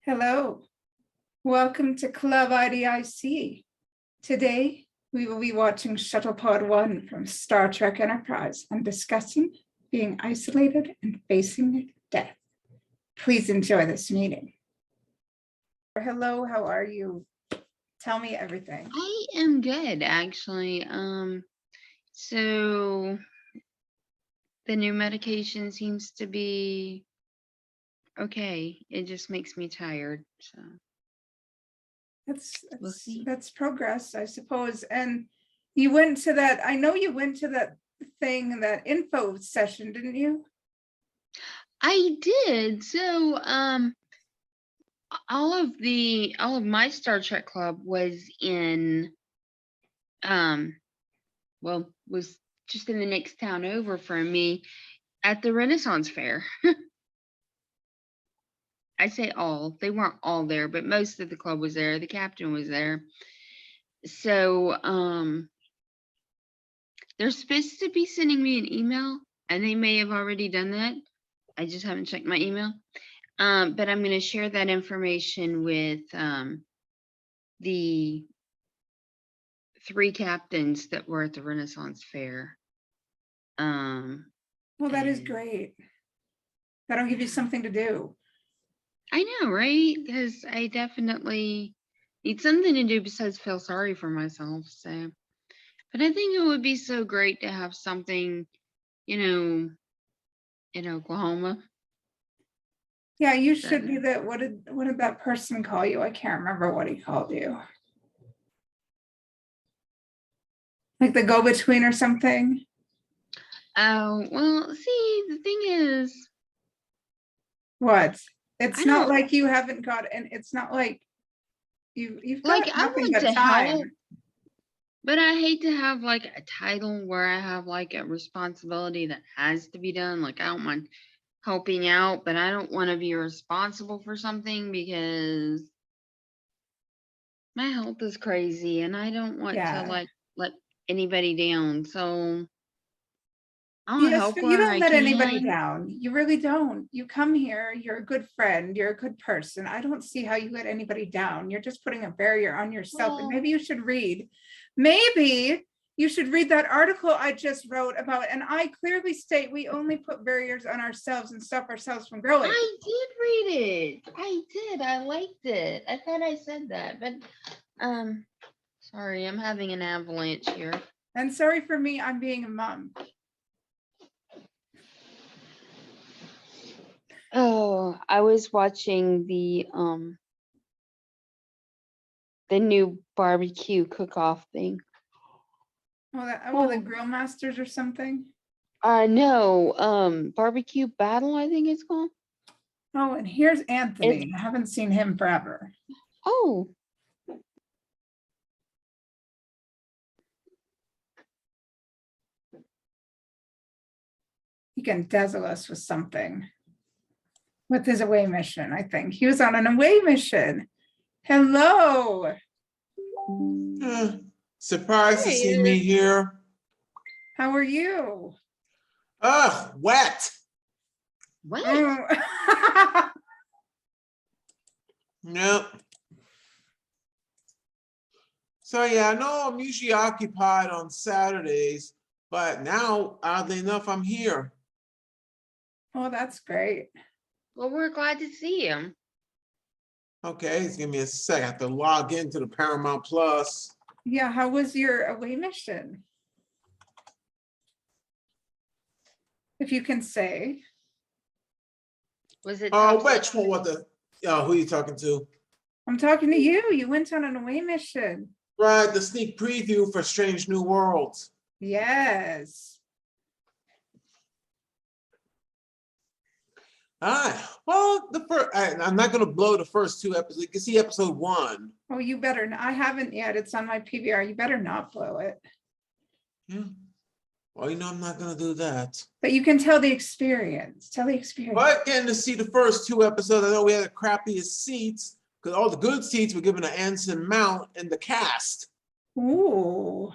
Hello, welcome to Club IDIC. Today, we will be watching Shuttlepod One from Star Trek Enterprise and discussing being isolated and facing death. Please enjoy this meeting. Hello, how are you? Tell me everything. I am good, actually. So the new medication seems to be okay. It just makes me tired. So we'll see. That's progress, I suppose. And you went to that, I know you went to that thing, that info session, didn't you? I did. So all of my Star Trek club was in was just in the next town over from me at the Renaissance Fair. I say all, they weren't all there, but most of the club was there. The captain was there. So they're supposed to be sending me an email, and they may have already done that. I just haven't checked my email. But I'm going to share that information with the 3 captains that were at the Renaissance Fair. Well, that is great. That'll give you something to do. I know, right? Because I definitely need something to do besides feel sorry for myself. So, but I think it would be so great to have something, in Oklahoma. Yeah, you should be that. What did that person call you? I can't remember what he called you. Like the go-between or something? Oh, well, see, the thing is. What? It's not like you haven't got, and it's not like you've got nothing but time. Help, but I hate to have like a title where I have like a responsibility that has to be done. Like I don't mind helping out, but I don't want to be responsible for something because my health is crazy and I don't want to like let anybody down. So I'll help you don't let anybody down. You really don't. You come here, you're a good friend, you're a good person. I don't see how you let anybody down. You're just putting a barrier on yourself. And maybe you should read. Maybe you should read that article I just wrote about, and I clearly state we only put barriers on ourselves and stop ourselves from growing. I did read it. I did. I liked it. I thought I said that, but sorry, I'm having an avalanche here. And sorry for me, I'm being a mom. Oh, I was watching the new barbecue cook-off thing. The Grill Masters or something? No, Barbecue Battle, I think it's called. Oh, and here's Anthony. I haven't seen him forever. Oh. He can dazzle us with something. With his away mission, I think. He was on an away mission. Hello. Surprised to see me here. How are you? Ugh, wet. What? Nope. So yeah, I know I'm usually occupied on Saturdays, but now, oddly enough, I'm here. Oh, that's great. Well, we're glad to see him. Okay, just give me a sec. I have to log into the Paramount Plus. Yeah, how was your away mission? If you can say. Was it? Which one? What the? Who are you talking to? I'm talking to you. You went on an away mission. Right, the sneak preview for Strange New Worlds. Yes. All right. Well, I'm not going to blow the first 2 episodes. You can see episode 1. Oh, you better. I haven't yet. It's on my PVR. You better not blow it. Yeah. Well, I'm not going to do that. But you can tell the experience. Tell the experience. But getting to see the first 2 episodes, I know we had the crappiest seats because all the good seats were given to Anson Mount and the cast. Ooh.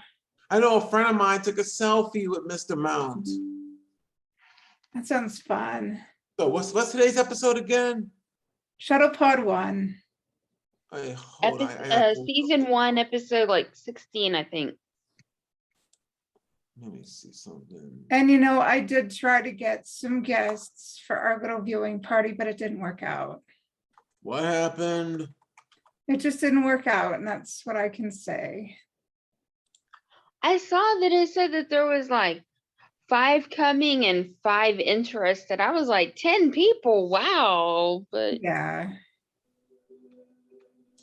I know a friend of mine took a selfie with Mr. Mount. That sounds fun. So what's today's episode again? Shuttlepod One. Hold on. I gotta pull- Season 1, episode like 16, I think. Let me see something. And you know, I did try to get some guests for our little viewing party, but it didn't work out. What happened? It just didn't work out, and that's what I can say. I saw that it said that there was like 5 coming and 5 interested. I was like, 10 people, wow. But Yeah.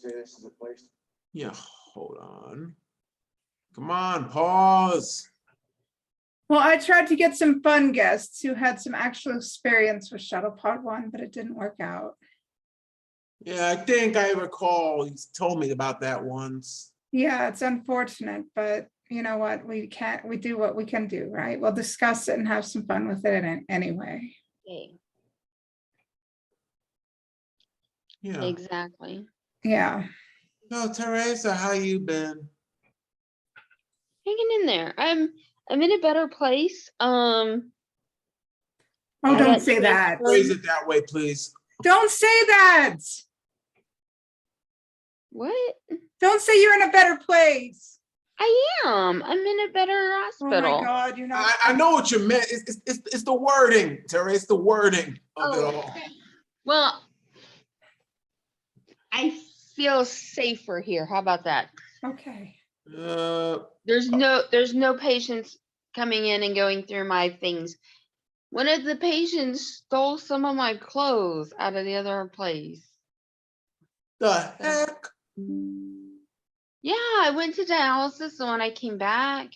This is a place. Yeah, hold on. Come on, pause. Well, I tried to get some fun guests who had some actual experience with Shuttlepod One, but it didn't work out. Yeah, I think I recall he's told me about that once. Yeah, it's unfortunate, but you know what? We do what we can do, right? We'll discuss it and have some fun with it anyway. okay, Yeah. exactly. Yeah. So Teresa, how you been? Hanging in there. I'm in a better place. Oh, I don't got say that. Phrase it that way, please. Don't say that. What? Don't say you're in a better place. I am. I'm in a better Oh hospital. my God, you're not. I know what you meant. It's the wording, Teresa. It's the wording of it Oh, all. okay. Well, I feel safer here. How about that? Okay. There's no patients coming in and going through my things. One of the patients stole some of my clothes out of the other place. The heck? Yeah, I went to dialysis, and when I came back,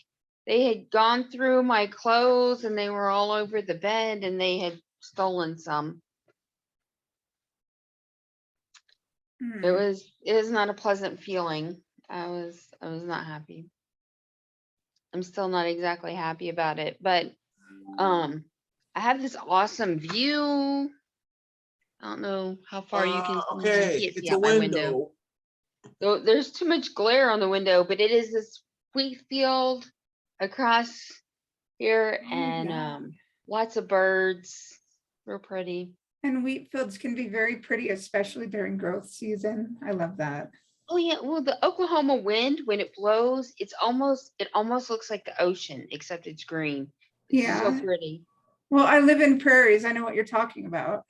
they had gone through my clothes and they were all over the bed and they had stolen some. Hmm. It was not a pleasant feeling. I was not happy. I'm still not exactly happy about it, but I have this awesome view. I don't know how far you can see. You Okay, can't see it's a out my window. window. There's too much glare on the window, but it is this wheat field across here, Oh, and yeah. lots of birds. Real pretty. And wheat fields can be very pretty, especially during growth season. I love that. Oh yeah, well the Oklahoma wind, when it blows, it almost looks like the ocean, except it's green. It's so Yeah. pretty. Well, I live in prairies. I know what you're talking about.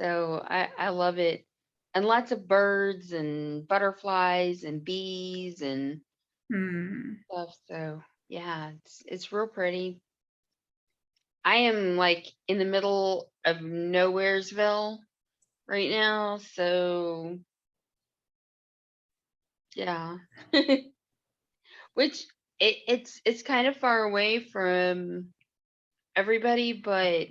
So I love it. And lots of birds and butterflies and bees and stuff. So yeah, it's real pretty. I am like in the middle of Nowheresville right now, so yeah. Which it's kind of far away from everybody, but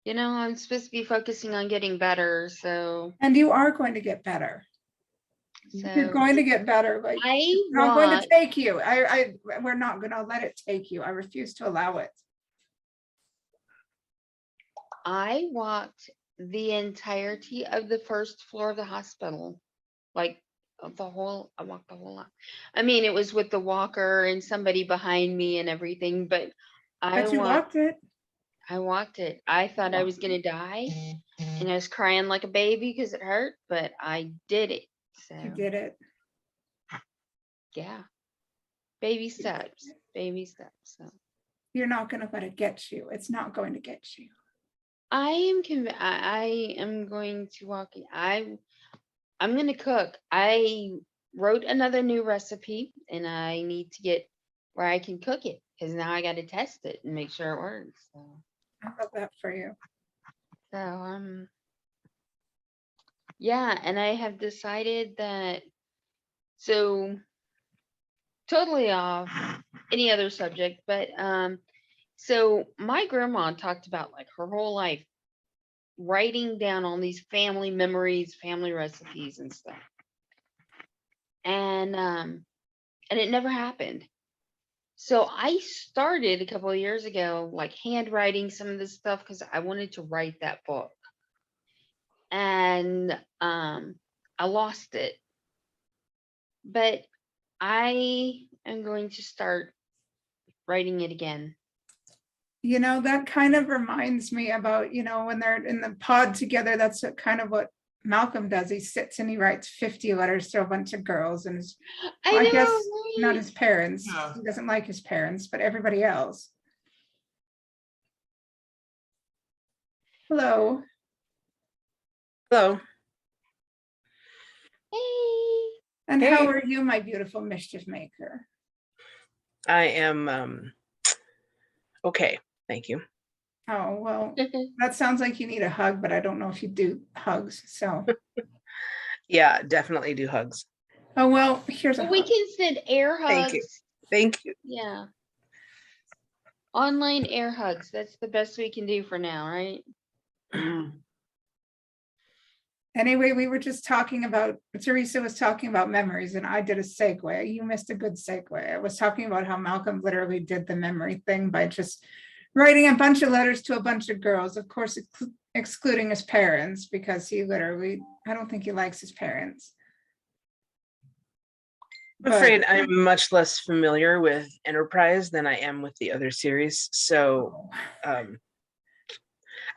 you know, I'm supposed to be focusing on getting better, so And you are going to get better. You're going to get better. Like, I I'm going to want take you. We're not going to let it take you. I refuse to allow it. I walked the entirety of the first floor of the hospital. Like I walked the whole lot. I mean, it was with the walker and somebody behind me and everything, but But you walked it. I walked it. I thought I was gonna die and I was crying like a baby because it hurt, but I did it. So You did it. yeah. Baby steps. Baby steps. So You're not going to let it get you. It's not going to get you. I am going to walk it. I'm gonna cook. I wrote another new recipe and I need to get where I can cook it because now I got to test it and make sure it works. So, I love that for you. Yeah, and I have decided that, so totally off any other subject, but so my grandma talked about like her whole life writing down all these family memories, family recipes and stuff. And it never happened. So I started a couple of years ago, like handwriting some of this stuff because I wanted to write that book. And I lost it. But I am going to start writing it again. You know, that kind of reminds me about, you know, when they're in the pod together, that's kind of what Malcolm does. He sits and he writes 50 letters to a bunch of girls and I I know, guess right? not his parents. Yeah. He doesn't like his parents, but everybody else. Hello. Hello. Hey. And Hey. how are you, my beautiful mischief maker? I am okay. Thank you. Oh, well, that sounds like you need a hug, but I don't know if you do hugs. So, Yeah, definitely do hugs. oh, well, here's a But we hug. can send air Thank you. hugs. Thank you. Yeah. Online air hugs. That's the best we can do for now, right? Anyway, we were just talking about, Teresa was talking about memories and I did a segue. You missed a good segue. I was talking about how Malcolm literally did the memory thing by just writing a bunch of letters to a bunch of girls, of course, excluding his parents, because he literally, I don't think he likes his parents. I'm afraid I'm much less familiar with Enterprise than I am with the other series. So I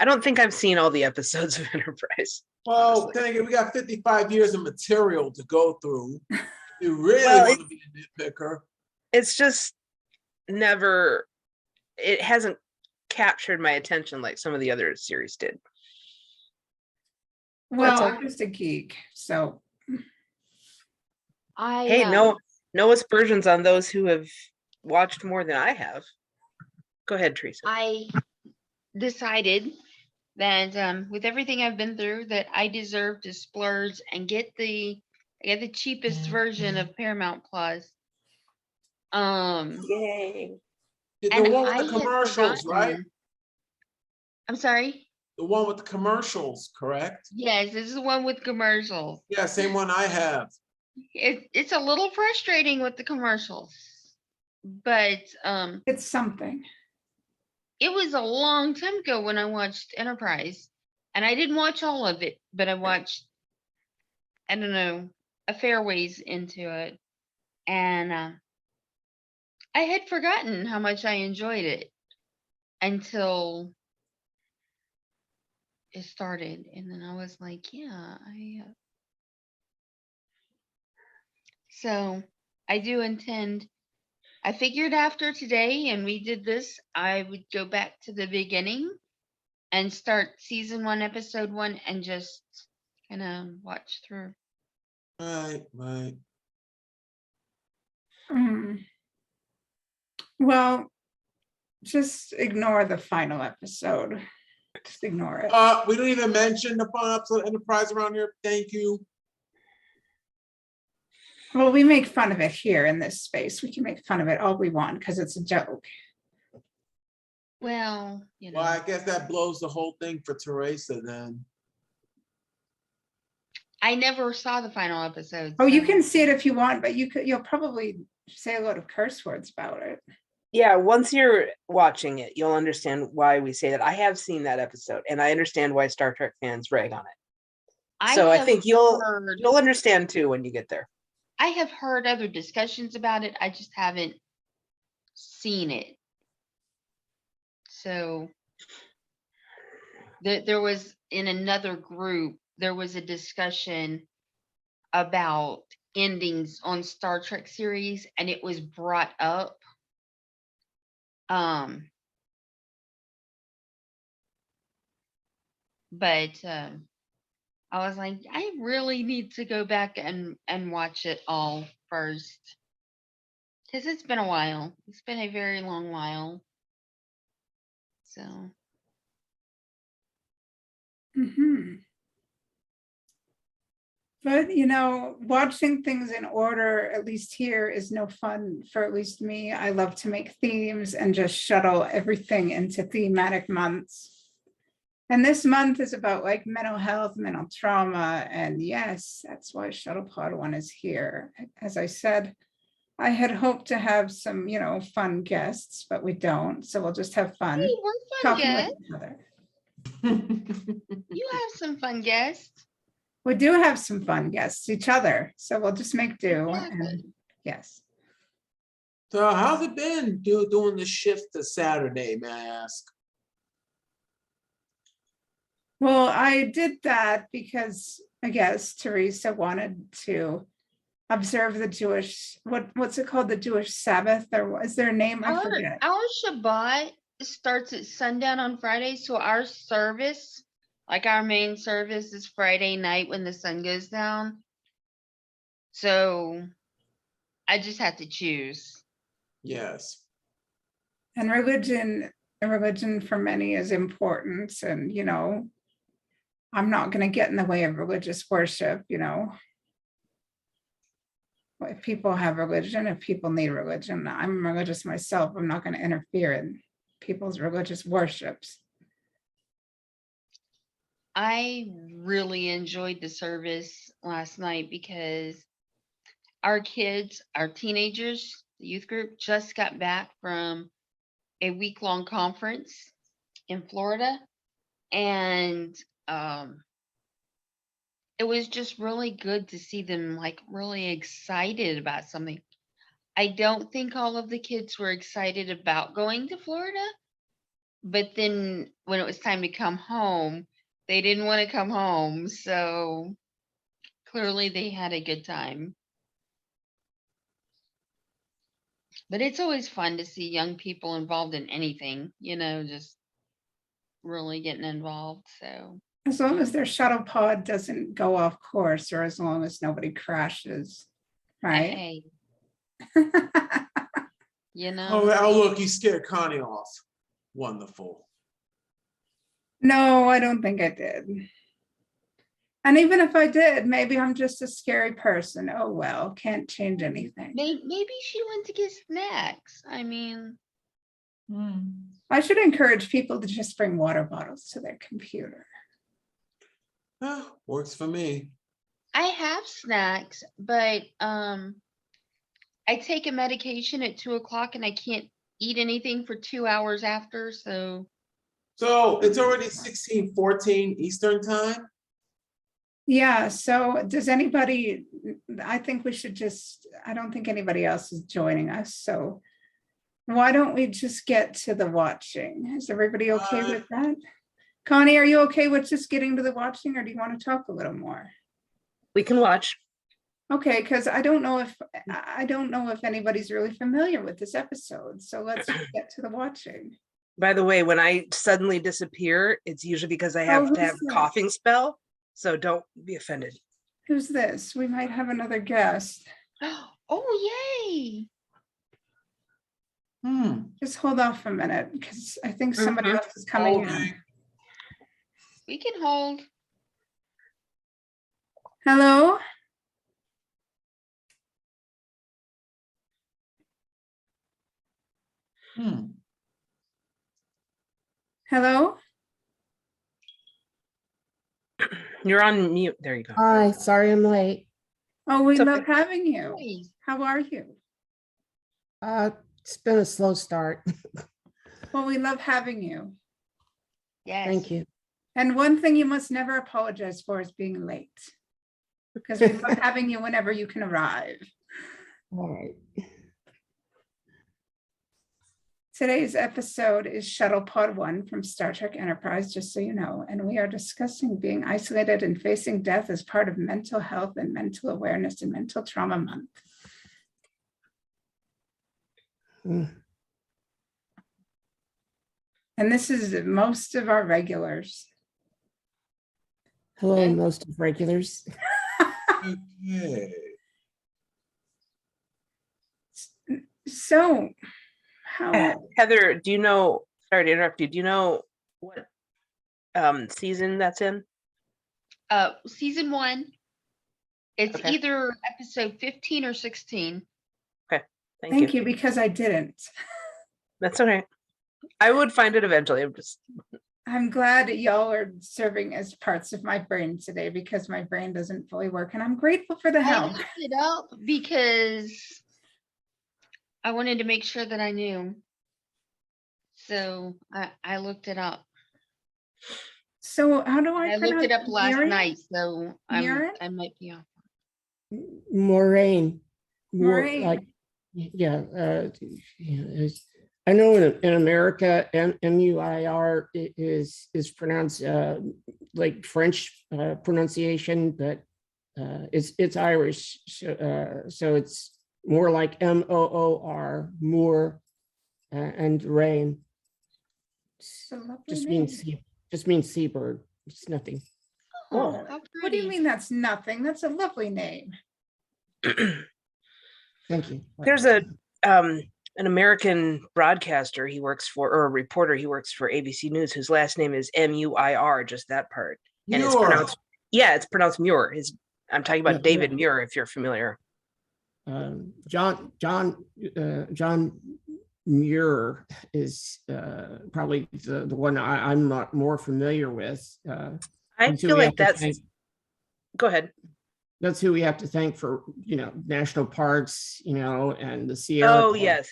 don't think I've seen all the episodes of Enterprise. Well, honestly. then again, we got 55 years of material to go through. You really Well, want to be a nitpicker. It's just never, it hasn't captured my attention like some of the other series did. Well, all. I'm just a geek, so. Hey, no aspersions on those who have watched more than I have. Go ahead, Teresa. I decided that with everything I've been through, that I deserve to splurge and get the cheapest version of Paramount Plus. Yay. The And one with I the had commercials, right? forgotten. I'm sorry. The one with the commercials, correct? Yes, this is the one with commercials. Yeah, same one I have. It's a little frustrating with the commercials, but It's something. it was a long time ago when I watched Enterprise, and I didn't watch all of it, but I watched, I don't know, a fair ways into it, and I had forgotten how much I enjoyed it until it started, and then I was like, yeah, so I do intend. I figured after today and we did this, I would go back to the beginning and start season 1, episode 1, and just kind of watch through. Right. Well, just ignore the final episode. Just ignore it. We don't even mention the final episode of Enterprise around here. Thank you. Well, we make fun of it here in this space. We can make fun of it all we want because it's a joke. Well, you know. Well, I guess that blows the whole thing for Teresa then. I never saw the final episode. Oh, you so- can see it if you want, but you'll probably say a lot of curse words about it. Yeah, once you're watching it, you'll understand why we say that. I have seen that episode, and I understand why Star Trek fans rag on it. So I have think you'll heard- understand too when you get there. I have heard other discussions about it. I just haven't seen it. So there was, in another group, there was a discussion about endings on Star Trek series, and it was brought up. But I was like, I really need to go back and watch it all first, because it's been a while. It's been a very long while. So But, you know, watching things in order, at least here, is no fun for at least me. I love to make themes and just shuttle everything into thematic months. And this month is about like mental health, mental trauma. And yes, that's why Shuttlepod One is here. As I said, I had hoped to have some, you know, fun guests, but we don't. So we'll just have fun hey, we're fun talking guests. with each other. You have some fun guests. We do have some fun guests, each other. So we'll just make do. Exactly. And yes. So how's it been doing the shift to Saturday, may I ask? Well, I did that because I guess Teresa wanted to observe the Jewish, what's it called? The Jewish Sabbath, or is there a name? I forget. Our Shabbat starts at sundown on Friday, so our service, like our main service, is Friday night when the sun goes down. So I just had to choose. Yes. And religion for many is important, and I'm not going to get in the way of religious worship. If people have religion, if people need religion, I'm religious myself. I'm not going to interfere in people's religious worships. I really enjoyed the service last night because our kids, our teenagers, the youth group, just got back from a week-long conference in Florida. And it was just really good to see them like really excited about something. I don't think all of the kids were excited about going to Florida, but then when it was time to come home, they didn't want to come home. So clearly they had a good time. But it's always fun to see young people involved in anything, just really getting involved. So As long as their shuttle pod doesn't go off course, or as long as nobody crashes, right? hey, Oh, look, you scared Connie off. Wonderful. No, I don't think I did. And even if I did, maybe I'm just a scary person. Oh, well, can't change anything. maybe she went to get snacks. I mean, I should encourage people to just bring water bottles to their computer. Works for me. I have snacks, but I take a medication at 2:00 and I can't eat anything for 2 hours after. So it's already 16:14 Eastern time. Yeah, so does anybody, I think we should I don't think anybody else is joining us. So why don't we just get to the watching? Is everybody okay with that? Connie, are you okay with just getting to the watching, or do you want to talk a little more? We can watch. Okay, because I don't know if anybody's really familiar with this episode. So let's get to the watching. By the way, when I suddenly disappear, it's usually because I have to have who's a this? coughing spell. So don't be offended. Who's this? We might have another guest. oh yay. Just hold off a minute, because I think somebody else is coming in. We can hold. Hello? Hello? You're on mute. There you go. Hi, sorry I'm late. Oh, we It's okay. love having you. Nice. How are you? It's been a slow start. Well, we love having you. Yes. Thank you. And one thing you must never apologize for is being late, because we love having you whenever you can arrive. All right. Today's episode is Shuttlepod One from Star Trek Enterprise, just so you know, and we are discussing being isolated and facing death as part of mental health and mental awareness and mental trauma month. And this is most of our regulars. Hello, most of regulars. Okay. So, how? Heather, do you know, sorry to interrupt you, do you know what season that's in? Season 1. It's Okay. either episode 15 or 16. Thank you, because I didn't. That's okay. I would find it eventually. I'm glad that y'all are serving as parts of my brain today, because my brain doesn't fully work, and I'm grateful for the I help. looked it up because I wanted to make sure that I knew. So I looked it up. So how do I I looked it up last Miriam? night, so Miriam? I might be off. Moraine. Moraine. Like Yeah, I know in America, MUIR is pronounced like French pronunciation, but it's Irish, so it's more like MOOR, Moor, and rain. It's a lovely Just name. means seabird. It's nothing. Oh, Oh, how what do you pretty. mean that's nothing? That's a lovely name. Thank you. There's an American broadcaster he works for, or a reporter he works for ABC News, whose last name is MUIR, just that part. And it's Muir. pronounced, it's pronounced Muir. I'm talking about David Muir, if you're familiar. John Muir is probably the one I'm not more familiar with. I That's who feel we like have to thank. go ahead. That's who we have to thank for, national parks, and the Sierra. Oh, Club. yes.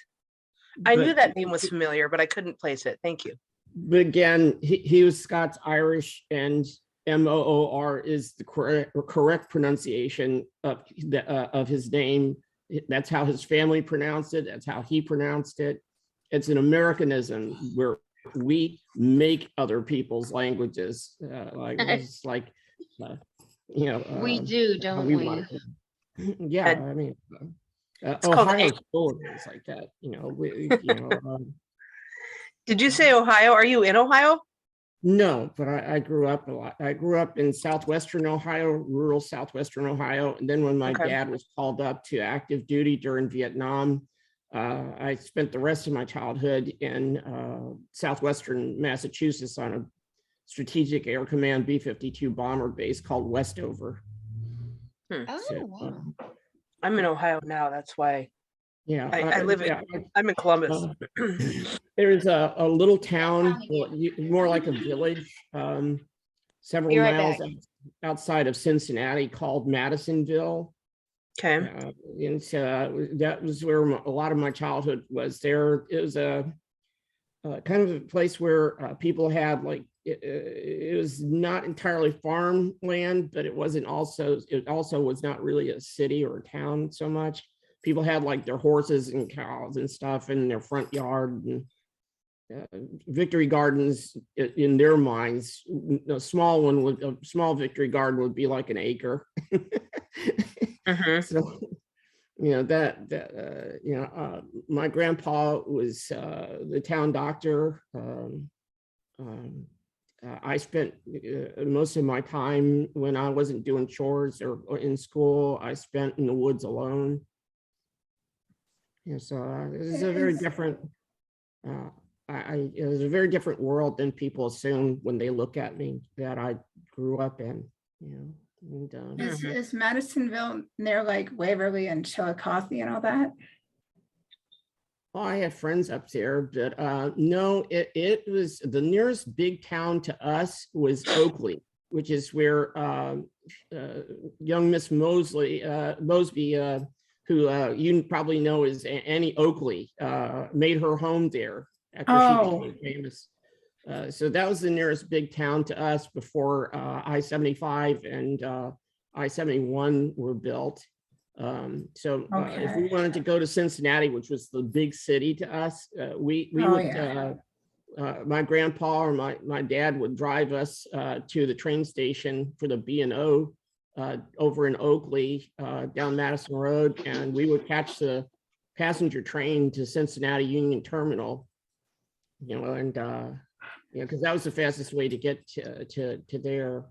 I knew But- that name was familiar, but I couldn't place it. Thank you. But again, he was Scots Irish, and MOOR is the correct pronunciation of his name. That's how his family pronounced it. That's how he pronounced it. It's an Americanism where we make other people's languages. It's like, We do, don't we? Yeah, I mean, called Ohio's full of things like that. Did you say Ohio? Are you in Ohio? No, but I grew up a lot. I grew up in southwestern Ohio, rural southwestern Ohio. And then when my Okay. dad was called up to active duty during Vietnam, I spent the rest of my childhood in southwestern Massachusetts on a Strategic Air Command B-52 bomber base called Westover. Oh, So, wow. I'm in Ohio now. That's why yeah, I live in, I'm in Columbus. There's a little town, more like a village, several Be right miles back. outside of Cincinnati called Madisonville. Okay. And that was where a lot of my childhood was. There it was a kind of a place where people had it was not entirely farmland, but it also was not really a city or a town so much. People had like their horses and cows and stuff in their front yard, and victory gardens in their minds. A small victory garden would be like an acre. So, my grandpa was the town doctor. I spent most of my time when I wasn't doing chores or in school, I spent in the woods alone. So it was a very different, it was a very different world than people assume when they look at me that I grew up in, And, Is Madisonville near like Waverly and Chillicothe and all that? well, I have friends up there, but no, it was the nearest big town to us was Oakley, which is where young Miss Mosby, who you probably know is Annie Oakley, made her home there after she became famous. So that was the nearest big town to us before I-75 and I-71 were built. If we wanted to go to Cincinnati, which was the big city to us, we would, my grandpa or my dad would drive us to the train station for the B&O over in Oakley down Madison Road, and we would catch the passenger train to Cincinnati Union Terminal, because that was the fastest way to get to there,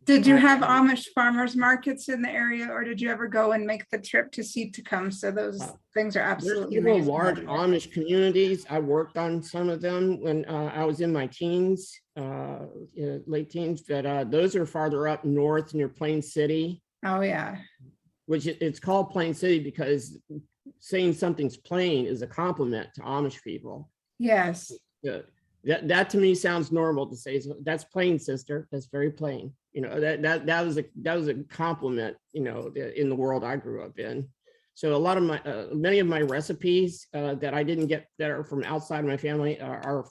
Did you have Amish farmers markets in the area, or did you ever go and make the trip to Tecum? Those things are absolutely There's amazing. large Amish communities. I worked on some of them when I was in my teens, late teens, but those are farther up north near Plain City. Oh yeah. Which it's called Plain City because saying something's plain is a compliment to Amish people. Yes. That to me sounds normal to say. That's plain, sister. That's very plain. That was a compliment. In the world I grew up in. So a lot of my many of my recipes that I didn't get that are from outside of my family are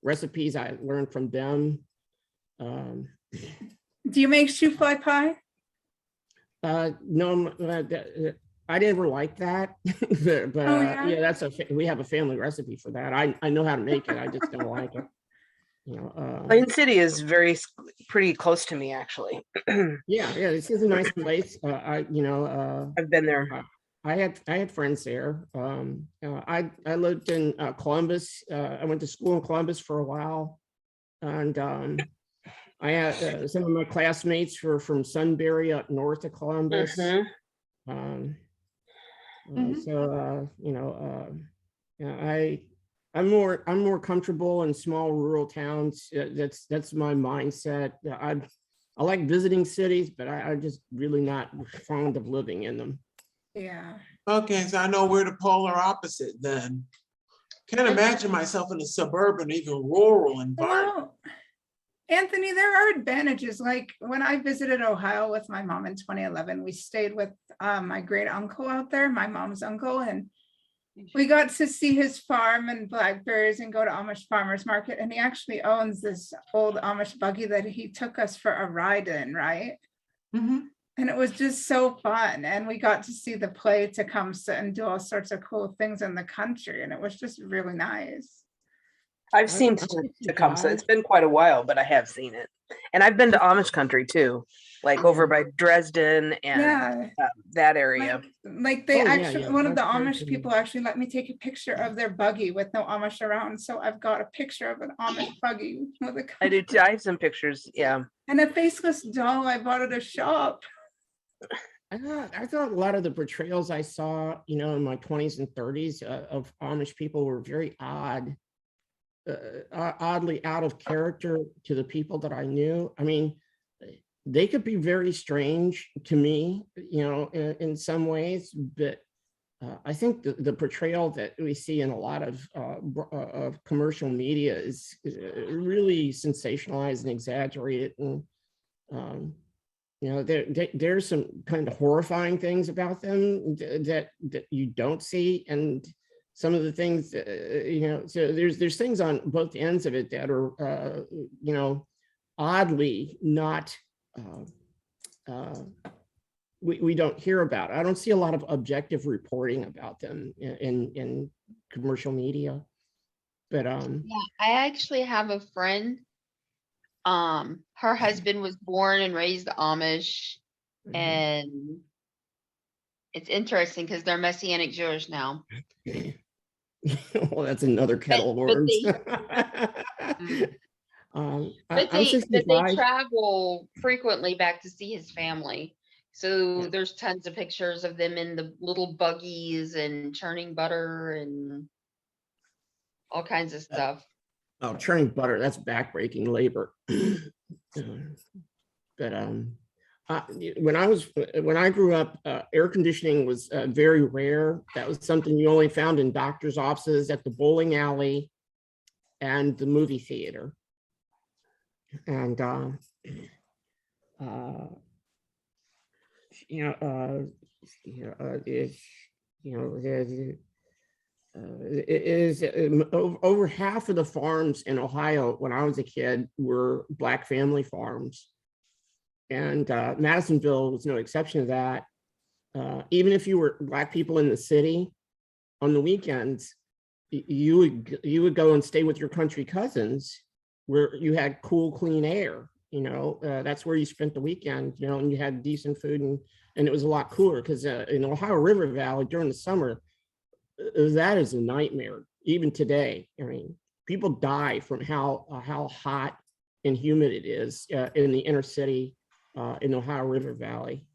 recipes I learned from them. Do you make shoe fly pie? No, I never liked that, but Oh, yeah? yeah, we have a family recipe for that. I know how to make it. I just don't like it. Plain City is pretty close to me, actually. Yeah, this is a nice place. I've been there. I had friends there. I lived in Columbus. I went to school in Columbus for a while, and I had some of my classmates were from Sunbury up north of Columbus. Mhm. So I'm more comfortable in small rural towns. That's my mindset. I like visiting cities, but I'm just really not fond of living in them. Yeah. Okay, so I know we're the polar opposite then. Can't imagine myself in a suburban, even rural environment. Well, Anthony, there are advantages. Like when I visited Ohio with my mom in 2011, we stayed with my great uncle out there, my mom's uncle, and we got to see his farm and blackberries and go to Amish farmers market. And he actually owns this old Amish buggy that he took us for a ride in, right? Mhm. And it was just so fun. And we got to see the play Tecumseh and do all sorts of cool things in the country. And it was just really nice. I've seen I could see Tecumseh. why. It's been quite a while, but I have seen it. And I've been to Amish country too, like over by Dresden and Yeah. that area. Like they Oh, yeah, actually, yeah, one of the that's very Amish cool. people actually let me take a picture of their buggy with no Amish around. So I've got a picture of an Amish buggy with a I do too. I have some pictures. Yeah. and a faceless doll I bought at a shop. I thought a lot of the portrayals I saw, in my 20s and 30s of Amish people were very oddly out of character to the people that I knew. I mean, they could be very strange to me, in some ways, but I think the portrayal that we see in a lot of commercial media is really sensationalized and exaggerated, and there's some kind of horrifying things about them that you don't see, and some of the things, so there's things on both ends of it that are, oddly not, we don't hear about. I don't see a lot of objective reporting about them in commercial media, but Yeah, I actually have a friend. Her husband was born and raised Amish, and it's interesting because they're Messianic Jewish now. well, that's another kettle of worms. I'm But they 65. travel frequently back to see his family. So there's tons of pictures of them in the little buggies and churning butter and all kinds of stuff. Oh, churning butter, that's backbreaking labor. But when I grew up, air conditioning was very rare. That was something you only found in doctors' offices, at the bowling alley, and the movie theater. And it is over half of the farms in Ohio when I was a kid were Black family farms, and Madisonville was no exception to that. Even if you were Black people in the city, on the weekends, you would go and stay with your country cousins, where you had cool, clean air. That's where you spent the weekend. And you had decent food, and it was a lot cooler, because in Ohio River Valley during the summer, that is a nightmare. Even today, I mean, people die from how hot and humid it is in the inner city in the Ohio River Valley.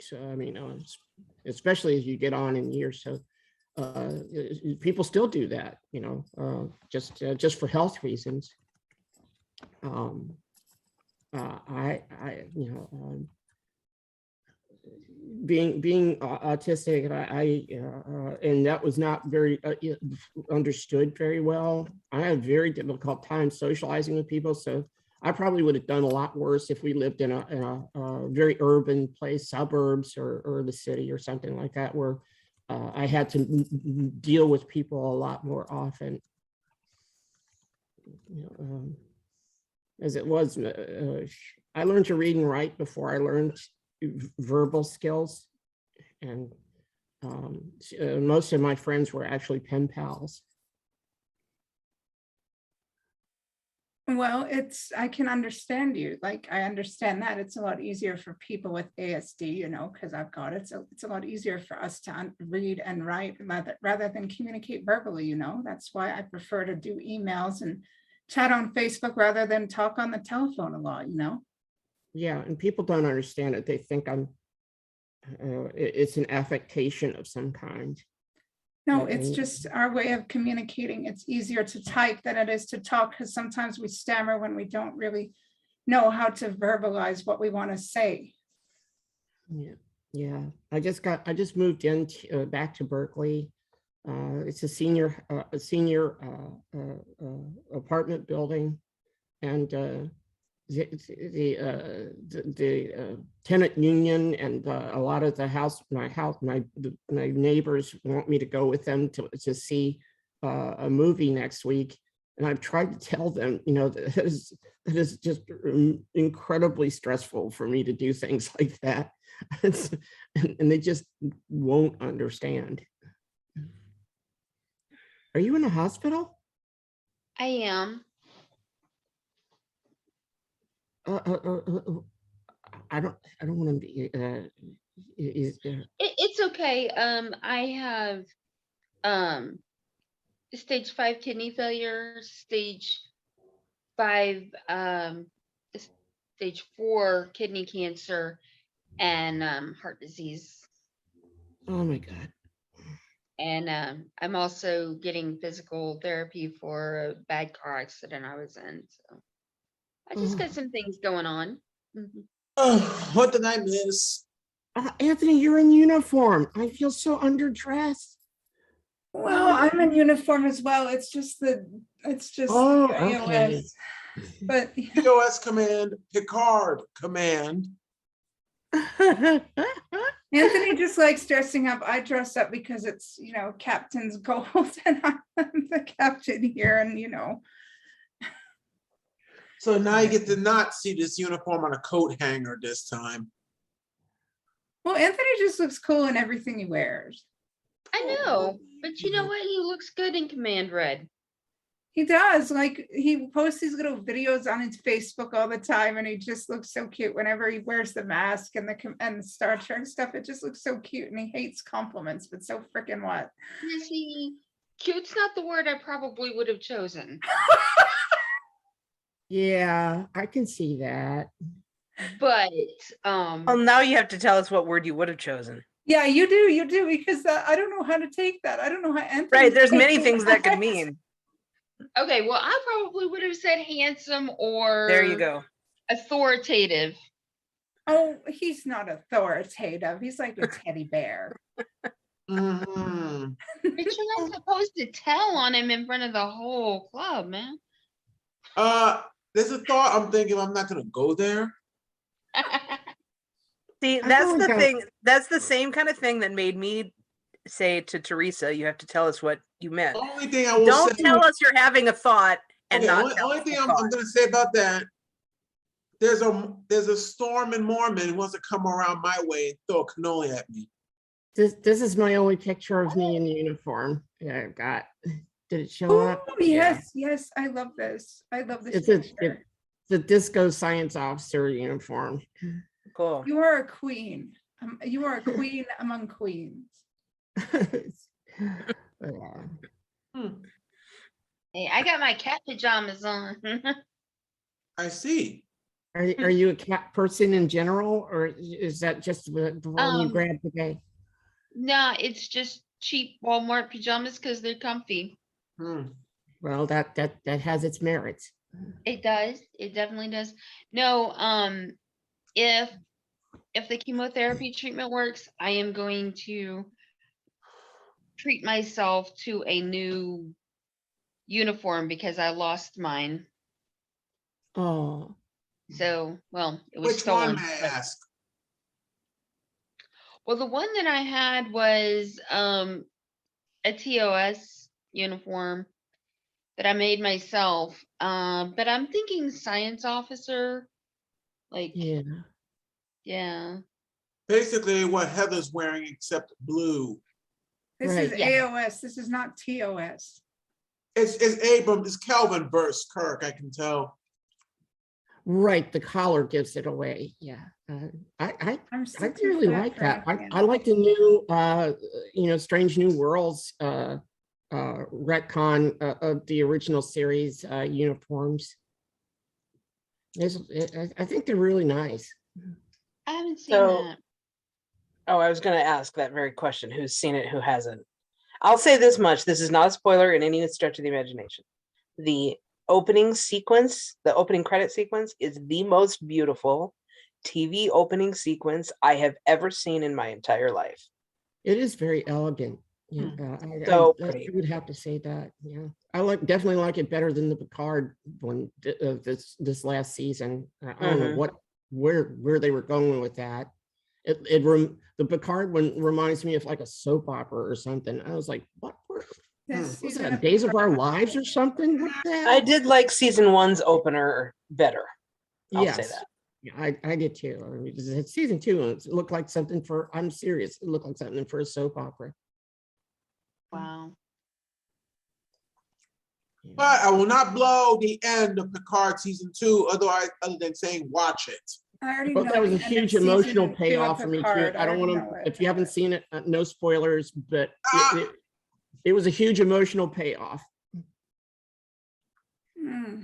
So I mean, especially as you get on in years, so people still do that, just for health reasons. Being autistic, and that was not very understood very well. I had a very difficult time socializing with people, so I probably would have done a lot worse if we lived in a very urban place, suburbs or the city or something like that, where I had to deal with people a lot more often. As it was, I learned to read and write before I learned verbal skills, and most of my friends were actually pen pals. Well, I can understand you. Like, I understand that it's a lot easier for people with ASD, you know, because I've got it. So it's a lot easier for us to read and write rather than communicate verbally, you know. That's why I prefer to do emails and chat on Facebook rather than talk on the telephone a lot, you know. Yeah, and people don't understand it. They think it's an affectation of some kind. No, it's And- just our way of communicating. It's easier to type than it is to talk, because sometimes we stammer when we don't really know how to verbalize what we want to say. Yeah. I just moved in back to Berkeley. It's a senior apartment building, and the tenant union and a lot of my neighbors want me to go with them to see a movie next week, and I've tried to tell them, you know, that is just incredibly stressful for me to do things like that. And they just won't understand. Are you in a hospital? I am. I don't want to be. It's okay. I have stage 5 kidney failure, stage 5, stage 4 kidney cancer, and heart disease. Oh my God. And I'm also getting physical therapy for a bad car accident I was in. So I just got some things going on. Mhm. Oh, what did I miss? Anthony, you're in uniform. I feel so underdressed. Well, I'm in uniform as well. It's just the Oh, iOS. okay. But POS command, Picard command. Anthony just likes dressing up. I dress up because it's, you know, captain's gold, and I'm the captain here, and you know. So now you get to not see this uniform on a coat hanger this time. Well, Anthony just looks cool in everything he wears. I know, but you know what? He looks good in command red. He does. Like, he posts these little videos on his Facebook all the time, and he just looks so cute whenever he wears the mask and the Star Trek stuff. It just looks so cute, and he hates compliments, but so freaking what? Is he cute's not the word I probably would have chosen. Yeah, I can see that. But Well, now you have to tell us what word you would have chosen. Yeah, you do, because I don't know how to take that. I don't know how Anthony. Right, there's many things that could mean. okay, well, I probably would have said handsome or There you go. authoritative. Oh, he's not authoritative. He's like a teddy bear. Mhm. But you're not supposed to tell on him in front of the whole club, man. There's a thought I'm thinking I'm not gonna go there. See, I've that's only the got- thing. That's the same kind of thing that made me say to Teresa, you have to tell us what you meant. The only thing I will Don't say. tell us you're having a thought and Okay, not tell only us thing the I'm thought. gonna say about that. There's a storm in Mormon who wants to come around my way and throw a cannoli at me. This is my only picture of me in uniform. Yeah, I've got. Did it show Oh, up? yes, yes. I love this. I love this It's a, picture. it's a disco science officer uniform. Cool. You are a queen. You are a queen among queens. Yeah. Hey, I got my cat pajamas on. I see. Are you a cat person in general, or is that just the one you grabbed today? No, it's just cheap Walmart pajamas because they're comfy. Well, that has its merits. It does. It definitely does. No, if the chemotherapy treatment works, I am going to treat myself to a new uniform because I lost mine. Oh, So, well, it was Which one, stolen. may I but- ask? Well, the one that I had was a TOS uniform that I made myself. But I'm thinking science officer. Like, yeah. yeah. Basically what Heather's wearing except blue. This Right, is yeah. AOS. This is not TOS. It's Calvin versus Kirk, I can tell. Right, the collar gives it away. Yeah, I I'm I still too really fat like for that. anything I else. like the new, Strange New Worlds retcon of the original series uniforms. I think they're really nice. I haven't seen So- that. Oh, I was going to ask that very question. Who's seen it? Who hasn't? I'll say this much. This is not a spoiler in any stretch of the imagination. The opening sequence, the opening credit sequence, is the most beautiful TV opening sequence I have ever seen in my entire life. It is very elegant. Yeah, So I pretty. would have to say that. Yeah, I definitely like it better than the Picard one this last season. I don't know where they were going with that. The Picard one reminds me of like a soap opera or something. I was like, what? This Was season that of Days of Our Picard- Lives or something? What the hell? I did like season 1's opener better. I'll say Yes. that. Yeah, I did too. I mean, it's season 2, and it looked like something for. I'm serious. It looked like something for a soap opera. Wow. Yeah. But I will not blow the end of Picard season 2, other than saying watch it. I already But know that was a the end of huge emotional season 2 of payoff for me too. Picard. I don't already want know to. it. If you haven't seen it, no spoilers. But Ah! it was a huge emotional payoff. Hmm.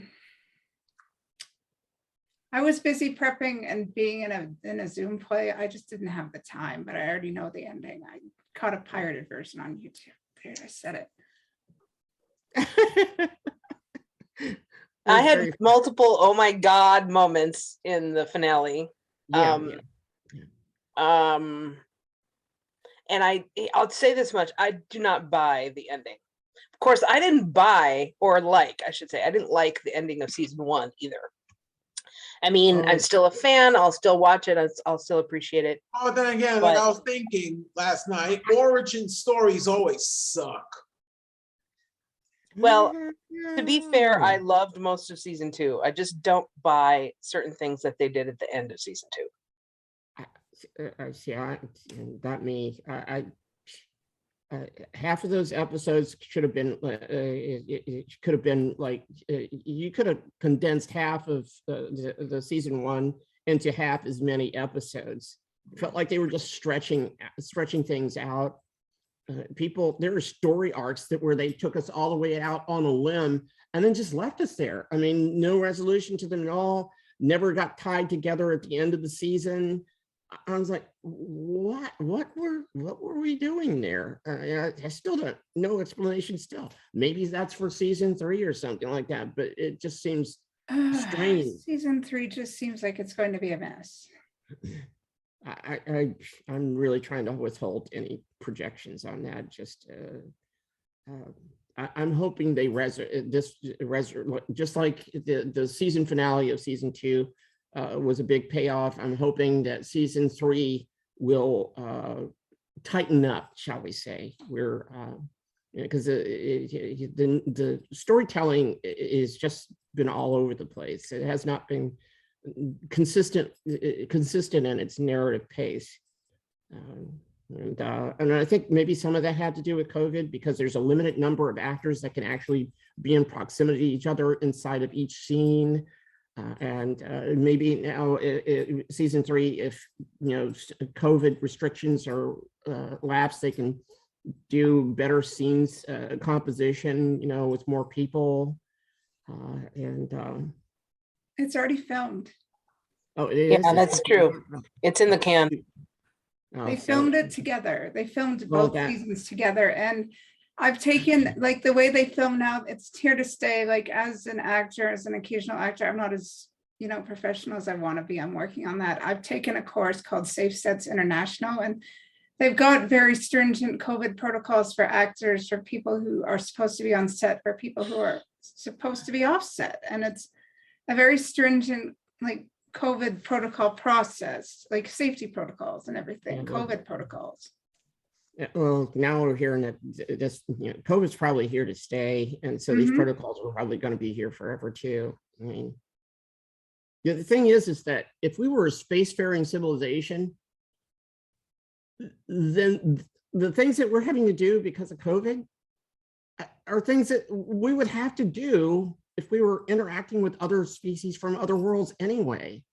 I was busy prepping and being in a Zoom play. I just didn't have the time, but I already know the ending. I caught a pirated version on YouTube. There, I said it. I That's had very- multiple oh my god moments in the finale. yeah, um, yeah. And I'll say this much, I do not buy the ending. Of course, I didn't buy, or like, I should say, I didn't like the ending of season 1 either. I mean, I'm Oh. still a fan. I'll still watch it. I'll still appreciate it. Oh, then again, like But- I was thinking last night, origin stories always suck. Well, To be fair, I Mm. loved most of season 2. I just don't buy certain things that they did at the end of season 2. I see. That me. Half of those episodes should have been. It could have been like you could have condensed half of the season 1 into half as many episodes. It felt like they were just stretching things out. There were story arcs where they took us all the way out on a limb and then just left us there. I mean, no resolution to them at all. Never got tied together at the end of the season. I was like, what were we doing there? I still don't, no explanation still. Maybe that's for season 3 or something like that, but it just seems strange. Season 3 just seems like it's going to be a mess. I'm really trying to withhold any projections on that. Just I'm hoping they just like the season finale of season 2 was a big payoff. I'm hoping that season 3 will tighten up, shall we say? We're because the storytelling is just been all over the place. It has not been consistent in its narrative pace. And I think maybe some of that had to do with COVID, because there's a limited number of actors that can actually be in proximity to each other inside of each scene. And maybe now season 3, if COVID restrictions are lapsed, they can do better scenes composition, with more people. It's already filmed. Oh, it is. Yeah, that's true. It's in the can. Oh, They so- filmed it together. They filmed Well, both that- seasons together. And I've taken, like, the way they film now, it's here to stay. Like, as an actor, as an occasional actor, I'm not as, professional as I want to be. I'm working on that. I've taken a course called Safe Sets International, and they've got very stringent COVID protocols for actors, for people who are supposed to be on set, for people who are supposed to be off set. And it's a very stringent, like, COVID protocol process, like safety protocols and everything, Yeah, well- COVID protocols. Yeah, well, now we're hearing that this, COVID's probably here to stay, and so these Mhm. protocols are probably going to be here forever too. I mean, the thing is that if we were a spacefaring civilization, then the things that we're having to do because of COVID are things that we would have to do if we were interacting with other species from other worlds anyway,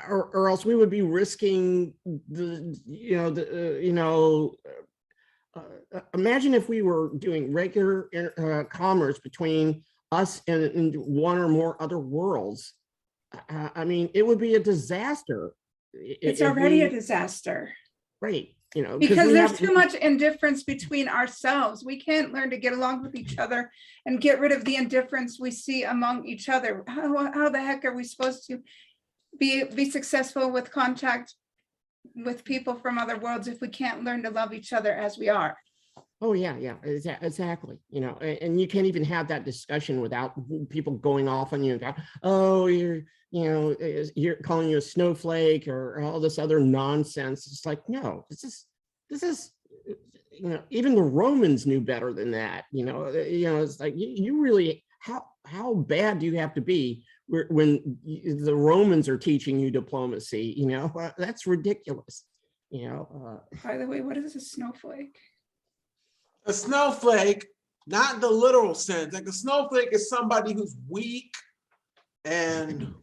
or else we would be risking imagine if we were doing regular commerce between us and one or more other worlds. I mean, it would be a disaster. It's already a disaster. Right. Because there's too much indifference between ourselves. We can't learn to get along with each other and get rid of the indifference we see among each other. How the heck are we supposed to be successful with contact with people from other worlds if we can't learn to love each other as we are? Oh yeah, exactly. And you can't even have that discussion without people going off on you about, oh, you're calling you a snowflake or all this other nonsense. It's like, no, this is even the Romans knew better than that. It's like you really, how bad do you have to be when the Romans are teaching you diplomacy? That's ridiculous. By the way, what is a snowflake? A snowflake, not in the literal sense. Like a snowflake is somebody who's weak and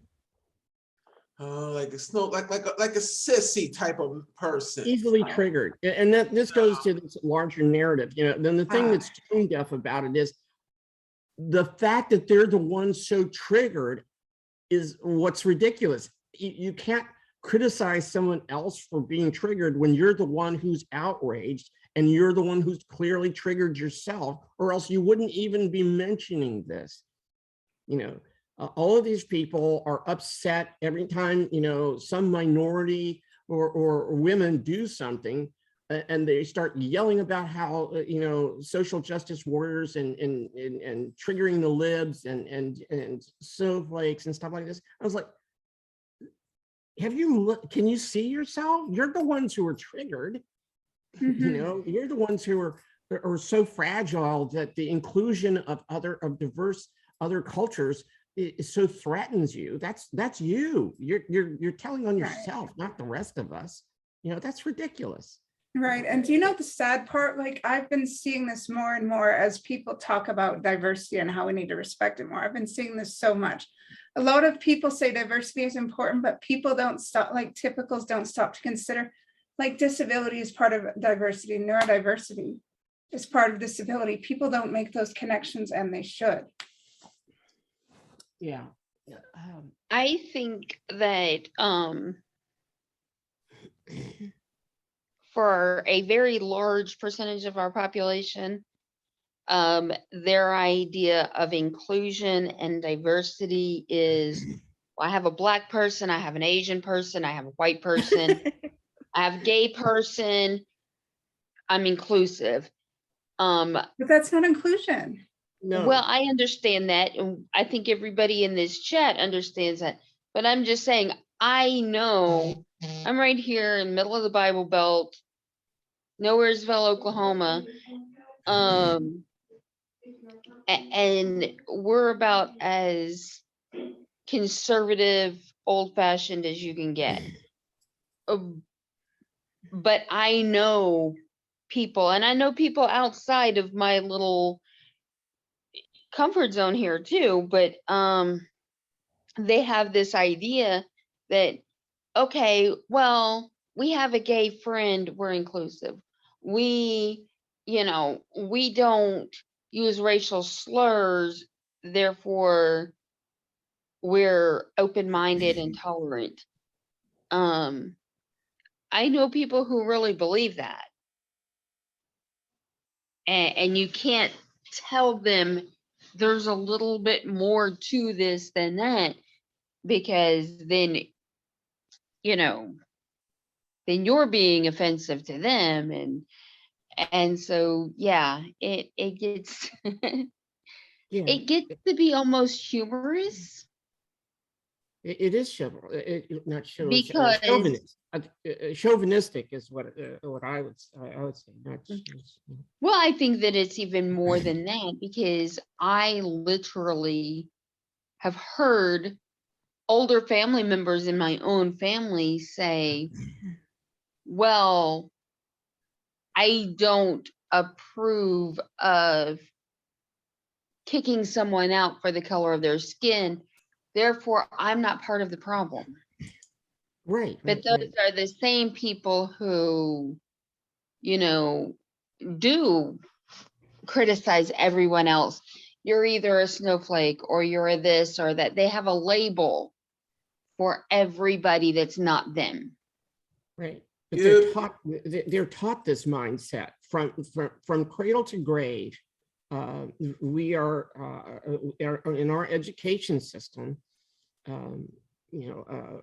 like a sissy type of person. Easily triggered. And this goes to this larger narrative. Then the thing that's tone deaf about it is the fact that they're the ones so triggered is what's ridiculous. You can't criticize someone else for being triggered when you're the one who's outraged and you're the one who's clearly triggered yourself, or else you wouldn't even be mentioning this. All of these people are upset every time, some minority or women do something, and they start yelling about how, social justice warriors and triggering the libs and snowflakes and stuff like this. I was like, can you see yourself? You're the ones who are triggered. Mm-hmm. You're the ones who are so fragile that the inclusion of diverse other cultures so threatens you. That's you. You're telling on yourself, right, not the rest of us. That's ridiculous. Right. And do you know the sad part? Like, I've been seeing this more and more as people talk about diversity and how we need to respect it more. I've been seeing this so much. A lot of people say diversity is important, but people don't stop, like typicals don't stop to consider, like disability is part of diversity, neurodiversity is part of disability. People don't make those connections, and they should. Yeah. I think that for a very large percentage of our population, their idea of inclusion and diversity is, well, I have a Black person, I have an Asian person, I have a white person, I have a gay person, I'm inclusive. But that's not inclusion. No. Well, I understand that, and I think everybody in this chat understands that, but I'm just saying, I know I'm right here in the middle of the Bible Belt, Nowheresville, Oklahoma, and we're about as conservative, old-fashioned as you can get. But I know people, and I know people outside of my little comfort zone here too, but they have this idea that, okay, well, we have a gay friend, we're inclusive. We don't use racial slurs, therefore we're open-minded and tolerant. I know people who really believe that. And you can't tell them there's a little bit more to this than that, because then you're being offensive to them, and so it gets it gets to be almost humorous. It is not chivalrous, Because chauvinistic is what I would say. Not well, I think that it's even more than that, because I literally have heard older family members in my own family say, well, I don't approve of kicking someone out for the color of their skin. Therefore, I'm not part of the problem. Right. But those are the same people who, you know, do criticize everyone else. You're either a snowflake or you're a this or that. They have a label for everybody that's not them. Right. But You- they're taught this mindset from cradle to grave. We are in our education system.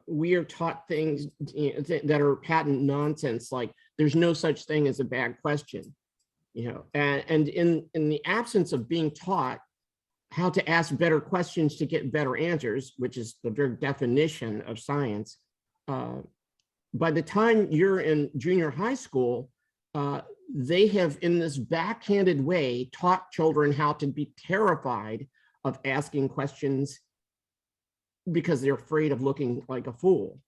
We are taught things that are patent nonsense, like there's no such thing as a bad question. And in the absence of being taught how to ask better questions to get better answers, which is the very definition of science, by the time you're in junior high school, they have, in this backhanded way, taught children how to be terrified of asking questions because they're afraid of looking like a fool.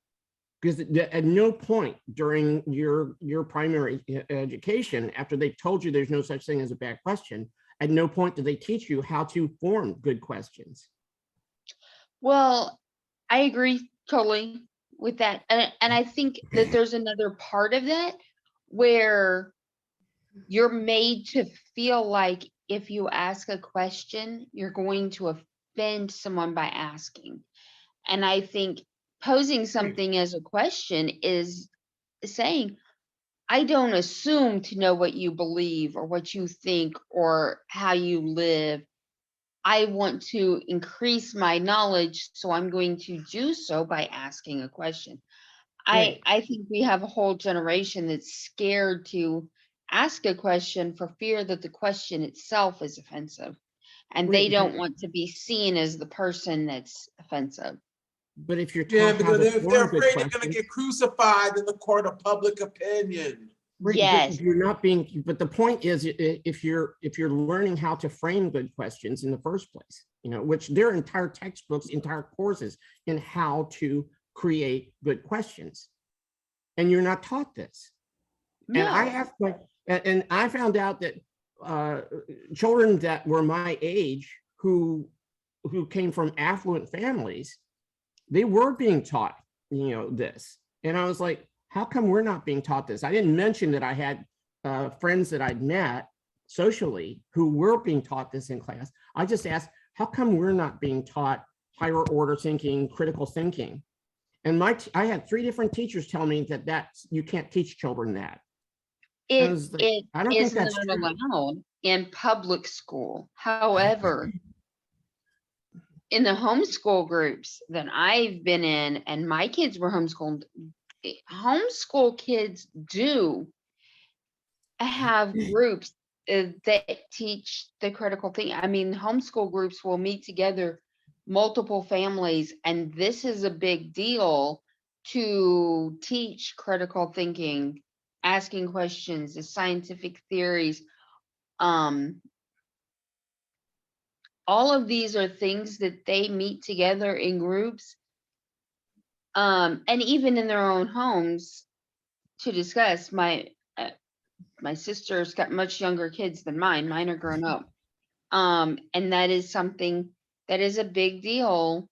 Because at no point during your primary education, after they've told you there's no such thing as a bad question, at no point do they teach you how to form good questions. Well, I agree totally with that. And I think that there's another part of that where you're made to feel like if you ask a question, you're going to offend someone by asking. And I think posing something as a question is saying, I don't assume to know what you believe or what you think or how you live. I want to increase my knowledge, so I'm going to do so by asking a question. Right. I think we have a whole generation that's scared to ask a question for fear that the question itself is offensive. And they Right, don't want to be seen as the person that's offensive. But if you're Yeah, taught how because to they're form good afraid they're gonna questions, get crucified in the court of public opinion. right, Yes. but you're not being. But the point is, if you're learning how to frame good questions in the first place, which there are entire textbooks, entire courses in how to create good questions, and you're not taught this. And I No. asked and I found out that children that were my age who came from affluent families, they were being taught, this. And I was like, how come we're not being taught this? I didn't mention that I had friends that I'd met socially who were being taught this in class. I just asked, how come we're not being taught higher order thinking, critical thinking? And I had 3 different teachers tell me that you can't teach children that. I was like, I don't think It's that's not true. allowed in public school. However, in the homeschool groups that I've been in, and my kids were homeschooled, homeschool kids do have groups that teach the critical thing. I mean, homeschool groups will meet together, multiple families, and this is a big deal to teach critical thinking, asking questions, the scientific theories. All of these are things that they meet together in groups, and even in their own homes to discuss. My sister's got much younger kids than mine. Mine are grown up. And that is something that is a big deal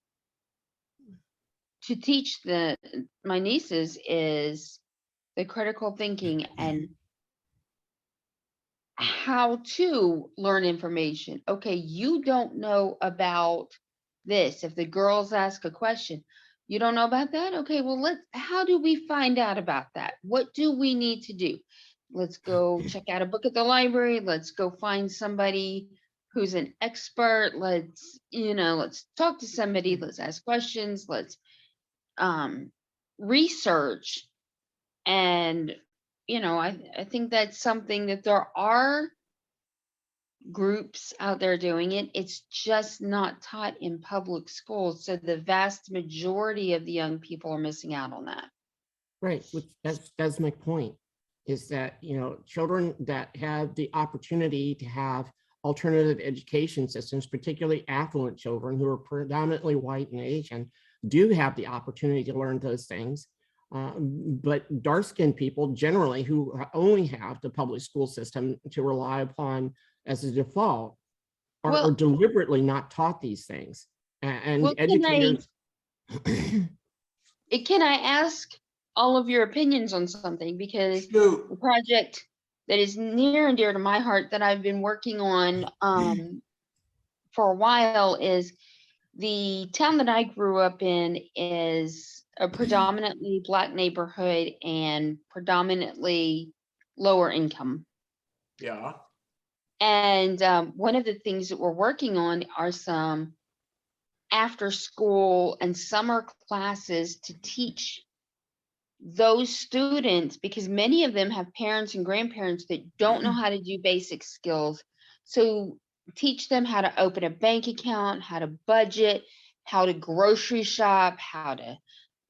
to teach my nieces, is the critical thinking and how to learn information. Okay, you don't know about this. If the girls ask a question, you don't know about that? Okay, well, how do we find out about that? What do we need to do? Let's go check out a book at the library. Let's go find somebody who's an expert. Let's talk to somebody. Let's ask questions. Let's research. And, I think that's something that there are groups out there doing it. It's just not taught in public schools. So the vast majority of the young people are missing out on that. Right, which that's my point, is that, children that have the opportunity to have alternative education systems, particularly affluent children who are predominantly white and Asian, do have the opportunity to learn those things. But dark-skinned people generally who only have the public school system to rely upon as a default are Well- deliberately not taught these things. And Well, educators. Can I ask all of your opinions on something? Because Shoot. the project that is near and dear to my heart that I've been working on for a while is the town that I grew up in is a predominantly Black neighborhood and predominantly lower income. Yeah. And one of the things that we're working on are some after school and summer classes to teach those students, because many of them have parents and grandparents that don't know how to do basic skills. So teach them how to open a bank account, how to budget, how to grocery shop, how to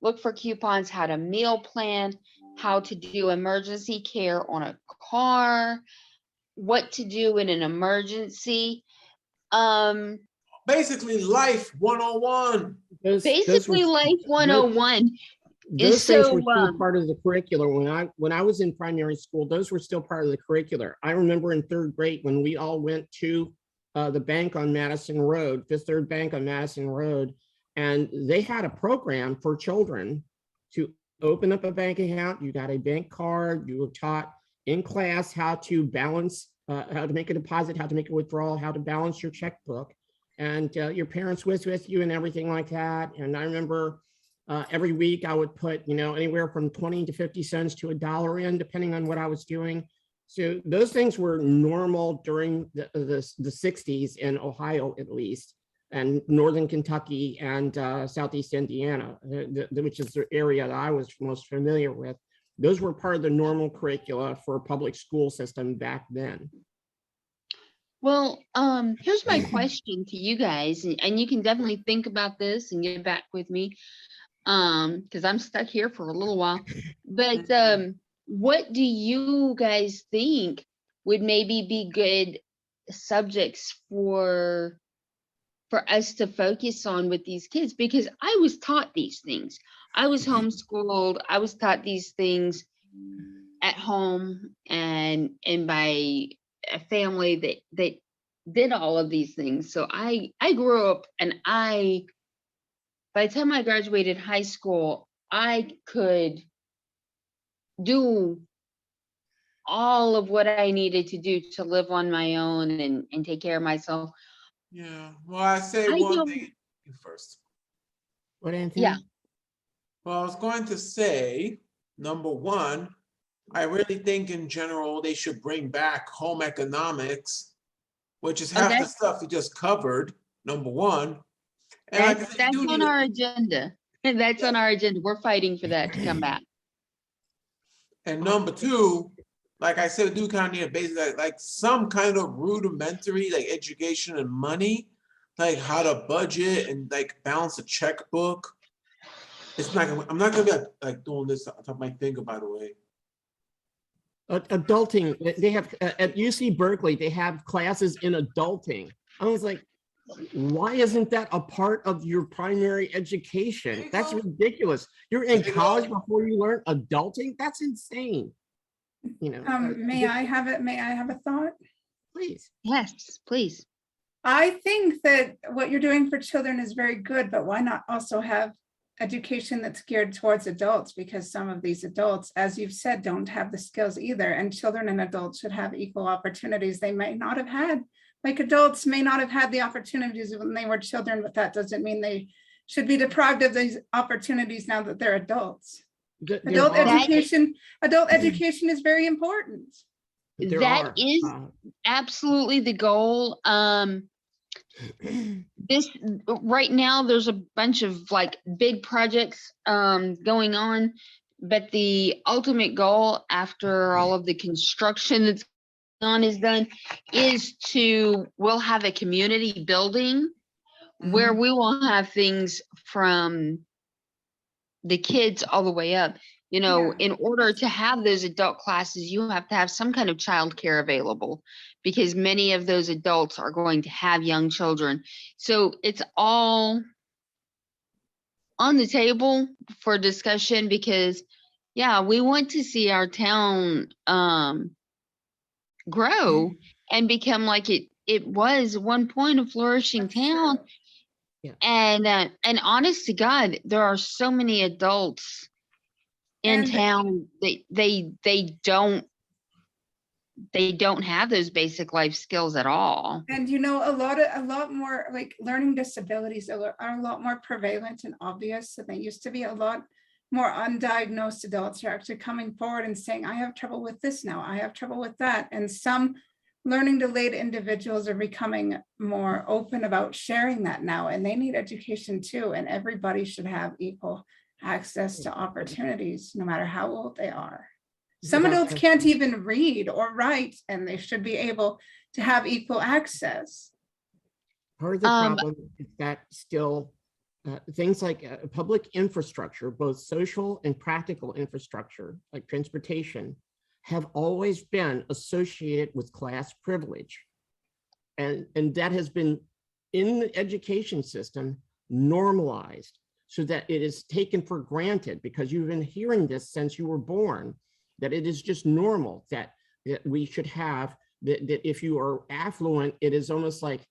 look for coupons, how to meal plan, how to do emergency care on a car, what to do in an emergency. Basically, life 101. Basically life 101. Those things So, were still part of the curriculum. When I was in primary school, those were still part of the curricular. I remember in third grade when we all went to the bank on Madison Road, Fifth Third Bank on Madison Road, and they had a program for children to open up a bank account. You got a bank card. You were taught in class how to balance, how to make a deposit, how to make a withdrawal, how to balance your checkbook, and your parents was with you and everything like that. And I remember every week I would put, anywhere from 20 to 50 cents to $1 in, depending on what I was doing. So those things were normal during the 60s in Ohio, at least, and Northern Kentucky and Southeast Indiana, which is the area that I was most familiar with. Those were part of the normal curricula for a public school system back then. Well, here's my question to you guys, and you can definitely think about this and get back with me, because I'm stuck here for a little while. But what do you guys think would maybe be good subjects for us to focus on with these kids? Because I was taught these things. I was homeschooled. I was taught these things at home and by a family that did all of these things. So I grew up, and by the time I graduated high school, I could do all of what I needed to do to live on my own and take care of myself. Yeah. Well, I say I one don't- thing first. What, Anthony? Yeah. Well, I was going to say, number one, I really think in general they should bring back home economics, which is half the Okay. stuff you just covered, number one. And like I said, you That's do on need our agenda. That's on our agenda. We're fighting for that to come back. and number two, like I said, we do kind of need a basic, like some kind of rudimentary, like education and money, like how to budget and like balance a checkbook. It's not gonna, I'm not gonna be like doing this on top of my finger, by the way. Adulting, they have at UC Berkeley, they have classes in adulting. I was like, why isn't that a part of your primary education? That's ridiculous. You're in college before you learn adulting? That's insane. May I have a thought? Please. Yes, please. I think that what you're doing for children is very good, but why not also have education that's geared towards adults? Because some of these adults, as you've said, don't have the skills either, and children and adults should have equal opportunities. They may not have had, like adults may not have had the opportunities when they were children, but that doesn't mean they should be deprived of these opportunities now that they're adults. Adult education is very important. That is absolutely the goal. This right now, there's a bunch of like big projects going on, but the ultimate goal after all of the construction that's on is done is we'll have a community building where we will have things from the kids all the way up. In order to have those adult classes, you have to have some kind of childcare available, because many of those adults are going to have young children. So it's all on the table for discussion because, yeah, we want to see our town grow and become like it was at one point, a flourishing That's town. true. Yeah. And honest to God, there are so many adults in And- town, they don't have those basic life skills at all. And you know, a lot more like learning disabilities are a lot more prevalent and obvious than they used to be. A lot more undiagnosed adults are actually coming forward and saying, I have trouble with this now, I have trouble with that. And some learning delayed individuals are becoming more open about sharing that now, and they need education too. And everybody should have equal access to opportunities, no matter how old they are. Some Without adults can't question. even read or write, and they should be able to have equal access. Part of the Um, problem is that still things like public infrastructure, both social and practical infrastructure, like transportation, have always been associated with class privilege. And that has been in the education system normalized so that it is taken for granted, because you've been hearing this since you were born, that it is just normal that we should have, that if you are affluent, it is almost like,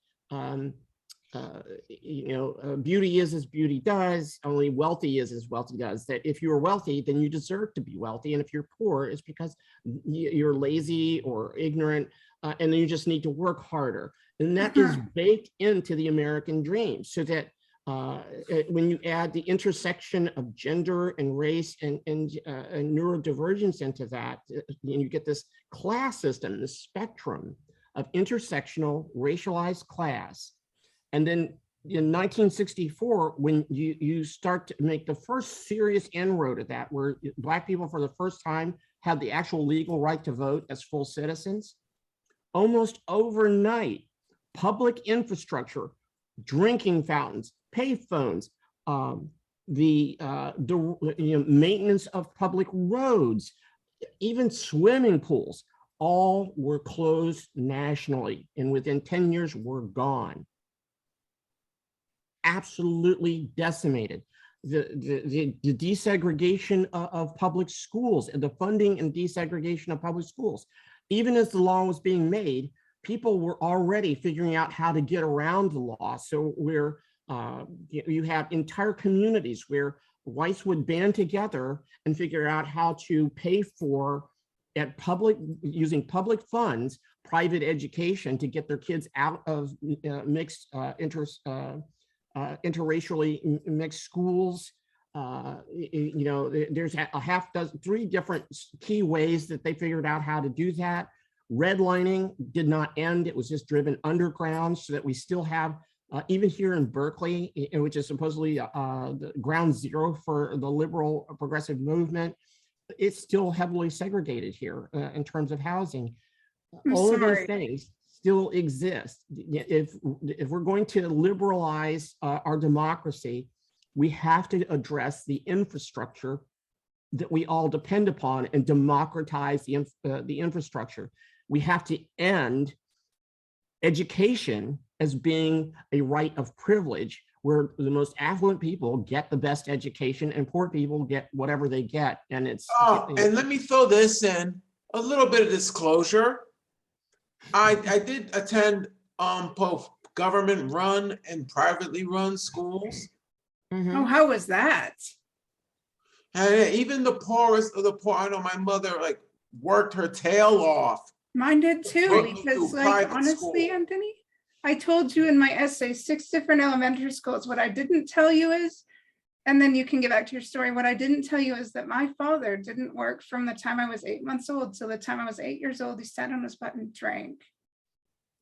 beauty is as beauty does, only wealthy is as wealthy does. That if you're wealthy, then you deserve to be wealthy. And if you're poor, it's because you're lazy or ignorant, and then you just need to work harder. And that is baked into the American dream, so that when you add the intersection of gender and race and neurodivergence into that, you get this class system, this spectrum of intersectional racialized class. And then in 1964, when you start to make the first serious inroad of that, where Black people for the first time had the actual legal right to vote as full citizens, almost overnight, public infrastructure, drinking fountains, payphones, maintenance of public roads, even swimming pools, all were closed nationally, and within 10 years were gone. Absolutely decimated. The desegregation of public schools, and the funding and desegregation of public schools. Even as the law was being made, people were already figuring out how to get around the law. So where you have entire communities where whites would band together and figure out how to pay for, using public funds, private education to get their kids out of mixed interracially mixed schools. There's a half dozen, 3 different key ways that they figured out how to do that. Redlining did not end. It was just driven underground, so that we still have, even here in Berkeley, which is supposedly the ground zero for the liberal progressive movement, it's still heavily segregated here in terms of housing. All of those things still exist. If we're going to liberalize our democracy, we have to address the infrastructure that we all depend upon and democratize the infrastructure. We have to end education as being a right of privilege, where the most affluent people get the best education and poor people get whatever they get. And it's and let me throw this in, a little bit of disclosure. I did attend both government run and privately run schools. Oh, how was that? And even the poorest of the poor, I know my mother like worked her tail off. Mine did too, Put me because through like, private honestly, school. Anthony, I told you in my essay, 6 different elementary schools. What I didn't tell you is, and then you can get back to your story. What I didn't tell you is that my father didn't work from the time I was 8 months old till the time I was 8 years old. He sat on his butt and drank.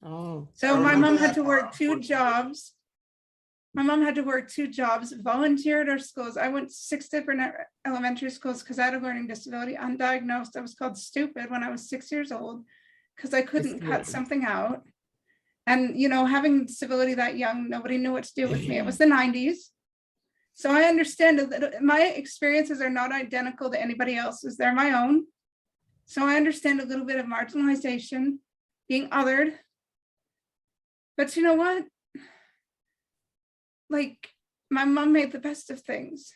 oh, So I my remember mom had that to work part, 2 unfortunately. jobs. My mom had to work 2 jobs, volunteer at our schools. I went to 6 different elementary schools because I had a learning disability, undiagnosed. I was called stupid when I was 6 years old because I couldn't cut something out. And, having disability that young, nobody knew what to do with me. It was the 90s. So I understand that my experiences are not identical to anybody else's. They're my own. So I understand a little bit of marginalization, being othered. But you know what? Like, my mom made the best of things.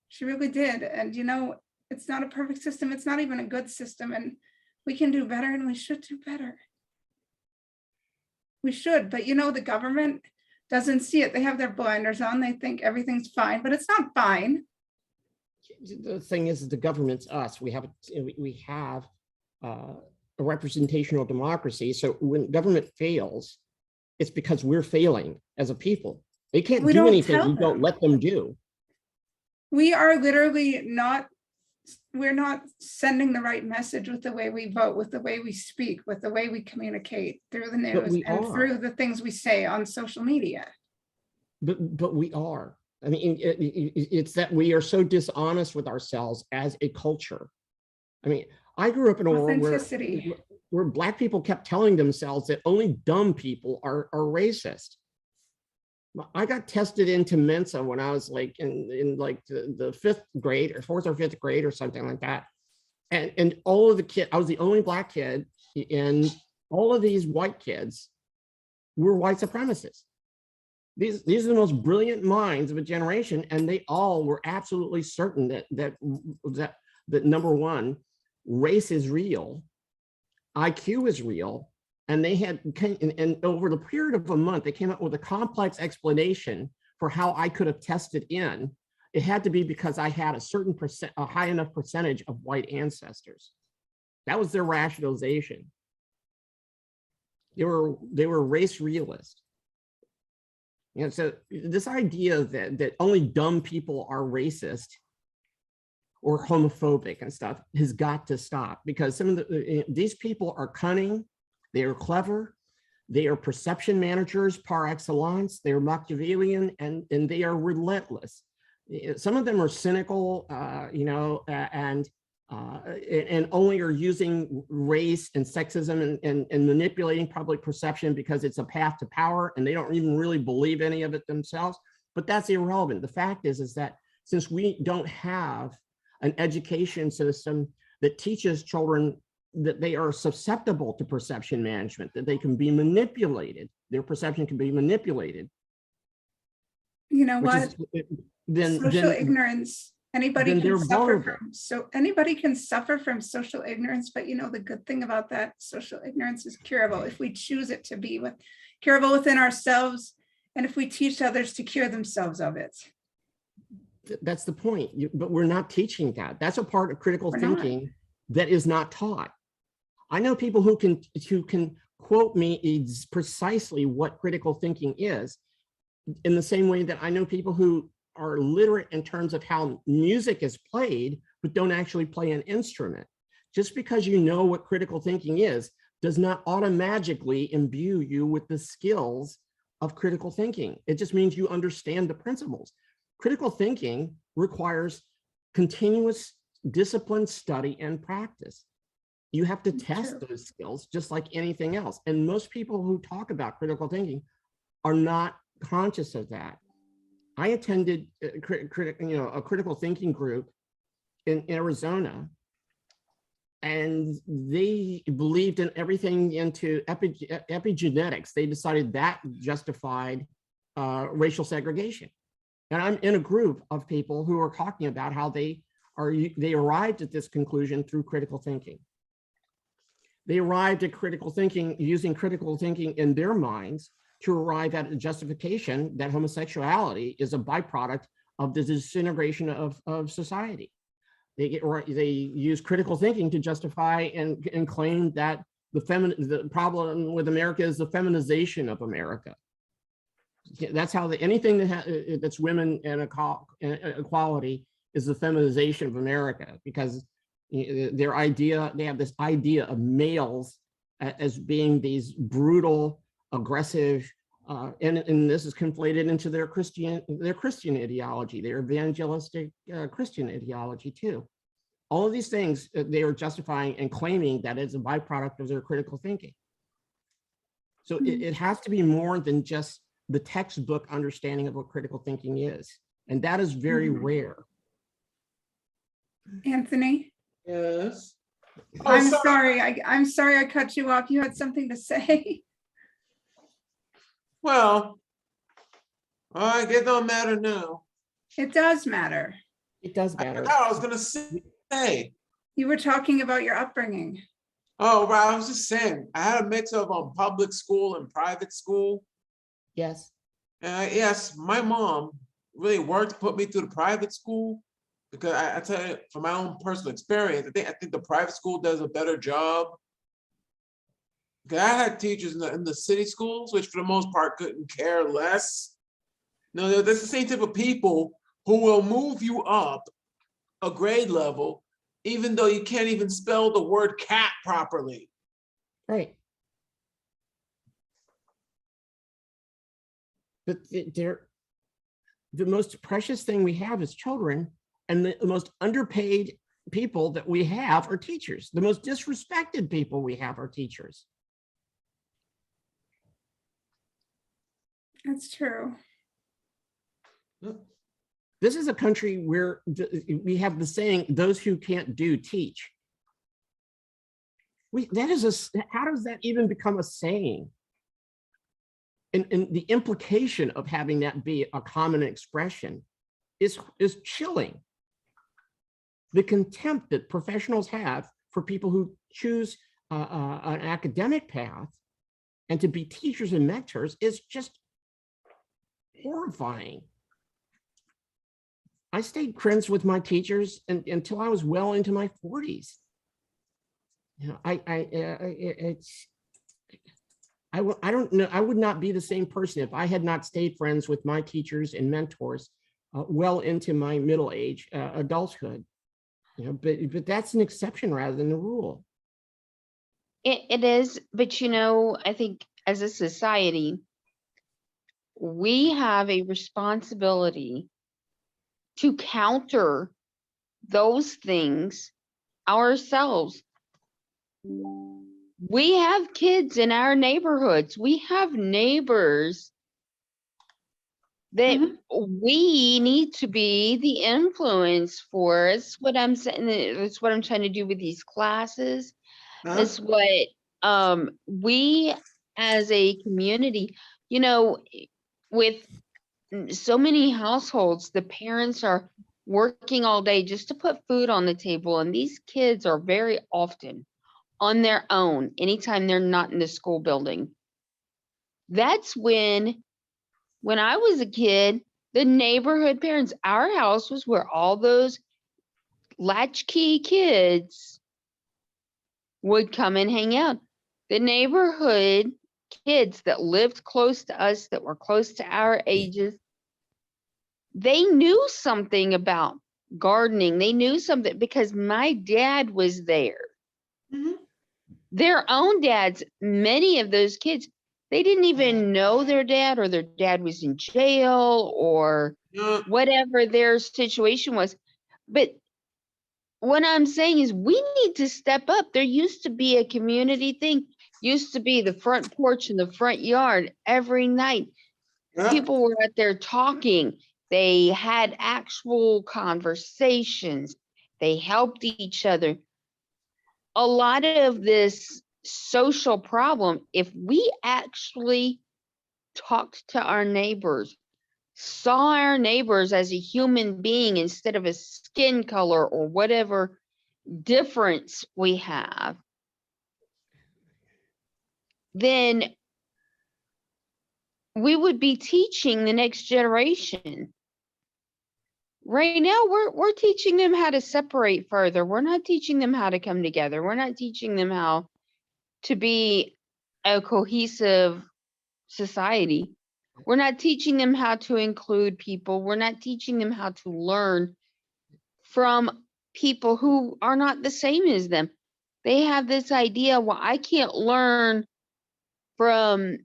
She really did. And, you know, it's not a perfect system. It's not even a good system. And we can do better, and we should do better. We should. But, you know, the government doesn't see it. They have their blinders on. They think everything's fine, but it's not fine. The thing is, the government's us. We have a representational democracy. So when government fails, it's because we're failing as a people. They can't We do don't anything tell we don't them. let them do. We are literally not, we're not sending the right message with the way we vote, with the way we speak, with the way we communicate through the news we and are. through the things we say on social media. But we are. I mean, it's that we are so dishonest with ourselves as a culture. I mean, I grew up in a world Authenticity. where Black people kept telling themselves that only dumb people are racist. I got tested into Mensa when I was like in like the 5th grade or 4th or 5th grade or something like that. And all of the kids, I was the only Black kid, and all of these white kids were white supremacists. These are the most brilliant minds of a generation, and they all were absolutely certain that number one, race is real, IQ is real, and they had, and over the period of a month, they came up with a complex explanation for how I could have tested in. It had to be because I had a high enough percentage of white ancestors. That was their rationalization. They were race realists. And so this idea that only dumb people are racist or homophobic and stuff has got to stop, because some of these people are cunning, they are clever, they are perception managers par excellence, they're Machiavellian, and they are relentless. Some of them are cynical, and only are using race and sexism and manipulating public perception because it's a path to power, and they don't even really believe any of it themselves. But that's irrelevant. The fact is that since we don't have an education system that teaches children that they are susceptible to perception management, that they can be manipulated, their perception can be manipulated. You know what? Social ignorance. Anybody can suffer from, so anybody can suffer from social ignorance, but you know, the good thing about that, social ignorance is curable if we choose it to be curable within ourselves, and if we teach others to cure themselves of it. That's the point. But we're not teaching that. That's a part of critical thinking that is not taught. I know people who can quote me precisely what critical thinking is, in the same way that I know people who are literate in terms of how music is played, but don't actually play an instrument. Just because you know what critical thinking is does not automatically imbue you with the skills of critical thinking. It just means you understand the principles. Critical thinking requires continuous disciplined study and practice. You have to test those skills just like anything else. And most people who talk about critical thinking are not conscious of that. I attended a critical thinking group in Arizona, and they believed in everything into epigenetics. They decided that justified racial segregation. And I'm in a group of people who are talking about how they arrived at this conclusion through critical thinking. They arrived at critical thinking using critical thinking in their minds to arrive at a justification that homosexuality is a byproduct of the disintegration of society. They use critical thinking to justify and claim that the problem with America is the feminization of America. That's how anything that's women and equality is the feminization of America, because they have this idea of males as being these brutal, aggressive, and this is conflated into their Christian ideology, their evangelistic Christian ideology too. All of these things they are justifying and claiming that it's a byproduct of their critical thinking. So it has to be more than just the textbook understanding of what critical thinking is, and that is very rare. Anthony? Yes. I'm sorry. I'm sorry I cut you off. You had something to say. Well, All right, it don't matter now. It does matter. It does I matter. forgot what I was gonna say. You were talking about your upbringing. Oh, right, I was just saying, I had a mix of public school and private school. Yes. Yes, my mom really worked to put me through the private school because I tell you from my own personal experience, I think the private school does a better job. Because I had teachers in the city schools, which for the most part couldn't care less. No, that's the same type of people who will move you up a grade level, even though you can't even spell the word cat properly. Right. But the most precious thing we have is children, and the most underpaid people that we have are teachers. The most disrespected people we have are teachers. That's true. This is a country where we have the saying, those who can't do, teach. How does that even become a saying? And the implication of having that be a common expression is chilling. The contempt that professionals have for people who choose an academic path and to be teachers and mentors is just horrifying. I stayed friends with my teachers until I was well into my 40s. You know, I don't know. I would not be the same person if I had not stayed friends with my teachers and mentors well into my middle age adulthood. You know, but that's an exception rather than the rule. It is, but you know, I think as a society, we have a responsibility to counter those things ourselves. We have kids in our neighborhoods. We have neighbors that we need to be the influence for. It's what I'm saying. It's what I'm trying to do with these classes. Huh? It's what we as a community, you know, with so many households, the parents are working all day just to put food on the table. And these kids are very often on their own anytime they're not in the school building. That's when I was a kid, the neighborhood parents, our house was where all those latchkey kids would come and hang out. The neighborhood kids that lived close to us, that were close to our ages, they knew something about gardening. They knew something because my dad was there. Their own dads, many of those kids, they didn't even know their dad, or their dad was in jail, or whatever their situation was. But what I'm saying is we need to step up. There used to be a community thing, used to be the front porch in the front yard every night. People were out there talking. They had actual conversations. They helped each other. A lot of this social problem, if we actually talked to our neighbors, saw our neighbors as a human being instead of a skin color or whatever difference we have, then we would be teaching the next generation. Right now, we're teaching them how to separate further. We're not teaching them how to come together. We're not teaching them how to be a cohesive society. We're not teaching them how to include people. We're not teaching them how to learn from people who are not the same as them. They have this idea, well, I can't learn from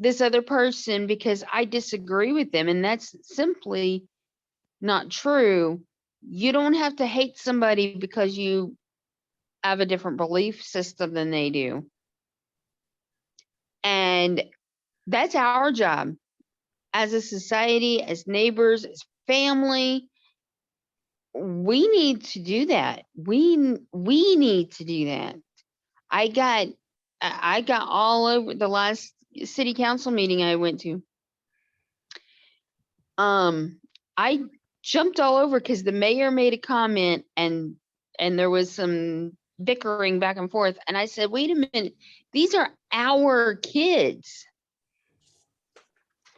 this other person because I disagree with them. And that's simply not true. You don't have to hate somebody because you have a different belief system than they do. And that's our job as a society, as neighbors, as family. We need to do that. We need to do that. I got all over the last city council meeting I went to. I jumped all over because the mayor made a comment and there was some bickering back and forth. And I said, wait a minute, these are our kids.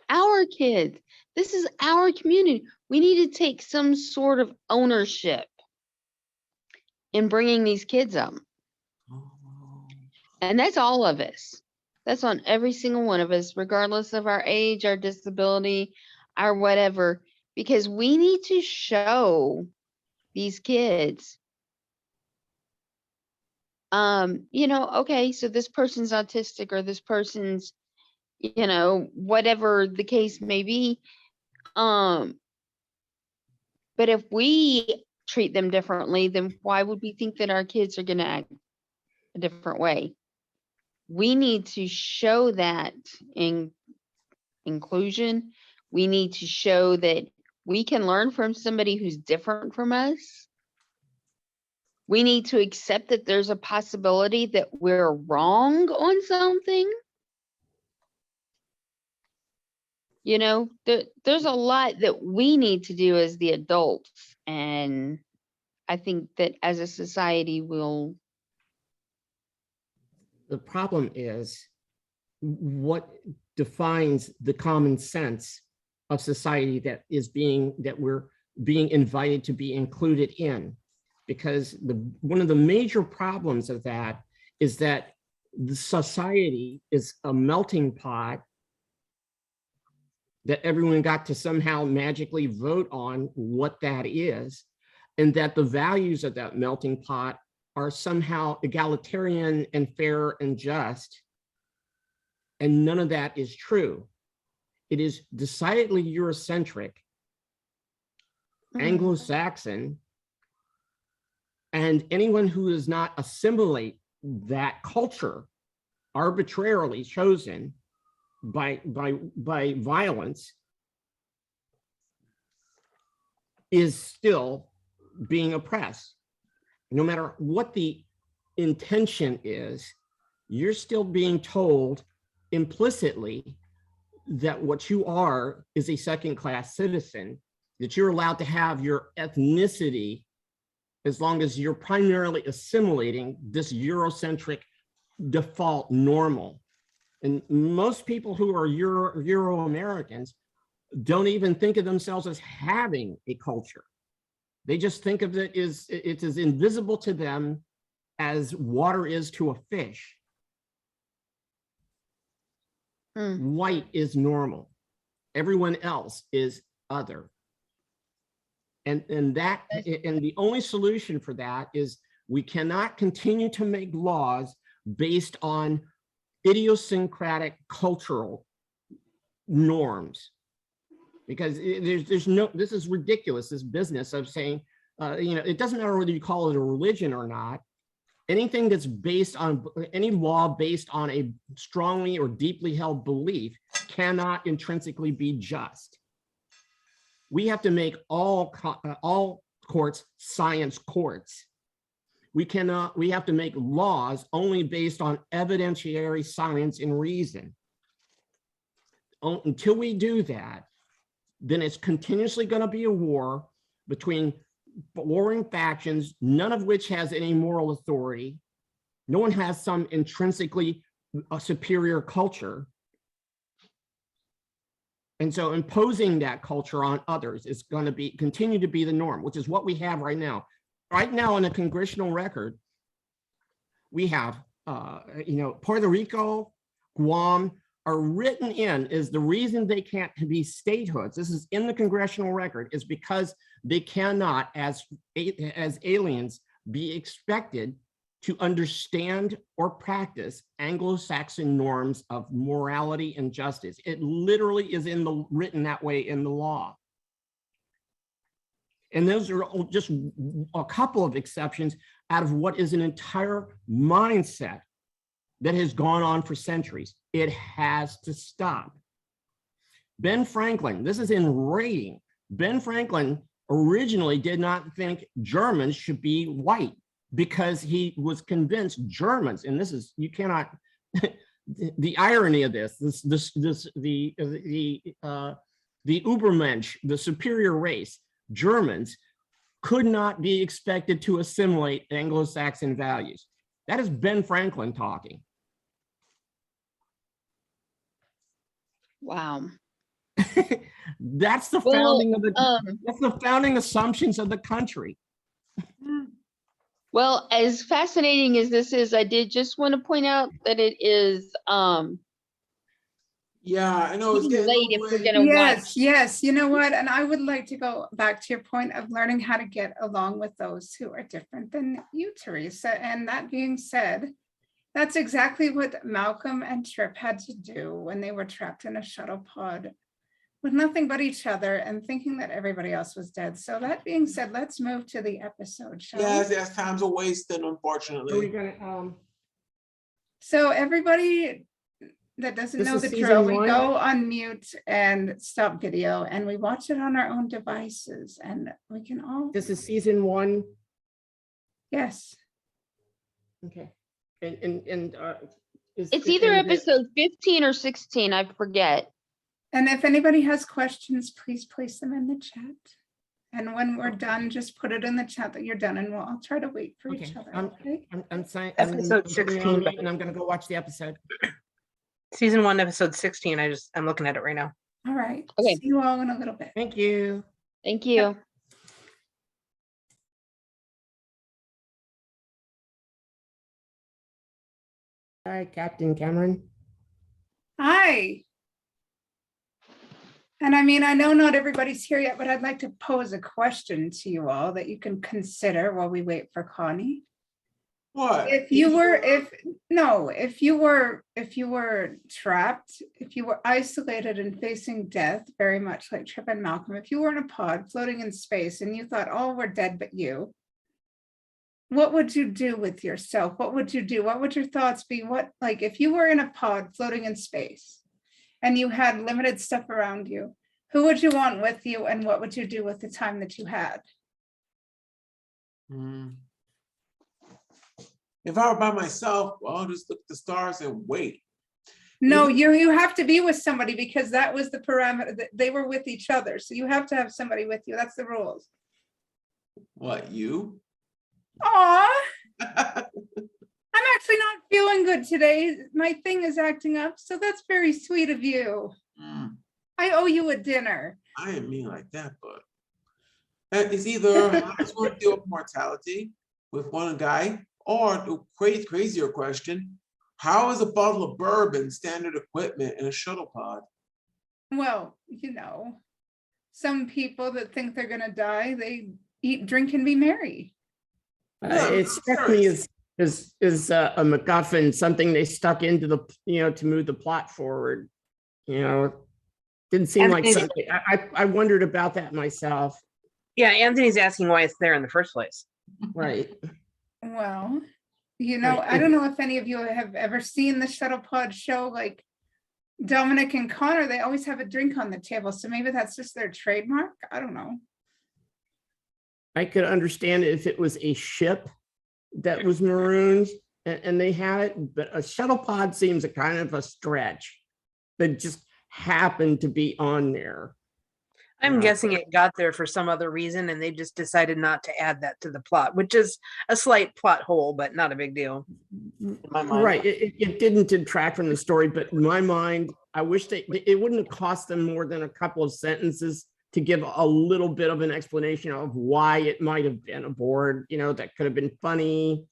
Our kids. This is our community. We need to take some sort of ownership in bringing these kids up. And that's all of us. That's on every single one of us, regardless of our age, our disability, our whatever, because we need to show these kids, you know, okay, so this person's autistic or this person's, you know, whatever the case may be. But if we treat them differently, then why would we think that our kids are going to act a different way? We need to show that in inclusion. We need to show that we can learn from somebody who's different from us. We need to accept that there's a possibility that we're wrong on something. You know, there's a lot that we need to do as the adults. And I think that as a society, we'll. The problem is what defines the common sense of society that we're being invited to be included in. Because one of the major problems of that is that the society is a melting pot that everyone got to somehow magically vote on what that is, and that the values of that melting pot are somehow egalitarian and fair and just. And none of that is true. It is decidedly Eurocentric, Anglo-Saxon, and anyone who does not assimilate that culture arbitrarily chosen by violence is still being oppressed. No matter what the intention is, you're still being told implicitly that what you are is a second-class citizen, that you're allowed to have your ethnicity as long as you're primarily assimilating this Eurocentric default normal. And most people who are Euro-Americans don't even think of themselves as having a culture. They just think of it as it's as invisible to them as water is to a fish. White is normal. Everyone else is other. And the only solution for that is we cannot continue to make laws based on idiosyncratic cultural norms, because there's no, this is ridiculous, this business of saying, you know, it doesn't matter whether you call it a religion or not. Anything that's based on, any law based on a strongly or deeply held belief cannot intrinsically be just. We have to make all courts science courts. We have to make laws only based on evidentiary science and reason. Until we do that, then it's continuously going to be a war between warring factions, none of which has any moral authority. No one has some intrinsically superior culture. And so imposing that culture on others is going to continue to be the norm, which is what we have right now. Right now in the congressional record, we have, you know, Puerto Rico, Guam are written in as the reason they can't be statehoods. This is in the congressional record, is because they cannot, as aliens, be expected to understand or practice Anglo-Saxon norms of morality and justice. It literally is written that way in the law. And those are just a couple of exceptions out of what is an entire mindset that has gone on for centuries. It has to stop. Ben Franklin, this is in rating. Ben Franklin originally did not think Germans should be white because he was convinced Germans, and this is, you cannot, the irony of this, the the Übermensch, the superior race, Germans, could not be expected to assimilate Anglo-Saxon values. That is Ben Franklin talking. Wow. That's the Well, founding of that's the founding assumptions of the country. Well, as fascinating as this is, I did just want to point out that it is Yeah, I know it's getting getting late if we're late. gonna Yes, watch. yes, you know what? And I would like to go back to your point of learning how to get along with those who are different than you, Teresa. And that being said, that's exactly what Malcolm and Trip had to do when they were trapped in a shuttle pod with nothing but each other and thinking that everybody else was dead. So that being said, let's move to the episode, shall Yes, we? yes, time's a wasted, Are we unfortunately. gonna, So everybody that doesn't This know is the season drill, we one? go on mute and stop video and we watch it on our own devices and we can all, this is season 1? yes. Okay. And It's either episode 15 or 16, I forget. And if anybody has questions, please place them in the chat. And when we're done, just put it in the chat that you're done and we'll all try to wait for each other, okay? I'm saying Episode I'm putting it 16. on mute and I'm gonna go watch the episode. Season 1, episode 16. I'm looking at it right now. All right, Okay. see you all in a little bit. Thank you. Thank you. Hi, Captain Cameron. Hi. And I mean, I know not everybody's here yet, but I'd like to pose a question to you all that you can consider while we wait for Connie. What? If you were trapped, if you were isolated and facing death, very much like Trip and Malcolm, if you were in a pod floating in space and you thought, oh, we're dead but you, what would you do with yourself? What would you do? What would your thoughts be? What, like, if you were in a pod floating in space and you had limited stuff around you, who would you want with you and what would you do with the time that you had? If I were by myself, well, I'll just look at the stars and wait. No, you have to be with somebody because that was the parameter that they were with each other. So you have to have somebody with you. That's the rules. What, you? Aw, I'm actually not feeling good today. My thing is acting up. So that's very sweet of you. I owe you a dinner. I didn't mean like that, but it's either I just want to deal with mortality with one guy, or the crazier question, how is a bottle of bourbon standard equipment in a shuttle pod? Well, you know, some people that think they're going to die, they eat, drink, and be merry. It struck me as a MacGuffin, something they stuck into the, to move the plot forward. Didn't seem like something. I wondered about that myself. Yeah, Anthony's asking why it's there in the first place. Right. Well, I don't know if any of you have ever seen the Shuttlepod show, like Dominic and Connor, they always have a drink on the table. So maybe that's just their trademark. I don't know. I could understand it if it was a ship that was marooned and they had it, but a shuttle pod seems a kind of a stretch that just happened to be on there. I'm Yeah. guessing it got there for some other reason and they just decided not to add that to the plot, which is a slight plot hole, but not a big deal in my mind. Right. It didn't detract from the story, but in my mind, I wish it wouldn't have cost them more than a couple of sentences to give a little bit of an explanation of why it might have been aboard, that could have been funny.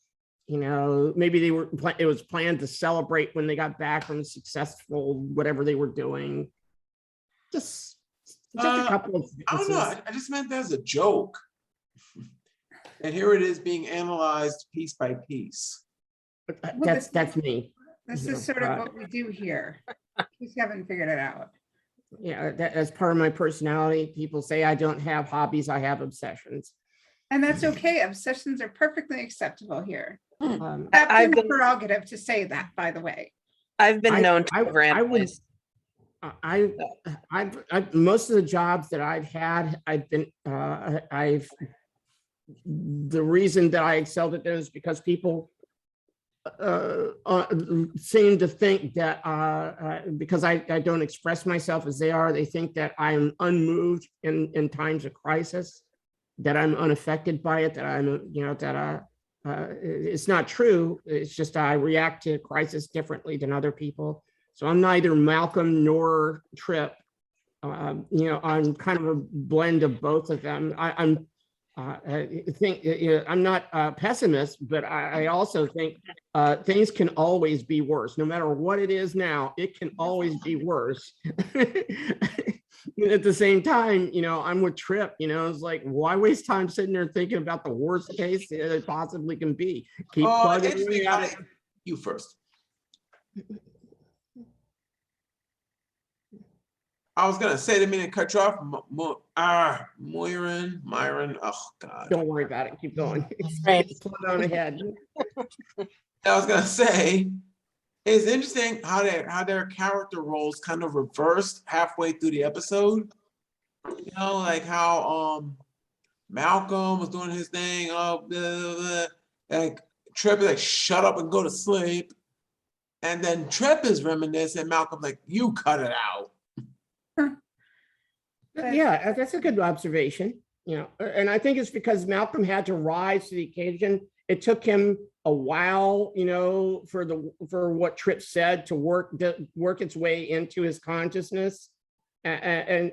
Maybe it was planned to celebrate when they got back from successful, whatever they were doing. Just a couple of sentences. I don't know. I just meant that as a joke. And here it is being analyzed piece by piece. That's me. This is sort of what we do here. We haven't figured it out. Yeah, as part of my personality, people say I don't have hobbies, I have obsessions. And that's okay. Obsessions are perfectly acceptable here. I've Captain's been- prerogative to say that, by the way. I've been known to overanalyze. I've most of the jobs that I've had, the reason that I excelled at them is because people seem to think that because I don't express myself as they are, they think that I'm unmoved in times of crisis, that I'm unaffected by it, that I'm, it's not true. It's just I react to crisis differently than other people. So I'm neither Malcolm nor Tripp. I'm kind of a blend of both of them. I think I'm not a pessimist, but I also think things can always be worse. No matter what it is now, it can always be worse. At the same time, I'm with Tripp. It's like, why waste time sitting there thinking about the worst case it possibly can be? Keep plugging away at it. You first. I was gonna say, didn't mean to cut you off. Myron. Oh God. Don't worry about it. Keep going. Right. Slow down ahead. I was gonna say, it's interesting how their character roles kind of reversed halfway through the episode. Like how Malcolm was doing his thing, blah, blah, blah, like Tripp is like, shut up and go to sleep. And then Tripp is reminiscing, Malcolm like, you cut it out. Yeah, that's a good observation. And I think it's because Malcolm had to rise to the occasion. It took him a while, for what Tripp said to work its way into his consciousness. And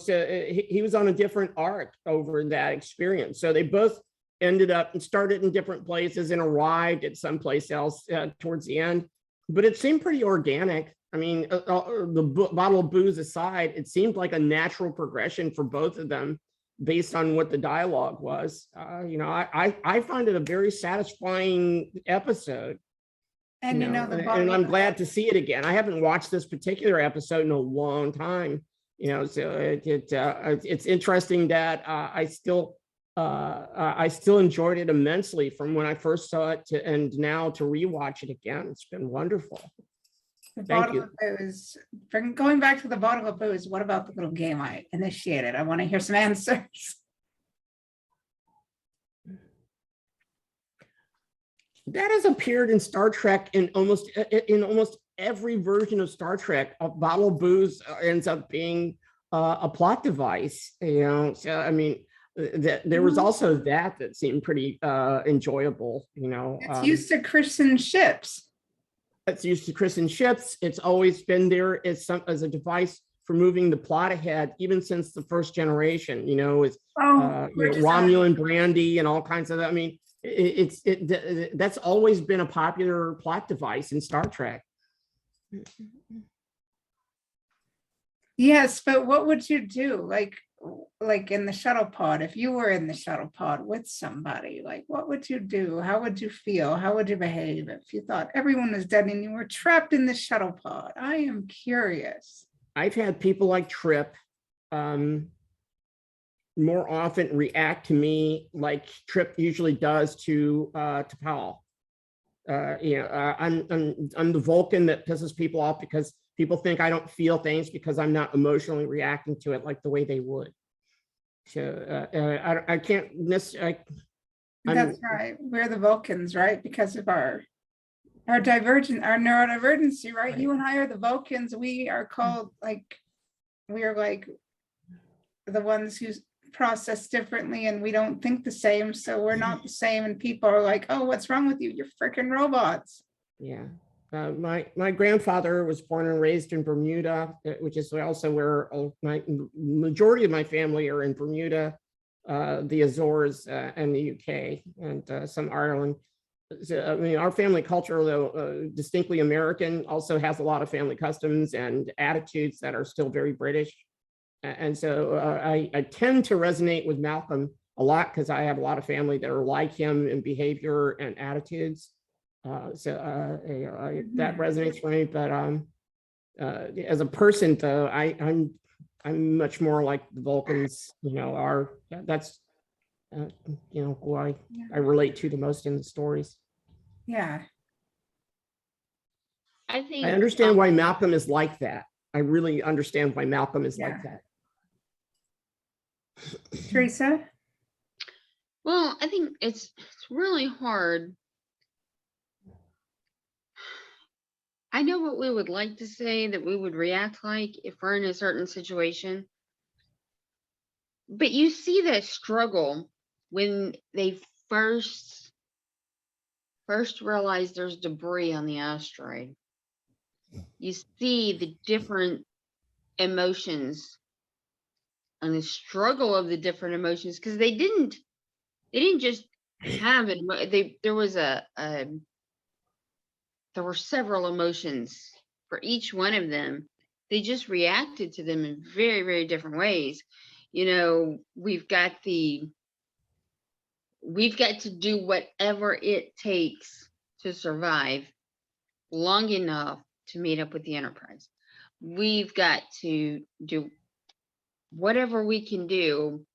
so he was on a different arc over that experience. So they both ended up and started in different places and arrived at someplace else towards the end. But it seemed pretty organic. I mean, the bottle of booze aside, it seemed like a natural progression for both of them based on what the dialogue was. I find it a very satisfying episode. And and I'm glad to see it again. I haven't watched this particular episode in a long time. So it's interesting that I still enjoyed it immensely from when I first saw it and now to rewatch it again. It's been wonderful. Thank you. Going back to the bottle of booze, what about the little game I initiated? I want to hear some answers. That has appeared in Star Trek in almost every version of Star Trek. A bottle of booze ends up being a plot device. So I mean, there was also that seemed pretty enjoyable. It's used to christen ships. It's used to christen ships. It's always been there as a device for moving the plot ahead, even since the first generation. With Romulan brandy and all kinds of. I mean, that's always been a popular plot device in Star Trek. Yes, but what would you do? Like in the shuttle pod, if you were in the shuttle pod with somebody, like what would you do? How would you feel? How would you behave if you thought everyone was dead and you were trapped in the shuttle pod? I am curious. I've had people like Tripp more often react to me like Tripp usually does to Paul. I'm the Vulcan that pisses people off because people think I don't feel things because I'm not emotionally reacting to it like the way they would. So I can't necessarily. That's right. We're the Vulcans, right? Because of our neurodivergency, right? You and I are the Vulcans. We are called we are like the ones who process differently and we don't think the same. So we're not the same. And people are like, oh, what's wrong with you? You're freaking robots. Yeah. My grandfather was born and raised in Bermuda, which is also where my majority of my family are in Bermuda, the Azores, and the UK, and some Ireland. So, I mean, our family culture, though distinctly American, also has a lot of family customs and attitudes that are still very British. And so I tend to resonate with Malcolm a lot because I have a lot of family that are like him in behavior and attitudes. That resonates for me. But as a person, though, I'm much more like the Vulcans. That's who I relate to the most in the stories. Yeah. I think I understand why Malcolm is like that. I really understand why Malcolm is like that. Teresa? Well, I think it's really hard I know what we would like to say that we would react like if we're in a certain situation. But you see that struggle when they first realize there's debris on the asteroid. You see the different emotions and the struggle of the different emotions, because they didn't just have it. There were several emotions for each one of them. They just reacted to them in very, very different ways. You know, we've got to do whatever it takes to survive long enough to meet up with the Enterprise. We've got to do whatever we can do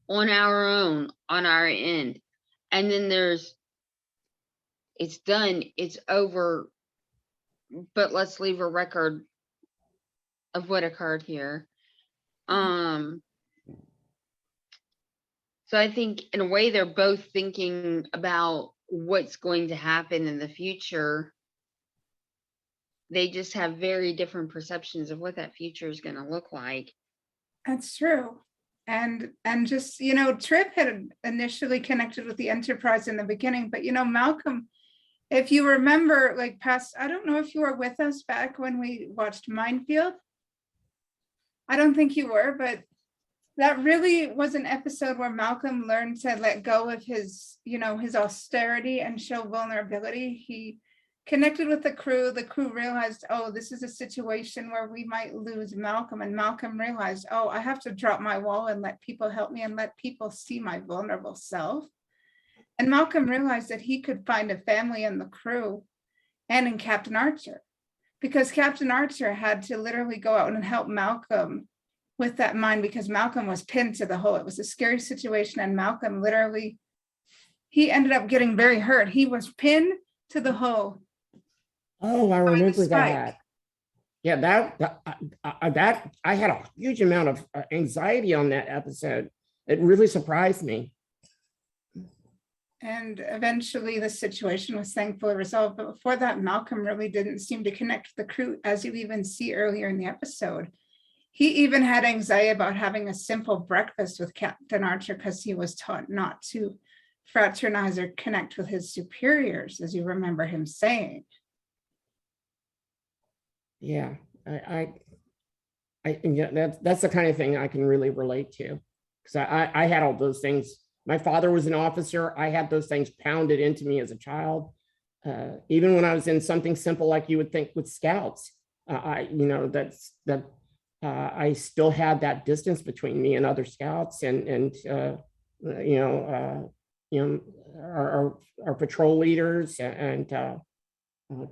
on our own, on our end. And then it's done, it's over, but let's leave a record of what occurred here. So I think in a way they're both thinking about what's going to happen in the future. They just have very different perceptions of what that future is going to look like. That's true. And just, you know, Trip had initially connected with the Enterprise in the beginning, but, you know, Malcolm, if you remember, like past, I don't know if you were with us back when we watched Minefield. I don't think you were, but that really was an episode where Malcolm learned to let go of his, you know, his austerity and show vulnerability. He connected with the crew. The crew realized, oh, this is a situation where we might lose Malcolm. And Malcolm realized, oh, I have to drop my wall and let people help me and let people see my vulnerable self. And Malcolm realized that he could find a family in the crew and in Captain Archer, because Captain Archer had to literally go out and help Malcolm with that mind, because Malcolm was pinned to the hole. It was a scary situation. And Malcolm literally, he ended up getting very hurt. He was pinned to the hole. Oh, I remember spike. that. Yeah, that I had a huge amount of anxiety on that episode. It really surprised me. And eventually the situation was thankfully resolved. But before that, Malcolm really didn't seem to connect with the crew, as you even see earlier in the episode. He even had anxiety about having a simple breakfast with Captain Archer because he was taught not to fraternize or connect with his superiors, as you remember him saying. Yeah, I yeah, that's the kind of thing I can really relate to, because I had all those things. My father was an officer. I had those things pounded into me as a child. Even when I was in something simple like you would think with scouts, I still had that distance between me and other scouts, and our patrol leaders and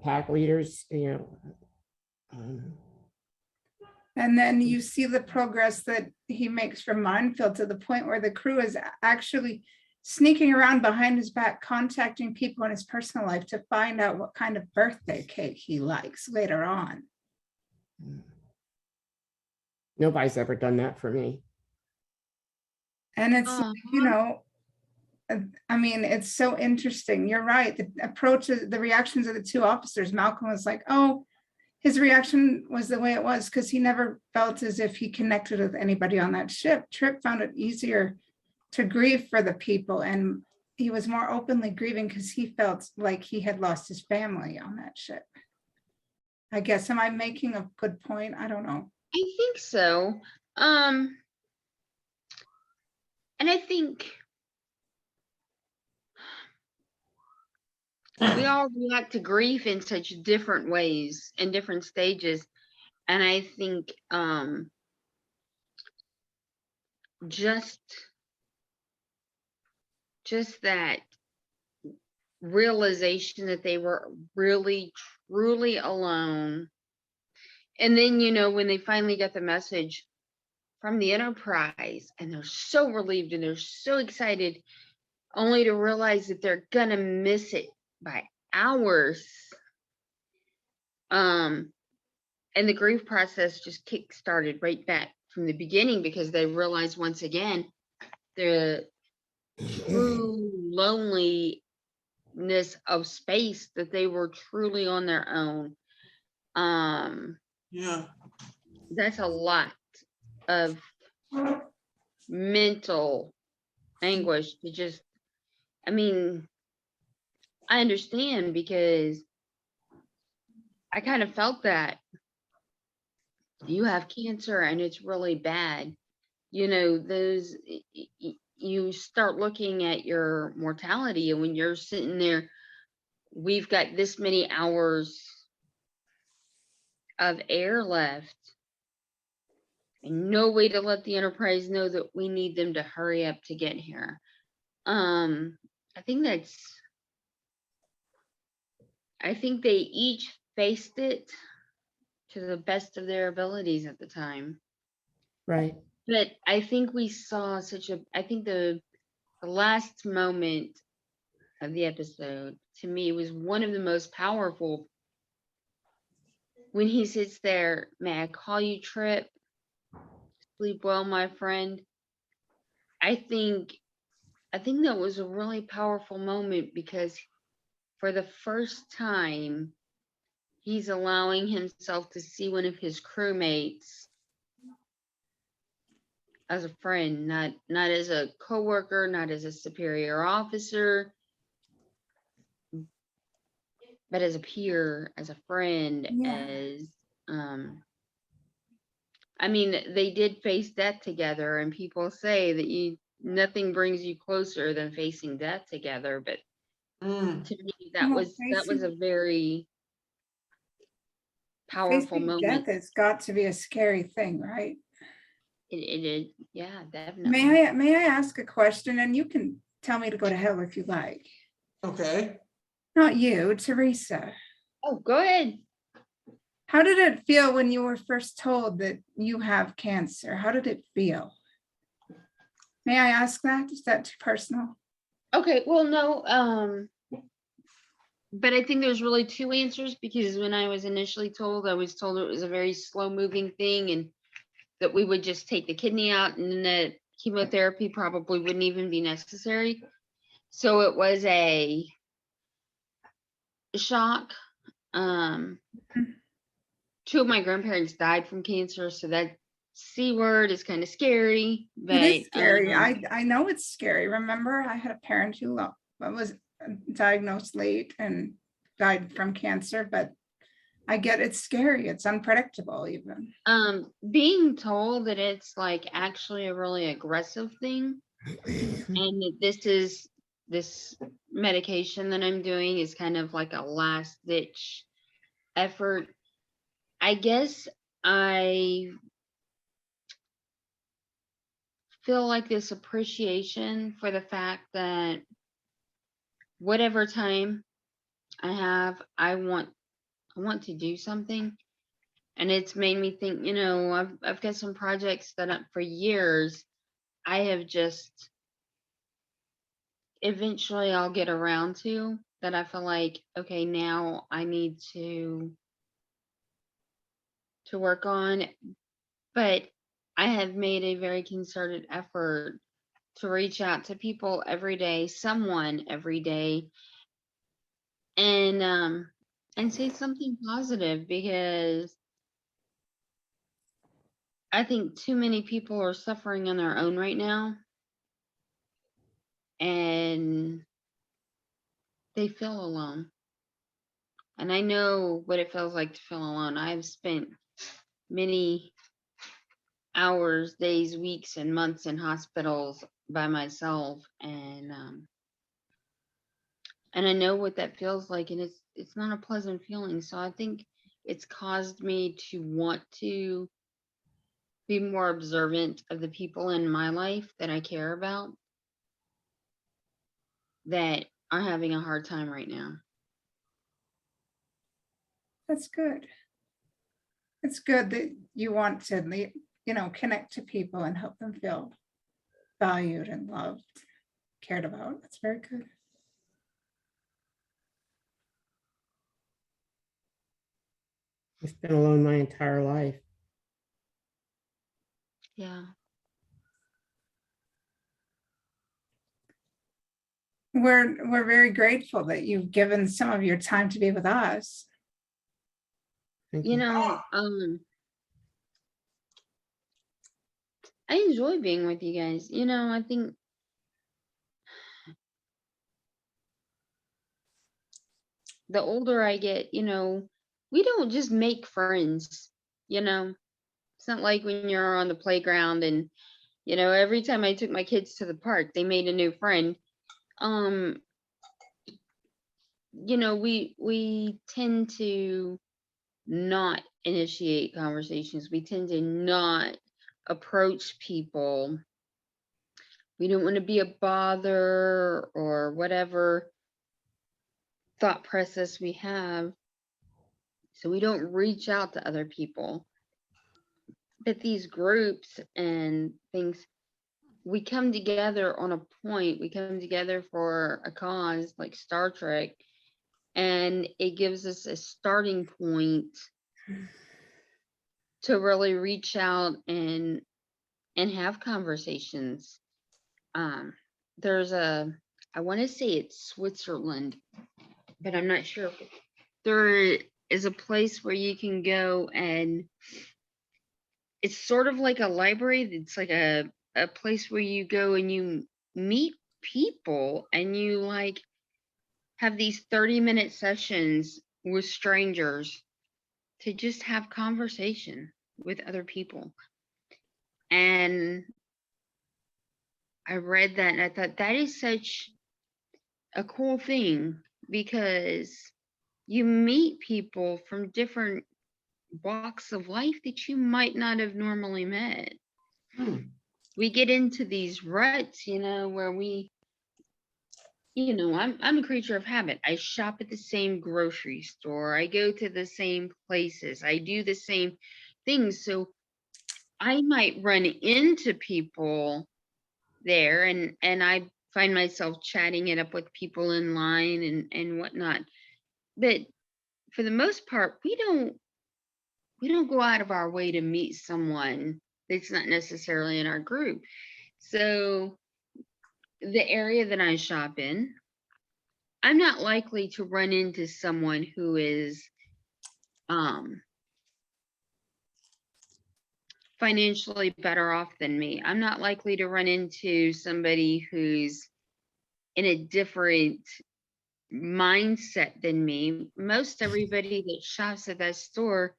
pack leaders, And then you see the progress that he makes from Minefield to the point where the crew is actually sneaking around behind his back, contacting people in his personal life to find out what kind of birthday cake he likes later on. Nobody's ever done that for me. And it's, you know, I mean, it's so interesting. You're right. The approaches, the reactions of the two officers, Malcolm was like, oh, his reaction was the way it was because he never felt as if he connected with anybody on that ship. Trip found it easier to grieve for the people, and he was more openly grieving because he felt like he had lost his family on that ship. I guess, am I making a good point? I don't know. I think so. And I think we all react to grief in such different ways in different stages. And I think just that realization that they were really, truly alone. And then, you know, when they finally get the message from the Enterprise and they're so relieved and they're so excited, only to realize that they're gonna miss it by hours. And the grief process just kick-started right back from the beginning, because they realized once again the true loneliness of space, that they were truly on their own. Yeah. That's a lot of mental anguish to just, I mean, I understand because I kind of felt that you have cancer and it's really bad. You know, you start looking at your mortality, and when you're sitting there, we've got this many hours of air left and no way to let the Enterprise know that we need them to hurry up to get here. I think they each faced it to the best of their abilities at the time. Right. But I think we saw I think the last moment of the episode to me was one of the most powerful, when he sits there, "May I call you Trip? Sleep well, my friend." I think that was a really powerful moment because for the first time, he's allowing himself to see one of his crewmates as a friend, not as a coworker, not as a superior officer, but as a peer, as a friend, Yeah. as I mean, they did face death together, and people say that nothing brings you closer than facing death together. But to me, that Well, was a very powerful facing moment. death has got to be a scary thing, right? It yeah, definitely. May I ask a question? And you can tell me to go to hell if you like. Okay. Not you, Teresa. Oh, go ahead. How did it feel when you were first told that you have cancer? How did it feel? May I ask that? Is that too personal? Okay, well, no, but I think there's really two answers, because when I was initially told, I was told it was a very slow moving thing and that we would just take the kidney out and that chemotherapy probably wouldn't even be necessary. So it was a shock. Two of my grandparents died from cancer, so that C word is kind of scary. But It is scary. I know it's scary. Remember, I had a parent who was diagnosed late and died from cancer, but I get it's scary. It's unpredictable even. Being told that it's like actually a really aggressive thing, and that this medication that I'm doing is kind of like a last ditch effort. I guess I feel like this appreciation for the fact that whatever time I have, I want to do something. And it's made me think, you know, I've got some projects that for years I have just eventually I'll get around to, that I feel like, okay, now I need to work on. But I have made a very concerted effort to reach out to people every day, someone every day, and say something positive, because I think too many people are suffering on their own right now, and they feel alone. And I know what it feels like to feel alone. I've spent many hours, days, weeks, and months in hospitals by myself, and I know what that feels like, and it's not a pleasant feeling. So I think it's caused me to want to be more observant of the people in my life that I care about that are having a hard time right now. That's good. It's good that you want to, you know, connect to people and help them feel valued and loved, cared about. That's very good. I've been alone my entire life. Yeah. We're very grateful that you've given some of your time to be with us. Thank You know, I enjoy being with you guys. You know, I think the older I get, you know, we don't just make friends, you know. It's not like when you're on the playground and, you know, every time I took my kids to the park, they made a new friend. Um, you know, we tend to not initiate conversations. We tend to not approach people. We don't want to be a bother or whatever thought process we have. So we don't reach out to other people. But these groups and things, we come together on a point, we come together for a cause like Star Trek, and it gives us a starting point to really reach out and have conversations. There's a, I want to say it's Switzerland, but I'm not sure. There is a place where you can go, and it's sort of like a library. It's like a place where you go and you meet people, and you like have these 30-minute sessions with strangers to just have conversation with other people. And I read that and I thought that is such a cool thing, because you meet people from different walks of life that you might not have normally met. We get into these ruts, you know, where we, you know, I'm a creature of habit. I shop at the same grocery store. I go to the same places. I do the same things. So I might run into people there, and I find myself chatting it up with people in line and whatnot. But for the most part, we don't go out of our way to meet someone that's not necessarily in our group. So the area that I shop in, I'm not likely to run into someone who is financially better off than me. I'm not likely to run into somebody who's in a different mindset than me. Most everybody that shops at that store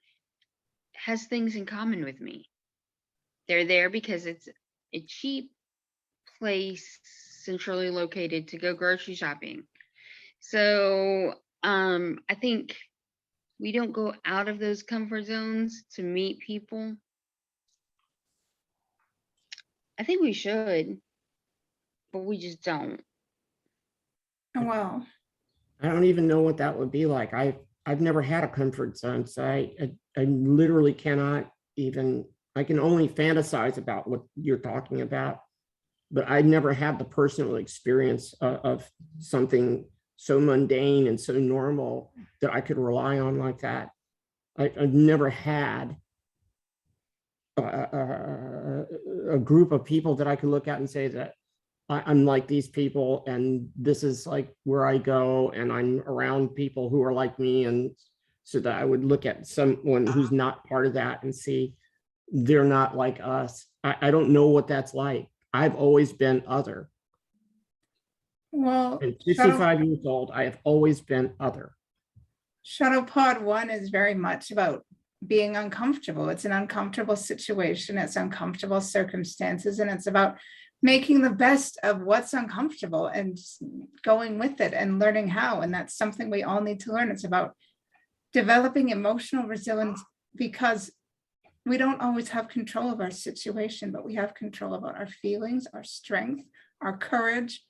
has things in common with me. They're there because it's a cheap place, centrally located, to go grocery shopping. So I think we don't go out of those comfort zones to meet people. I think we should, but we just don't. Well, I don't even know what that would be like. I've never had a comfort zone, so I literally cannot even. I can only fantasize about what you're talking about, but I never had the personal experience of something so mundane and so normal that I could rely on like that. I've never had a group of people that I could look at and say that I'm like these people, and this is like where I go, and I'm around people who are like me, and so that I would look at someone who's not part of that and see they're not like us. I don't know what that's like. I've always been other. well, At 65 years old, I have always been other. Shuttlepod One is very much about being uncomfortable. It's an uncomfortable situation. It's uncomfortable circumstances, and it's about making the best of what's uncomfortable and going with it and learning how. And that's something we all need to learn. It's about developing emotional resilience, because we don't always have control of our situation, but we have control about our feelings, our strength, our courage,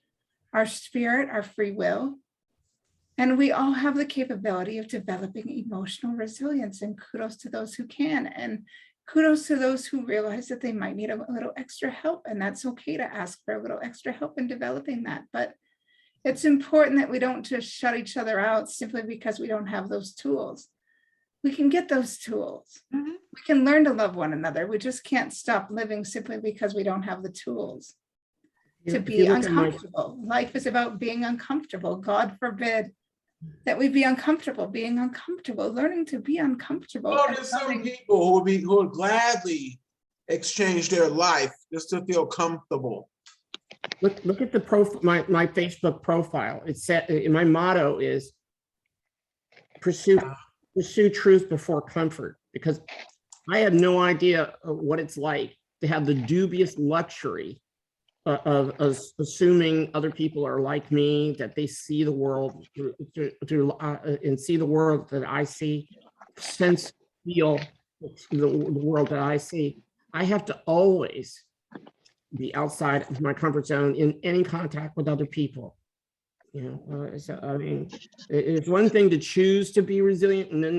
our spirit, our free will. And we all have the capability of developing emotional resilience, and kudos to those who can. And kudos to those who realize that they might need a little extra help. And that's okay to ask for a little extra help in developing that. But it's important that we don't just shut each other out simply because we don't have those tools. We can get those tools. Mhm. We can learn to love one another. We just can't stop living simply because we don't have the tools to If be you look at my uncomfortable. Life is about being uncomfortable. God forbid that we be uncomfortable, being uncomfortable, learning to be uncomfortable. Oh, and there's some learning- people who would gladly exchange their life just to feel comfortable. Look at the my Facebook profile. It said my motto is pursue truth before comfort, because I have no idea what it's like to have the dubious luxury of assuming other people are like me, that they see the world through and see the world that I see, sense, feel the world that I see. I have to always be outside of my comfort zone in any contact with other people. You know, so I mean, it's one thing to choose to be resilient, and then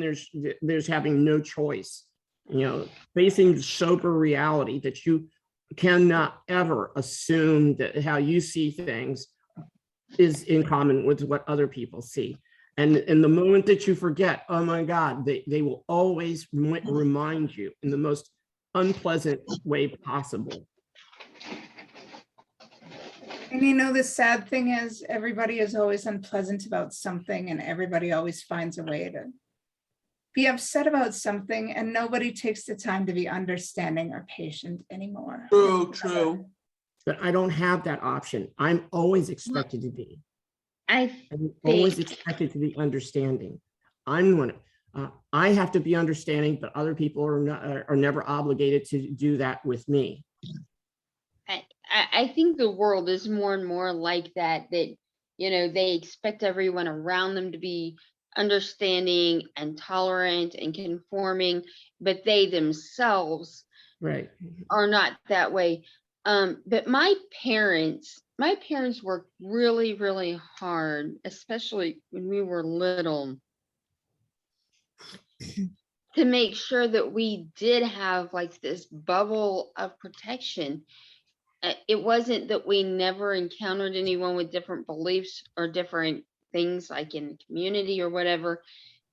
there's having no choice. You know, facing sober reality that you cannot ever assume that how you see things is in common with what other people see. And in the moment that you forget, oh my God, they will always remind you in the most unpleasant way possible. And you know, the sad thing is everybody is always unpleasant about something, and everybody always finds a way to be upset about something, and nobody takes the time to be understanding or patient anymore. True. But I don't have that option. I'm always expected to be. I I'm always think expected to be understanding. I have to be understanding, but other people are never obligated to do that with me. I think the world is more and more like that, you know, they expect everyone around them to be understanding and tolerant and conforming, but they themselves Right. are not that way. But my parents worked really, really hard, especially when we were little, to make sure that we did have like this bubble of protection. It wasn't that we never encountered anyone with different beliefs or different things like in the community or whatever.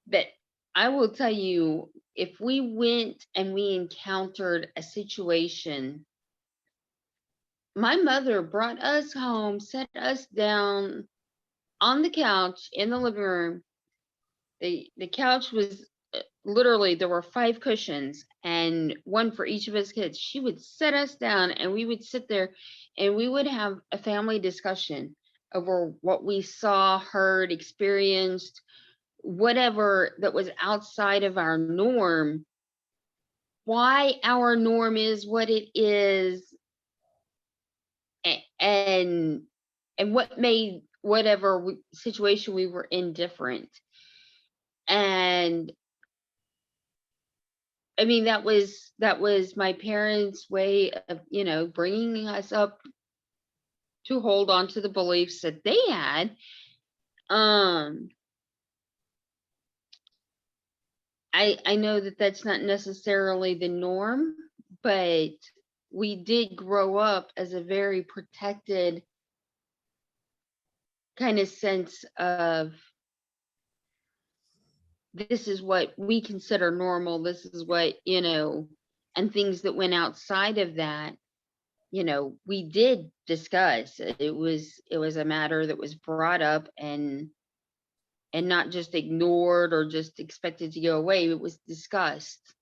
But I will tell you, if we went and we encountered a situation, my mother brought us home, set us down on the couch in the living room. The couch was literally, there were 5 cushions and one for each of us kids. She would set us down and we would sit there and we would have a family discussion over what we saw, heard, experienced, whatever that was outside of our norm, why our norm is what it is, and what made whatever situation we were in different. And I mean, that was my parents' way of, you know, bringing us up to hold on to the beliefs that they had. I know that that's not necessarily the norm, but we did grow up as a very protected kind of sense of, this is what we consider normal. This is what, you know, and things that went outside of that, you know, we did discuss. It was a matter that was brought up and not just ignored or just expected to go away. It was discussed.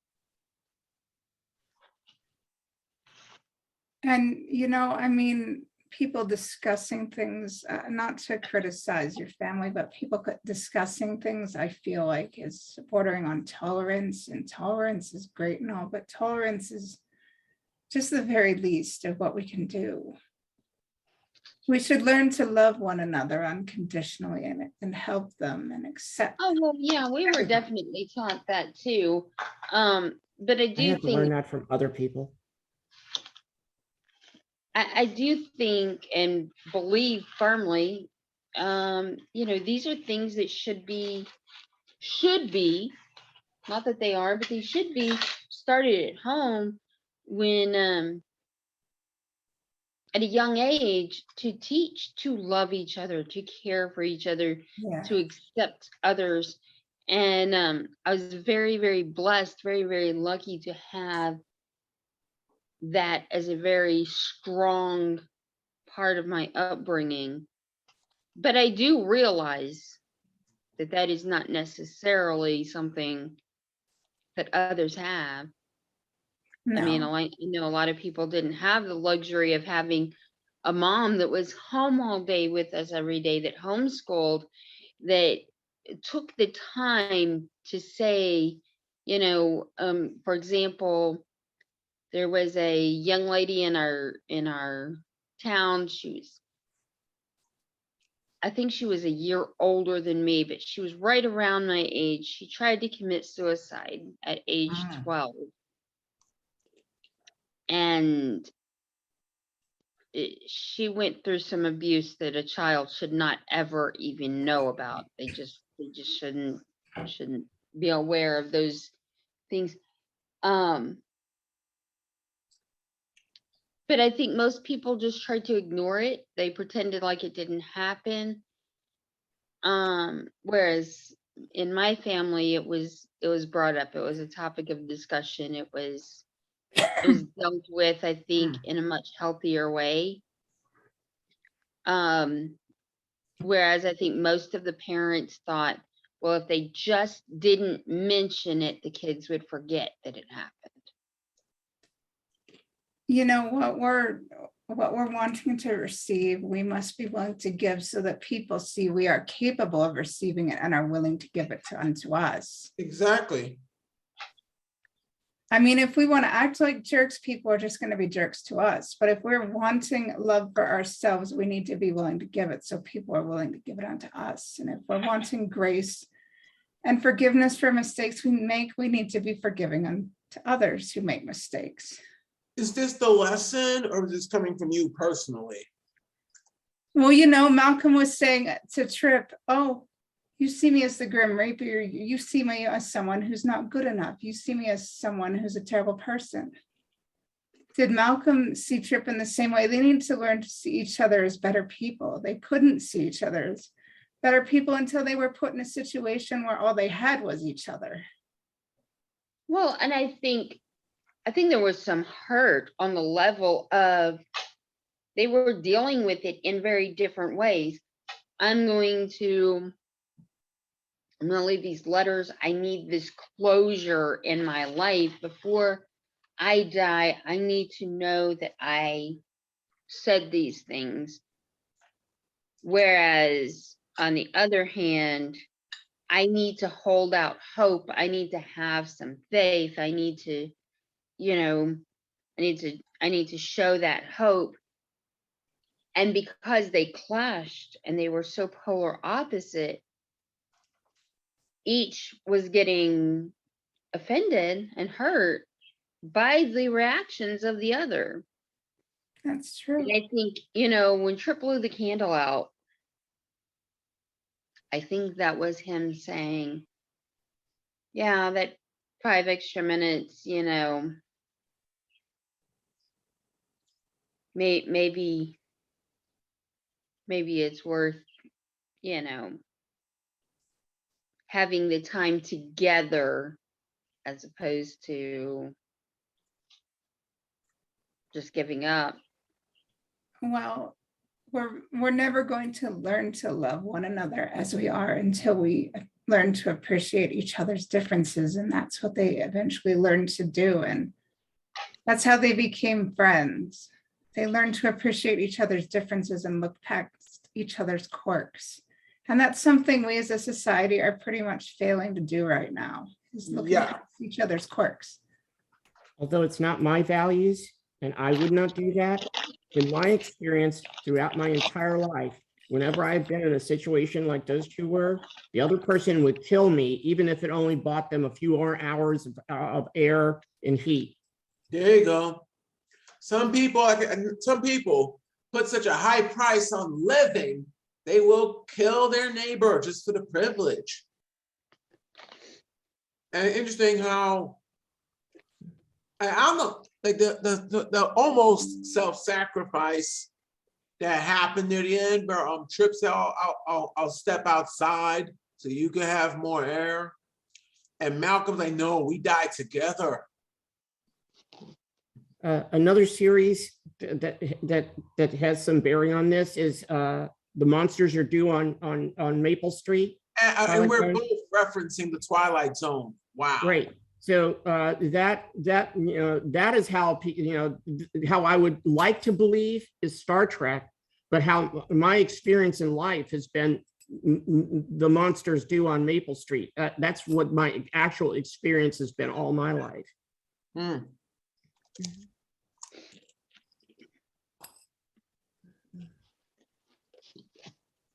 And, you know, I mean, people discussing things, not to criticize your family, but people discussing things, I feel like is bordering on tolerance, and tolerance is great and all, but tolerance is just the very least of what we can do. We should learn to love one another unconditionally and help them and accept. Oh, well, yeah, we were definitely taught that too. But I I do have to learn think, that from other people. I do think and believe firmly, you know, these are things that should be, not that they are, but they should be started at home when, at a young age, to teach to love each other, to care for each other, Yeah. to accept others. And I was very, very blessed, very, very lucky to have that as a very strong part of my upbringing. But I do realize that is not necessarily something that others have. I mean, No, I know a lot of people didn't have the luxury of having a mom that was home all day with us every day, that homeschooled, that took the time to say, for example, there was a young lady in our town. I think she was a year older than me, but she was right around my age. She tried to commit suicide at age 12. And she went through some abuse that a child should not ever even know about. They just shouldn't be aware of those things. But I think most people just tried to ignore it. They pretended like it didn't happen. Whereas in my family, it was brought up. It was a topic of discussion. It was dealt with, I think, in a much healthier way. Whereas I think most of the parents thought, well, if they just didn't mention it, the kids would forget that it happened. you know what we're wanting to receive, we must be willing to give so that people see we are capable of receiving it and are willing to give it unto us. Exactly. I mean, if we want to act like jerks, people are just going to be jerks to us. But if we're wanting love for ourselves, we need to be willing to give it so people are willing to give it unto us. And if we're wanting grace and forgiveness for mistakes we make, we need to be forgiving unto others who make mistakes. Is this the lesson, or is this coming from you personally? Well, Malcolm was saying to Trip, oh, you see me as the Grim Reaper. You see me as someone who's not good enough. You see me as someone who's a terrible person. Did Malcolm see Trip in the same way? They need to learn to see each other as better people. They couldn't see each other as better people until they were put in a situation where all they had was each other. Well, and I think there was some hurt on the level of they were dealing with it in very different ways. I'm going to leave these letters. I need this closure in my life. Before I die, I need to know that I said these things. Whereas on the other hand, I need to hold out hope. I need to have some faith. I need to, I need to show that hope. And because they clashed and they were so polar opposite, each was getting offended and hurt by the reactions of the other. That's true. And I think, when Trip blew the candle out, I think that was him saying, yeah, that 5 extra minutes, maybe it's worth, having the time together as opposed to just giving up. Well, we're never going to learn to love one another as we are until we learn to appreciate each other's differences. And that's what they eventually learned to do. And that's how they became friends. They learned to appreciate each other's differences and look past each other's quirks. And that's something we as a society are pretty much failing to do right now, is looking past each other's quirks. Although it's not my values, and I would not do that, in my experience throughout my entire life, whenever I've been in a situation like those two were, the other person would kill me, even if it only bought them a few more hours of air and heat. There you go. Some people put such a high price on living, they will kill their neighbor just for the privilege. And interesting how, I don't know, like the almost self-sacrifice that happened near the end, where Trip said, I'll step outside so you can have more air. And Malcolm's like, no, we died together. Another series that has some bearing on this is The Monsters Are Due on Maple Street. And we're both referencing the Twilight Zone. Wow. Great. So that is how how I would like to believe is Star Trek, but how my experience in life has been the monsters do on Maple Street. That's what my actual experience has been all my life. Mm.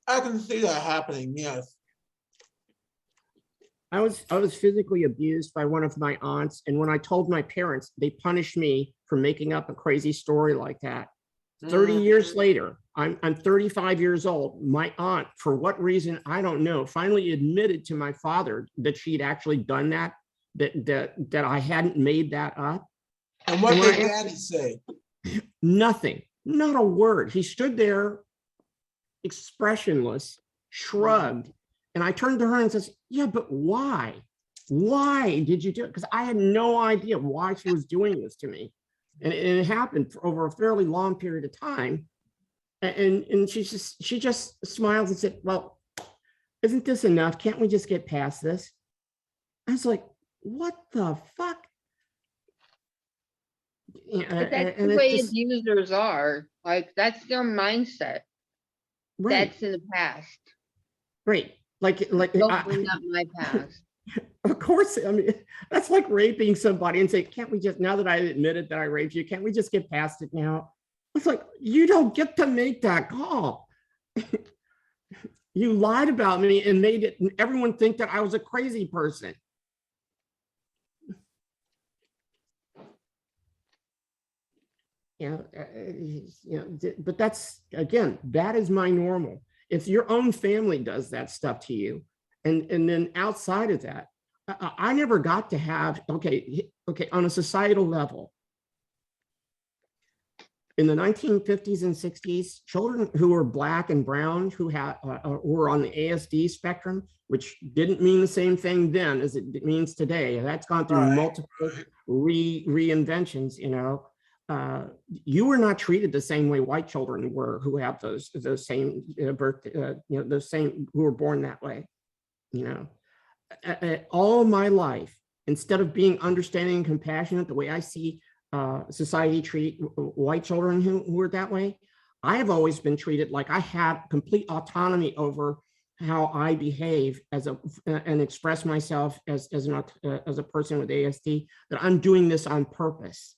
I can see that happening. Yes. I was physically abused by one of my aunts, and when I told my parents, they punished me for making up a crazy story like that. 30 years later, I'm 35 years old. My aunt, for what reason I don't know, finally admitted to my father that she'd actually done that I hadn't made that up. And what did Daddy say? Nothing, not a word. He stood there, expressionless, shrugged. And I turned to her and says, yeah, but why? Why did you do it? Because I had no idea why she was doing this to me. And it happened for over a fairly long period of time. And she just smiles and said, well, isn't this enough? Can't we just get past this? I was like, what the fuck? But that's the way abusers are. Like, that's their mindset. Right. That's in the past. Great. Like Don't bring up my past. Of course, I mean, that's like raping somebody and say, can't we just, now that I admitted that I raped you, can't we just get past it now? It's like, you don't get to make that call. You lied about me and made everyone think that I was a crazy person. But that's, again, that is my normal. If your own family does that stuff to you, and then outside of that, I never got to have, okay, on a societal level, in the 1950s and 60s, children who were Black and brown who were on the ASD spectrum, which didn't mean the same thing then as it means today. That's gone through multiple reinventions, you were not treated the same way white children were who have those same birth, those same who were born that way. All my life, instead of being understanding and compassionate the way I see society treat white children who were that way, I have always been treated like I had complete autonomy over how I behave and express myself as a person with ASD, that I'm doing this on purpose.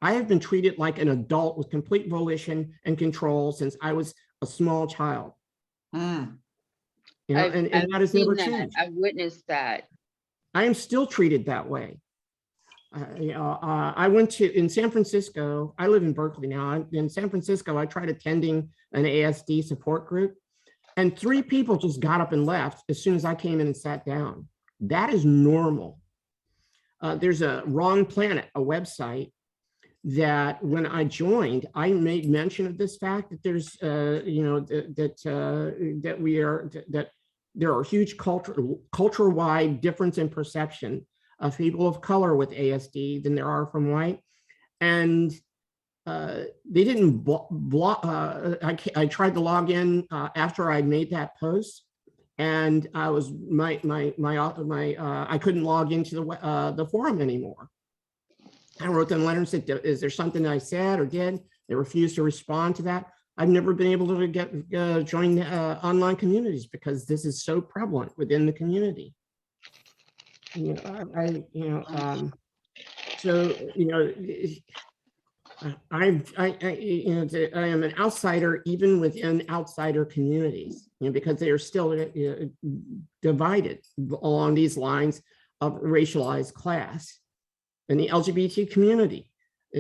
I have been treated like an adult with complete volition and control since I was a small child. And that has never changed. I've witnessed that. I am still treated that way. I went in San Francisco. I live in Berkeley now. In San Francisco, I tried attending an ASD support group, and 3 people just got up and left as soon as I came in and sat down. That is normal. There's a Wrong Planet, a website that when I joined, I made mention of this fact that there's, that there are huge culture-wide difference in perception of people of color with ASD than there are from white. And they didn't block, I tried to log in after I made that post, and I was, I couldn't log into the forum anymore. I wrote them a letter and said, is there something I said or did? They refused to respond to that. I've never been able to join online communities because this is so prevalent within the community. I am an outsider even within outsider communities, because they are still divided along these lines of racialized class. In the LGBT community,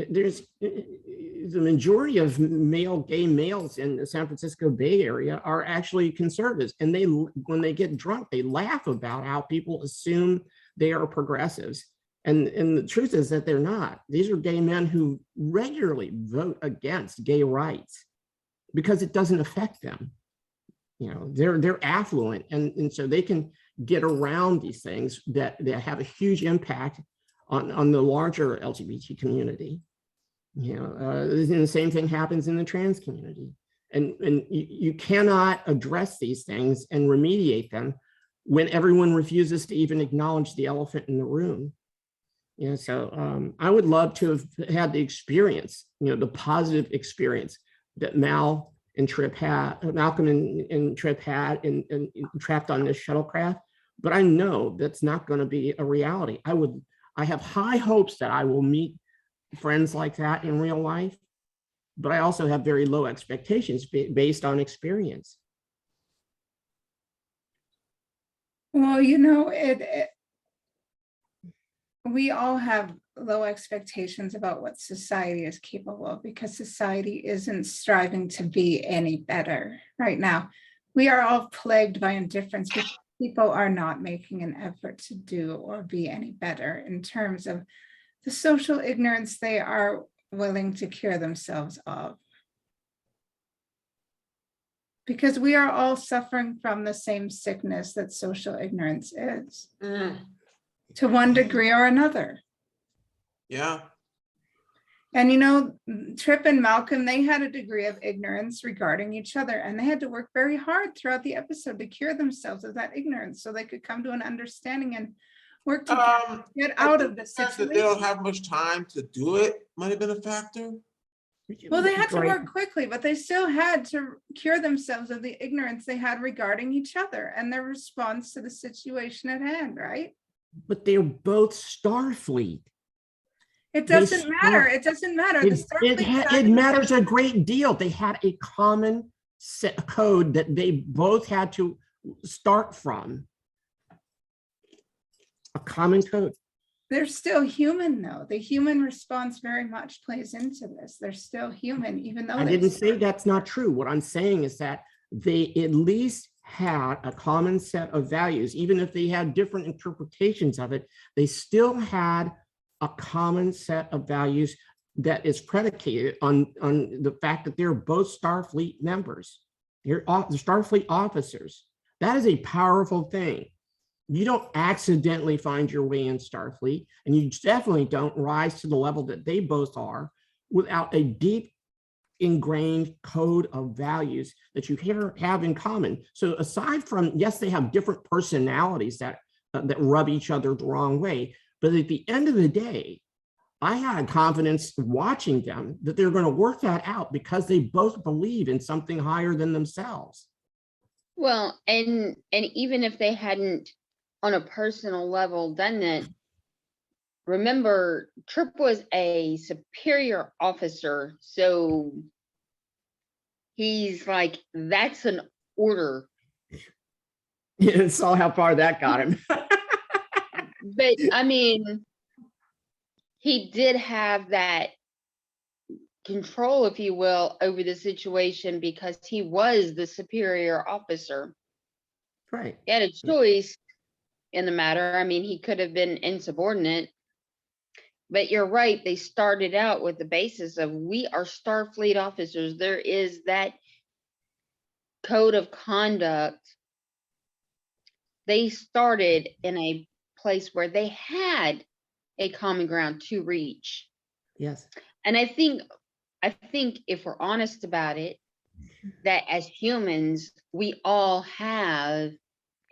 there's the majority of gay males in the San Francisco Bay Area are actually conservatives, and when they get drunk, they laugh about how people assume they are progressives, and the truth is that they're not. These are gay men who regularly vote against gay rights because it doesn't affect them. They're affluent, and so they can get around these things that have a huge impact on the larger LGBT community. The same thing happens in the trans community. And you cannot address these things and remediate them when everyone refuses to even acknowledge the elephant in the room. You know, so I would love to have had the experience, you know, the positive experience that Malcolm and Trip had and trapped on this shuttlecraft. But I know that's not going to be a reality. I have high hopes that I will meet friends like that in real life, but I also have very low expectations based on experience. Well, you know, we all have low expectations about what society is capable of because society isn't striving to be any better right now. We are all plagued by indifference because people are not making an effort to do or be any better in terms of the social ignorance they are willing to cure themselves of. Because we are all suffering from the same sickness that social ignorance is, to one degree or another. Yeah. And you know, Trip and Malcolm, they had a degree of ignorance regarding each other, and they had to work very hard throughout the episode to cure themselves of that ignorance so they could come to an understanding and work together to get out of the situation. That they don't have much time to do it might have been a factor. Well, they had to work quickly, but they still had to cure themselves of the ignorance they had regarding each other and their response to the situation at hand, right? But they're both Starfleet. It doesn't matter. It doesn't matter. It matters a great deal. They had a common set code that they both had to start from. A common code. They're still human, though. The human response very much plays into this. They're still human, even though I didn't say that's not true. What I'm saying is that they at least had a common set of values. Even if they had different interpretations of it, they still had a common set of values that is predicated on the fact that they're both Starfleet members. They're Starfleet officers. That is a powerful thing. You don't accidentally find your way in Starfleet, and you definitely don't rise to the level that they both are without a deep ingrained code of values that you have in common. So aside from, yes, they have different personalities that rub each other the wrong way, but at the end of the day, I had confidence watching them that they're going to work that out because they both believe in something higher than themselves. Well, and even if they hadn't on a personal level done that, remember, Trip was a superior officer, so he's like, that's an order. You saw how far that got him. But I mean, he did have that control, if you will, over the situation because he was the superior officer. Right. He had a choice in the matter. I mean, he could have been insubordinate, but you're right. They started out with the basis of we are Starfleet officers. There is that code of conduct. They started in a place where they had a common ground to reach. Yes. And I think if we're honest about it, that as humans, we all have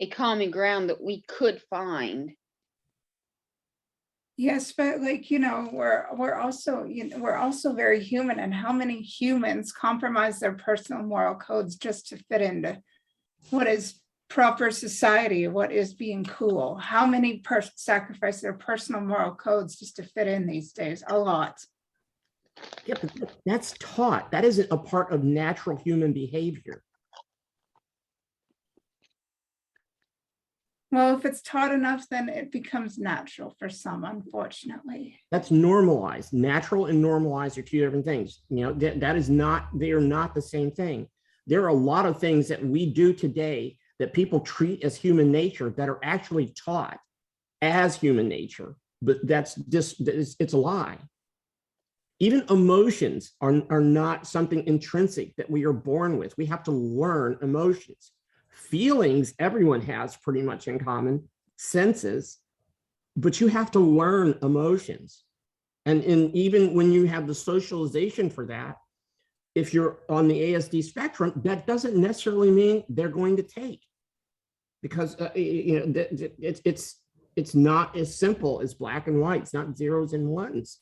a common ground that we could find. Yes, but like, you know, we're also very human, and how many humans compromise their personal moral codes just to fit into what is proper society, what is being cool? How many sacrifice their personal moral codes just to fit in these days? A lot. Yeah, but that's taught. That isn't a part of natural human behavior. Well, if it's taught enough, then it becomes natural for some, unfortunately. That's normalized. Natural and normalized are two different things. You know, that is not, they are not the same thing. There are a lot of things that we do today that people treat as human nature that are actually taught as human nature, but that's just, it's a lie. Even emotions are not something intrinsic that we are born with. We have to learn emotions. Feelings, everyone has pretty much in common, senses, but you have to learn emotions. And even when you have the socialization for that, if you're on the ASD spectrum, that doesn't necessarily mean they're going to take. because it's not as simple as black and white. It's not zeros and ones.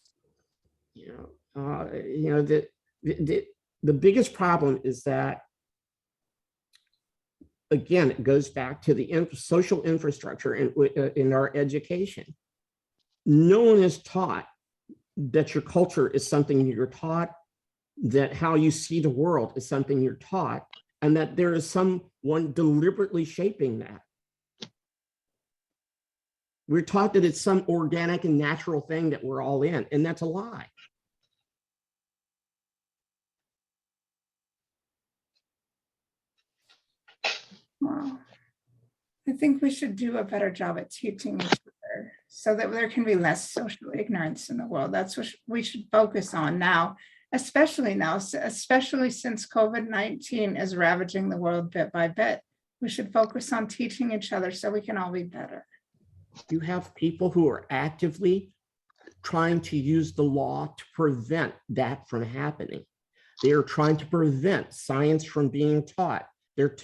The biggest problem is that, again, it goes back to the social infrastructure in our education. No one is taught that your culture is something you're taught, that how you see the world is something you're taught, and that there is someone deliberately shaping that. We're taught that it's some organic and natural thing that we're all in, and that's a lie. Well, I think we should do a better job at teaching each other so that there can be less social ignorance in the world. That's what we should focus on now, especially since COVID-19 is ravaging the world bit by bit. We should focus on teaching each other so we can all be better. You have people who are actively trying to use the law to prevent that from happening. They are trying to prevent science from being taught. They're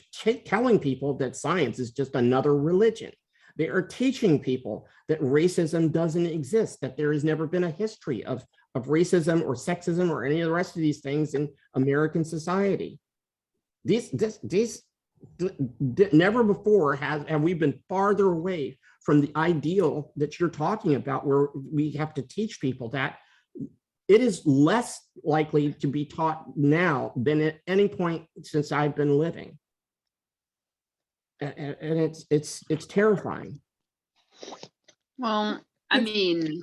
telling people that science is just another religion. They are teaching people that racism doesn't exist, that there has never been a history of racism or sexism or any of the rest of these things in American society. Never before have we been farther away from the ideal that you're talking about, where we have to teach people that. It is less likely to be taught now than at any point since I've been living. And it's terrifying. Well, I mean,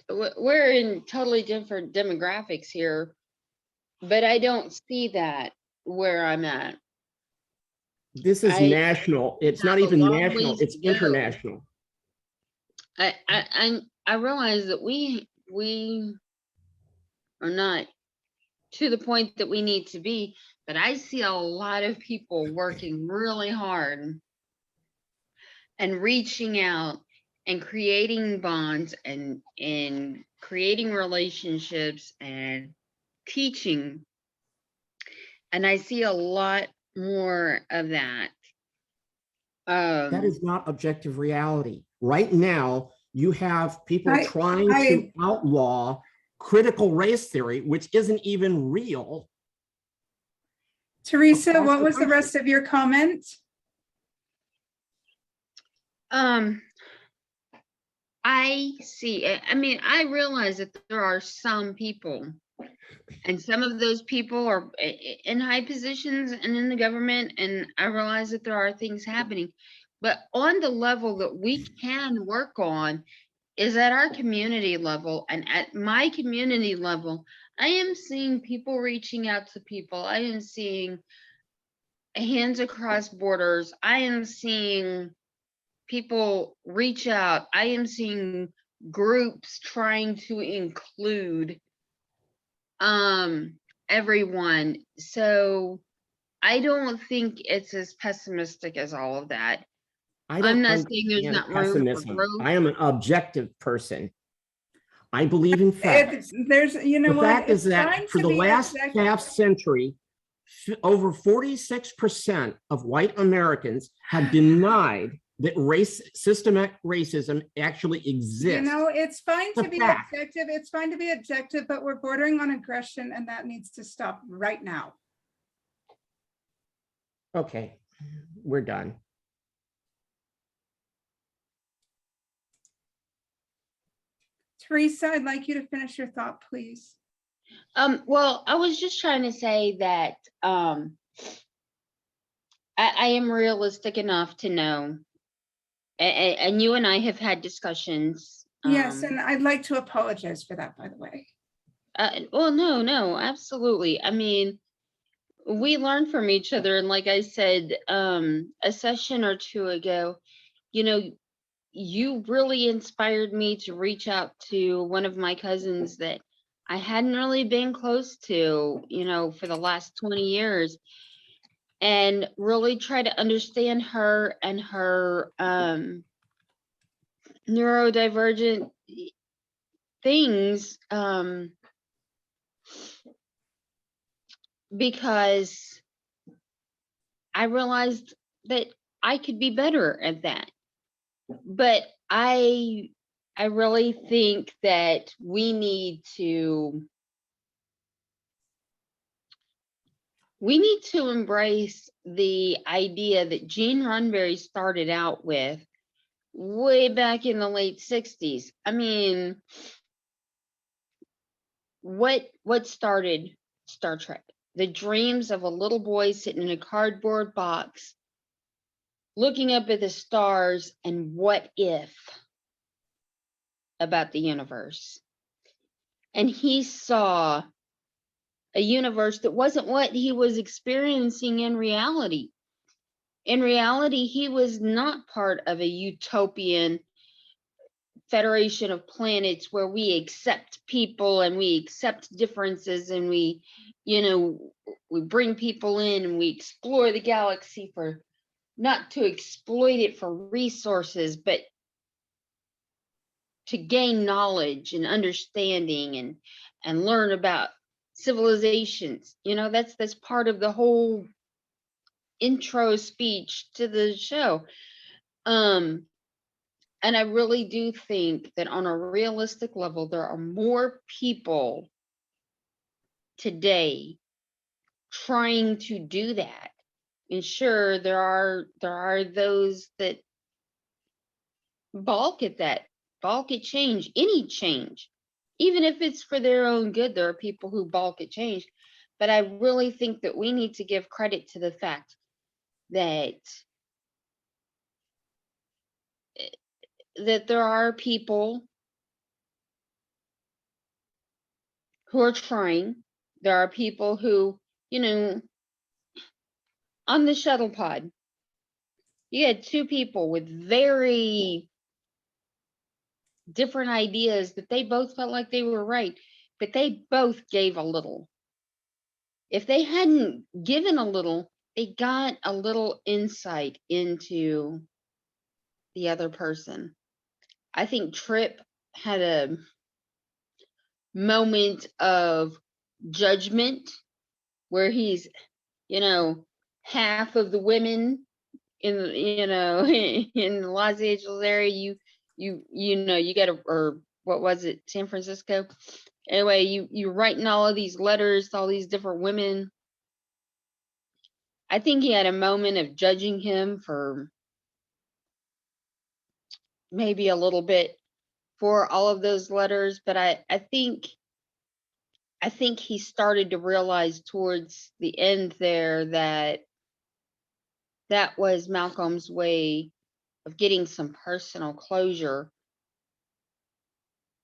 we're in totally different demographics here, but I don't see that where I'm at. This is national. It's not even national, it's international. I realize that we are not to the point that we need to be, but I see a lot of people working really hard and reaching out and creating bonds and creating relationships and teaching. And I see a lot more of that. That is not objective reality. Right now, you have people trying to outlaw critical race theory, which isn't even real. Teresa, what was the rest of your comment? I see. I mean, I realize that there are some people, and some of those people are in high positions and in the government, and I realize that there are things happening. But on the level that we can work on is at our community level, and at my community level, I am seeing people reaching out to people. I am seeing hands across borders. I am seeing people reach out. I am seeing groups trying to include everyone. So I don't think it's as pessimistic as all of that. I'm not saying there's not room for growth. I am an objective person. I believe in facts. The fact is that for the last half century, over 46% of white Americans have denied that systematic racism actually exists. You know, it's fine to be objective. It's fine to be objective, but we're bordering on aggression, and that needs to stop right now. Okay, we're done. Teresa, I'd like you to finish your thought, please. Well, I was just trying to say that I am realistic enough to know, and you and I have had discussions. Yes, and I'd like to apologize for that, by the way. Well, no, absolutely. I mean, we learn from each other, and like I said, a session or two ago, you know, you really inspired me to reach out to one of my cousins that I hadn't really been close to, you know, for the last 20 years, and really try to understand her and her neurodivergent things, because I realized that I could be better at that. But I really think that we need to embrace the idea that Gene Roddenberry started out with way back in the late 60s. I mean, what started Star Trek? The dreams of a little boy sitting in a cardboard box, looking up at the stars and what if about the universe. And he saw a universe that wasn't what he was experiencing in reality. In reality, he was not part of a utopian federation of planets where we accept people and we accept differences and we bring people in and we explore the galaxy for not to exploit it for resources, but to gain knowledge and understanding and learn about civilizations. That's part of the whole intro speech to the show. And I really do think that on a realistic level, there are more people today trying to do that. And sure, there are those that balk at change, any change. Even if it's for their own good, there are people who balk at change. But I really think that we need to give credit to the fact that there are people who are trying. There are people who, on the shuttle pod, you had two people with very different ideas that they both felt like they were right, but they both gave a little. If they hadn't given a little, they got a little insight into the other person. I think Trip had a moment of judgment where he's, half of the women in in the Los Angeles area, you got to, or what was it, San Francisco? Anyway, you're writing all of these letters to all these different women. I think he had a moment of judging him for maybe a little bit for all of those letters, but I think he started to realize towards the end there that was Malcolm's way of getting some personal closure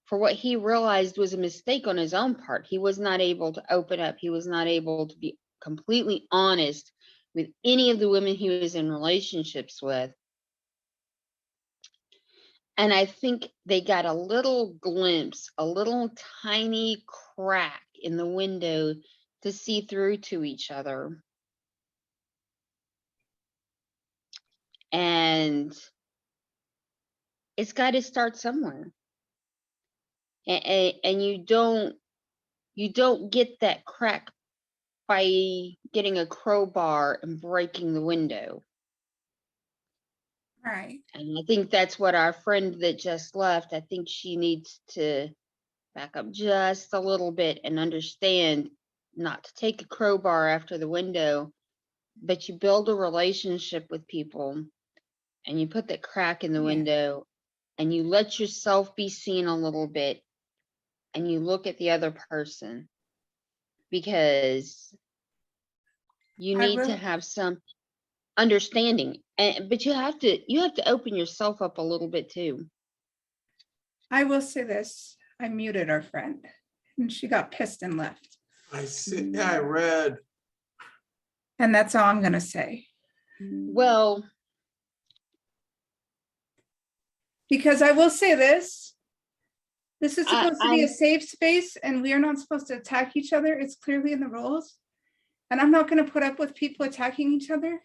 for what he realized was a mistake on his own part. He was not able to open up. He was not able to be completely honest with any of the women he was in relationships with. And I think they got a little glimpse, a little tiny crack in the window to see through to each other. And it's got to start somewhere. And you don't get that crack by getting a crowbar and breaking the window. Right. And I think that's what our friend that just left, I think she needs to back up just a little bit and understand not to take a crowbar after the window, but you build a relationship with people and you put that crack in the window and you let yourself be seen a little bit and you look at the other person, because you need to have some understanding, but you have to open yourself up a little bit too. I will say this. I muted our friend and she got pissed and left. I see. Yeah, I read. And that's all I'm going to say. Well, because I will say this. This is supposed to be a safe space and we are not supposed to attack each other. It's clearly in the rules. And I'm not going to put up with people attacking each other.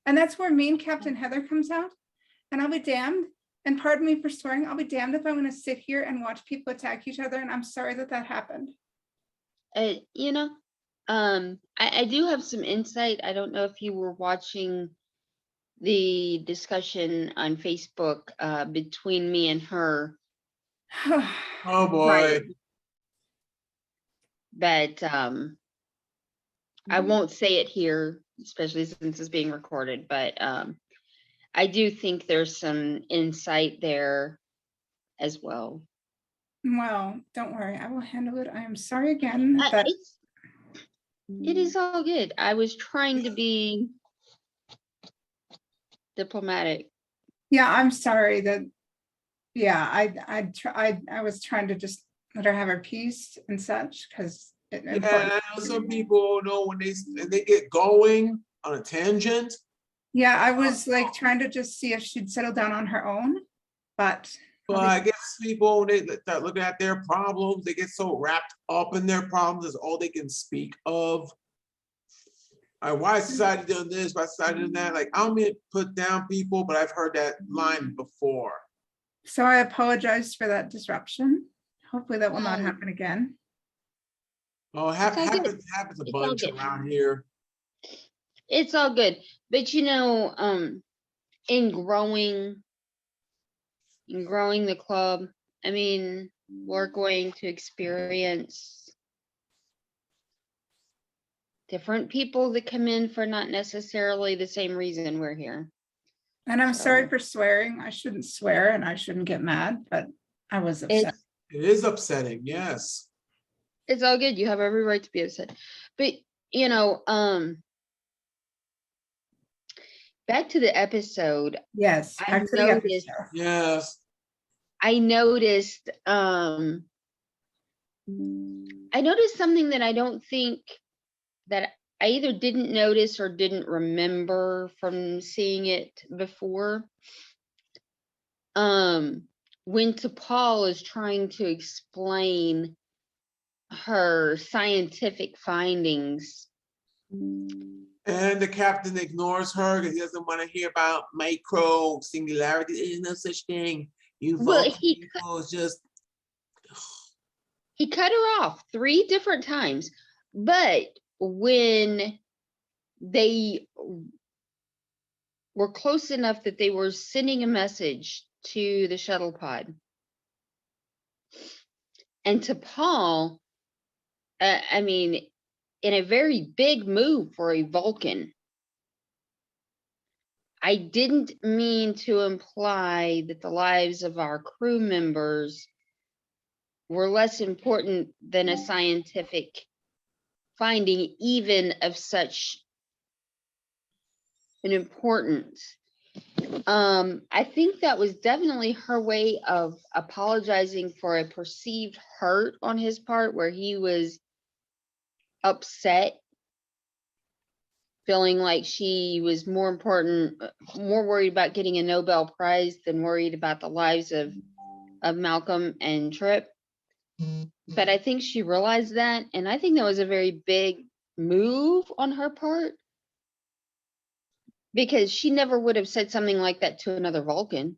And that's where main Captain Heather comes out. And I'll be damned. And pardon me for swearing. I'll be damned if I'm going to sit here and watch people attack each other. And I'm sorry that happened. I do have some insight. I don't know if you were watching the discussion on Facebook between me and her. Oh, boy. But I won't say it here, especially since it's being recorded, but I do think there's some insight there as well. Well, don't worry, I will handle it. I am sorry again that It is all good. I was trying to be diplomatic. yeah, I'm sorry that yeah, I was trying to just let her have her peace and such because Yeah, and I know some people know when they get going on a tangent. yeah, I was like trying to just see if she'd settle down on her own, but But I guess people, they start looking at their problems, they get so wrapped up in their problems, is all they can speak of. Why is society doing this? Why is society doing that? Like, I don't mean to put down people, but I've heard that line before. so I apologize for that disruption. Hopefully that will not Um, happen again. Oh, all good. happens a It's all bunch good. around here. It's all good. But you know, in growing the club, I mean, we're going to experience different people that come in for not necessarily the same reason we're here. And I'm sorry So- for swearing. I shouldn't swear and I shouldn't get mad, but I was upset. It's It is upsetting, yes. it's all good. You have every right to be upset. But you know, back to the episode, Yes, I back to the noticed episode. Yes. I noticed something that I don't think that I either didn't notice or didn't remember from seeing it before. When T'Pol is trying to explain her scientific findings. And the captain ignores her because he doesn't want to hear about micro singularity. There's no such thing. You Well, Vulcan people is just he cut her off 3 different times, but when they were close enough that they were sending a message to the shuttle pod, and to Paul, I mean, in a very big move for a Vulcan. I didn't mean to imply that the lives of our crew members were less important than a scientific finding, even of such an importance. I think that was definitely her way of apologizing for a perceived hurt on his part, where he was upset, feeling like she was more important, more worried about getting a Nobel Prize than worried about the lives of Malcolm and Trip. But I think she realized that, and I think that was a very big move on her part, because she never would have said something like that to another Vulcan.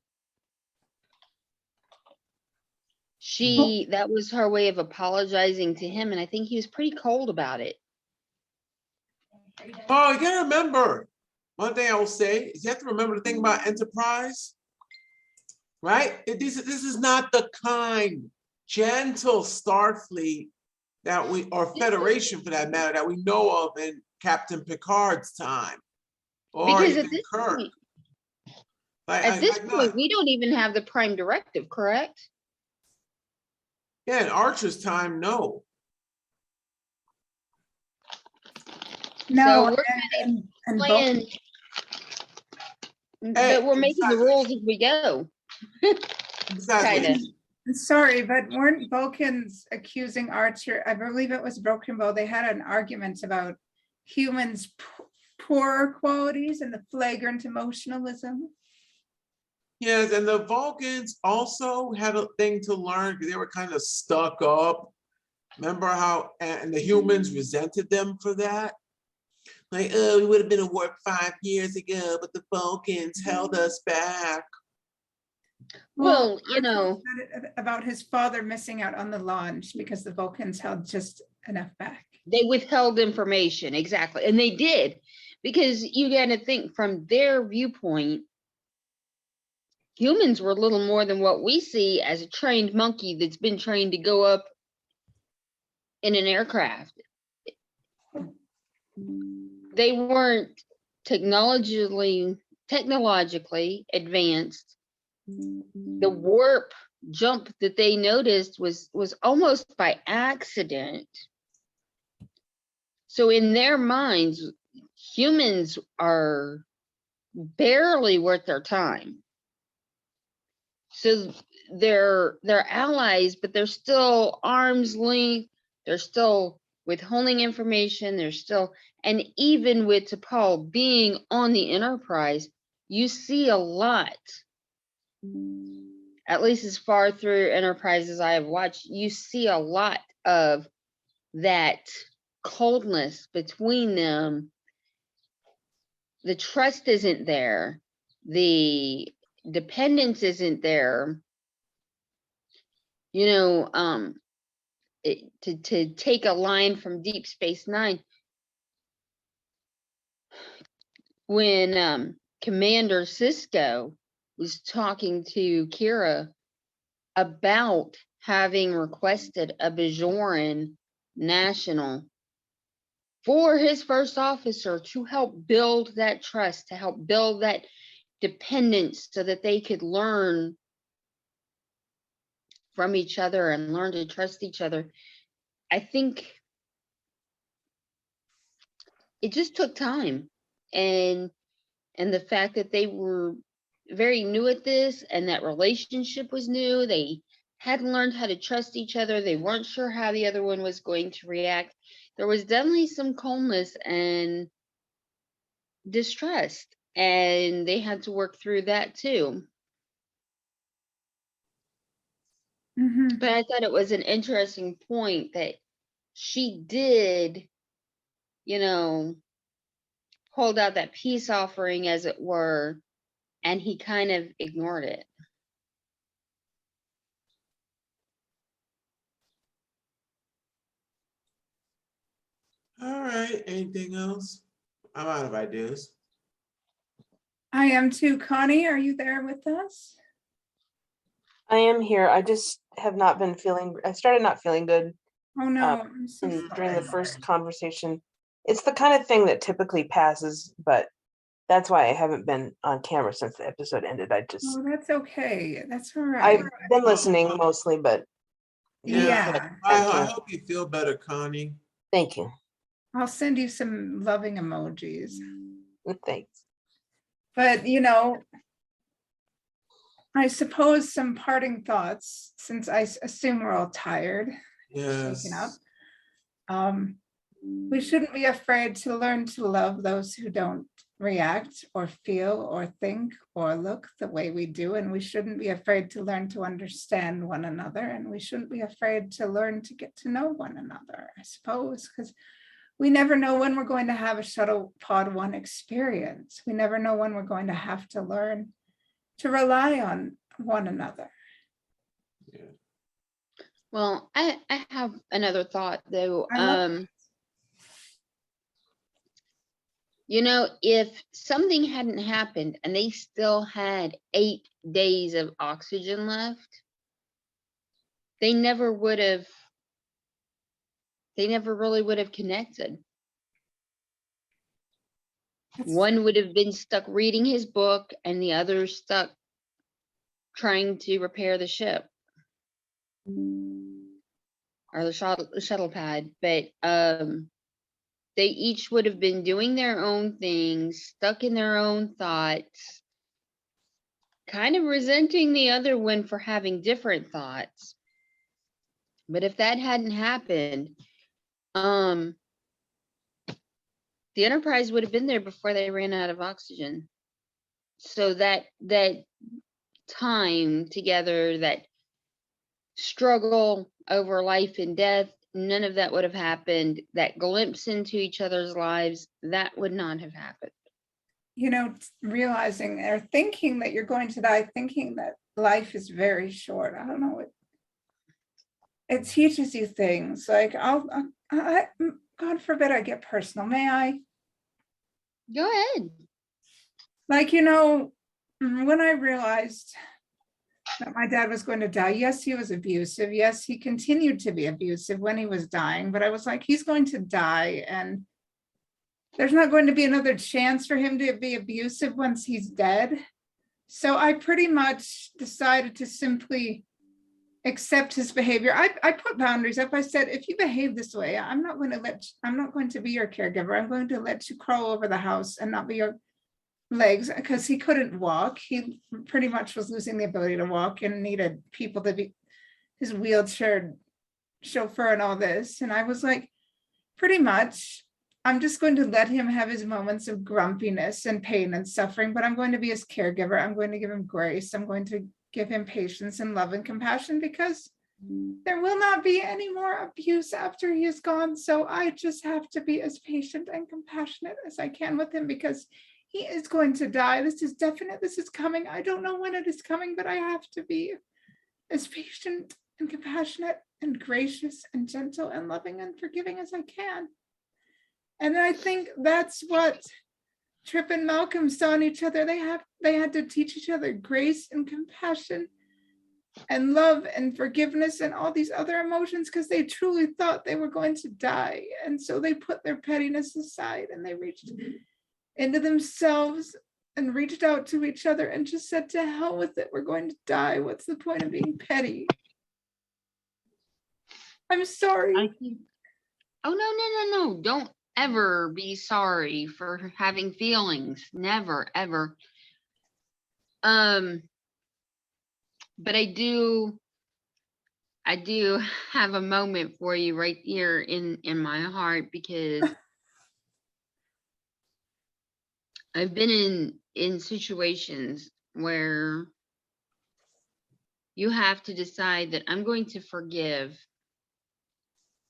That was her way of apologizing to him, and I think he was pretty cold about it. oh, you gotta remember. One thing I will say is you have to remember the thing about Enterprise, right? This is not the kind gentle Starfleet that or Federation for that matter, that we know of in Captain Picard's time. Or Because even at this Kirk. point, Like, we don't even have the prime directive, correct? yeah, in Archer's time, no. No, So we're and playing, but we're making the exactly. rules as we go. Exactly. Kinda. sorry, but weren't Vulcans accusing Archer? I believe it was Broken Bow. They had an argument about humans' poor qualities and the flagrant emotionalism. Yes, and the Vulcans also had a thing to learn because they were kind of stuck up. Remember how, and the humans resented them for that? Like, oh, we would have been at work 5 years ago, but the Vulcans held us back. Well, you Archer know, said it about his father missing out on the launch because the Vulcans held just enough back. they withheld information, exactly, and they did. because you got to think from their viewpoint, humans were little more than what we see as a trained monkey that's been trained to go up in an aircraft. They weren't technologically advanced. The warp jump that they noticed was almost by accident. So in their minds, humans are barely worth their time. So they're allies, but they're still arm's length. They're still withholding information. They're still, and even with T'Pol being on the Enterprise, you see a lot, at least as far through Enterprise as I have watched, you see a lot of that coldness between them. The trust isn't there. The dependence isn't there. You know, to take a line from Deep Space Nine, when Commander Sisko was talking to Kira about having requested a Bajoran national for his first officer to help build that trust, to help build that dependence so that they could learn from each other and learn to trust each other. I think it just took time, and the fact that they were very new at this and that relationship was new, they hadn't learned how to trust each other, they weren't sure how the other one was going to react. There was definitely some coldness and distrust, and they had to work through that too. Mhm. But I thought it was an interesting point that she did, you know, hold out that peace offering, as it were, and he kind of ignored it. All right, anything else? I'm out of ideas. I am too. Connie, are you there with us? I am here. I just have not been feeling, I started not feeling good Oh no, I'm so during the sorry. first conversation. It's the kind of thing that typically passes, but that's why I haven't been on camera since the episode ended. Oh, that's okay. That's all I've right. been listening mostly, but Yeah, I hope you feel better, Connie. thank you. I'll send you some loving emojis. Thanks. But, you know, I suppose some parting thoughts, since I assume we're all tired, shaken up. Yes. We shouldn't be afraid to learn to love those who don't react or feel or think or look the way we do. And we shouldn't be afraid to learn to understand one another. And we shouldn't be afraid to learn to get to know one another, I suppose, because we never know when we're going to have a Shuttlepod One experience. We never know when we're going to have to learn to rely on one another. Yeah. Well, I have another thought though. You know, if something hadn't happened and they still had 8 days of oxygen left, they never really would have connected. One would have been stuck reading his book and the other stuck trying to repair the ship or the shuttle pad. But they each would have been doing their own things, stuck in their own thoughts, kind of resenting the other one for having different thoughts. But if that hadn't happened, the Enterprise would have been there before they ran out of oxygen. So that time together, that struggle over life and death, none of that would have happened. That glimpse into each other's lives, that would not have happened. You know, realizing or thinking that you're going to die, thinking that life is very short. I don't know, it teaches you things like, God forbid I get personal, may I? Go ahead. Like, you know, when I realized that my dad was going to die, yes, he was abusive. Yes, he continued to be abusive when he was dying, but I was like, he's going to die, and there's not going to be another chance for him to be abusive once he's dead. So I pretty much decided to simply accept his behavior. I put boundaries up. I said, if you behave this way, I'm not going to be your caregiver. I'm going to let you crawl over the house and not be your legs, because he couldn't walk. He pretty much was losing the ability to walk and needed people to be his wheelchair chauffeur and all this. And I was like, pretty much, I'm just going to let him have his moments of grumpiness and pain and suffering, but I'm going to be his caregiver. I'm going to give him grace. I'm going to give him patience and love and compassion, because there will not be any more abuse after he is gone. So I just have to be as patient and compassionate as I can with him, because he is going to die. This is definite. This is coming. I don't know when it is coming, but I have to be as patient and compassionate and gracious and gentle and loving and forgiving as I can. And I think that's what Tripp and Malcolm saw in each other. They had to teach each other grace and compassion and love and forgiveness and all these other emotions, because they truly thought they were going to die. And so they put their pettiness aside and they reached into themselves and reached out to each other and just said, to hell with it, we're going to die. What's the point of being petty? I'm sorry. Oh, no. Don't ever be sorry for having feelings. Never, ever. But I do have a moment for you right here in my heart, because I've been in situations where you have to decide that I'm going to forgive.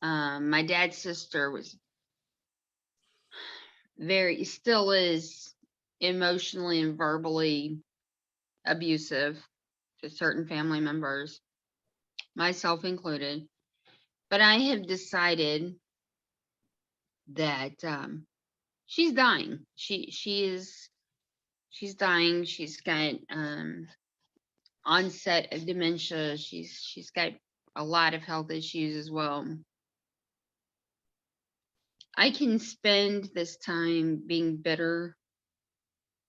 My dad's sister was still is emotionally and verbally abusive to certain family members, myself included. But I have decided that she's dying. She's dying. She's got onset of dementia. She's got a lot of health issues as well. I can spend this time being bitter,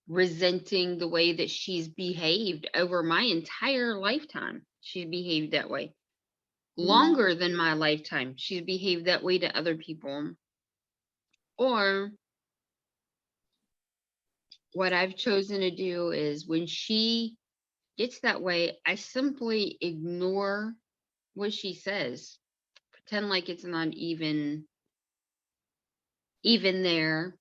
resenting the way that she's behaved over my entire lifetime. She's behaved that way. Longer than my lifetime, she's behaved that way to other people. Or what I've chosen to do is, when she gets that way, I simply ignore what she says, pretend like it's not even there.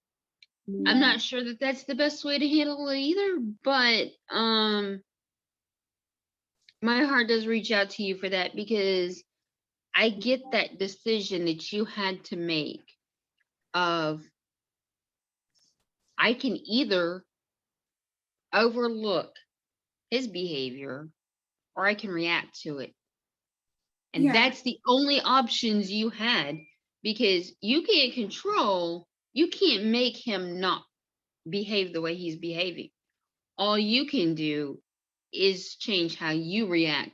I'm not sure that that's the best way to handle it either, but my heart does reach out to you for that, because I get that decision that you had to make of, I can either overlook his behavior or I can react to it. And Yeah. that's the only options you had, because you can't make him not behave the way he's behaving. All you can do is change how you react.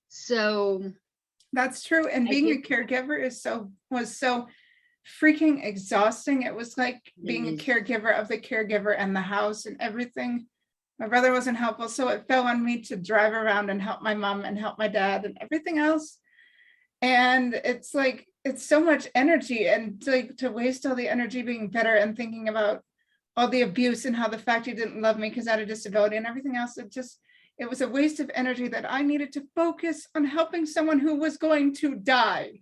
So That's true. And being a caregiver was so freaking exhausting. It was like being a caregiver of the caregiver and the house and everything. My brother wasn't helpful, so it fell on me to drive around and help my mom and help my dad and everything else. And it's like, it's so much energy, and to waste all the energy being bitter and thinking about all the abuse and how the fact he didn't love me because I had a disability and everything else. It was a waste of energy that I needed to focus on helping someone who was going to die.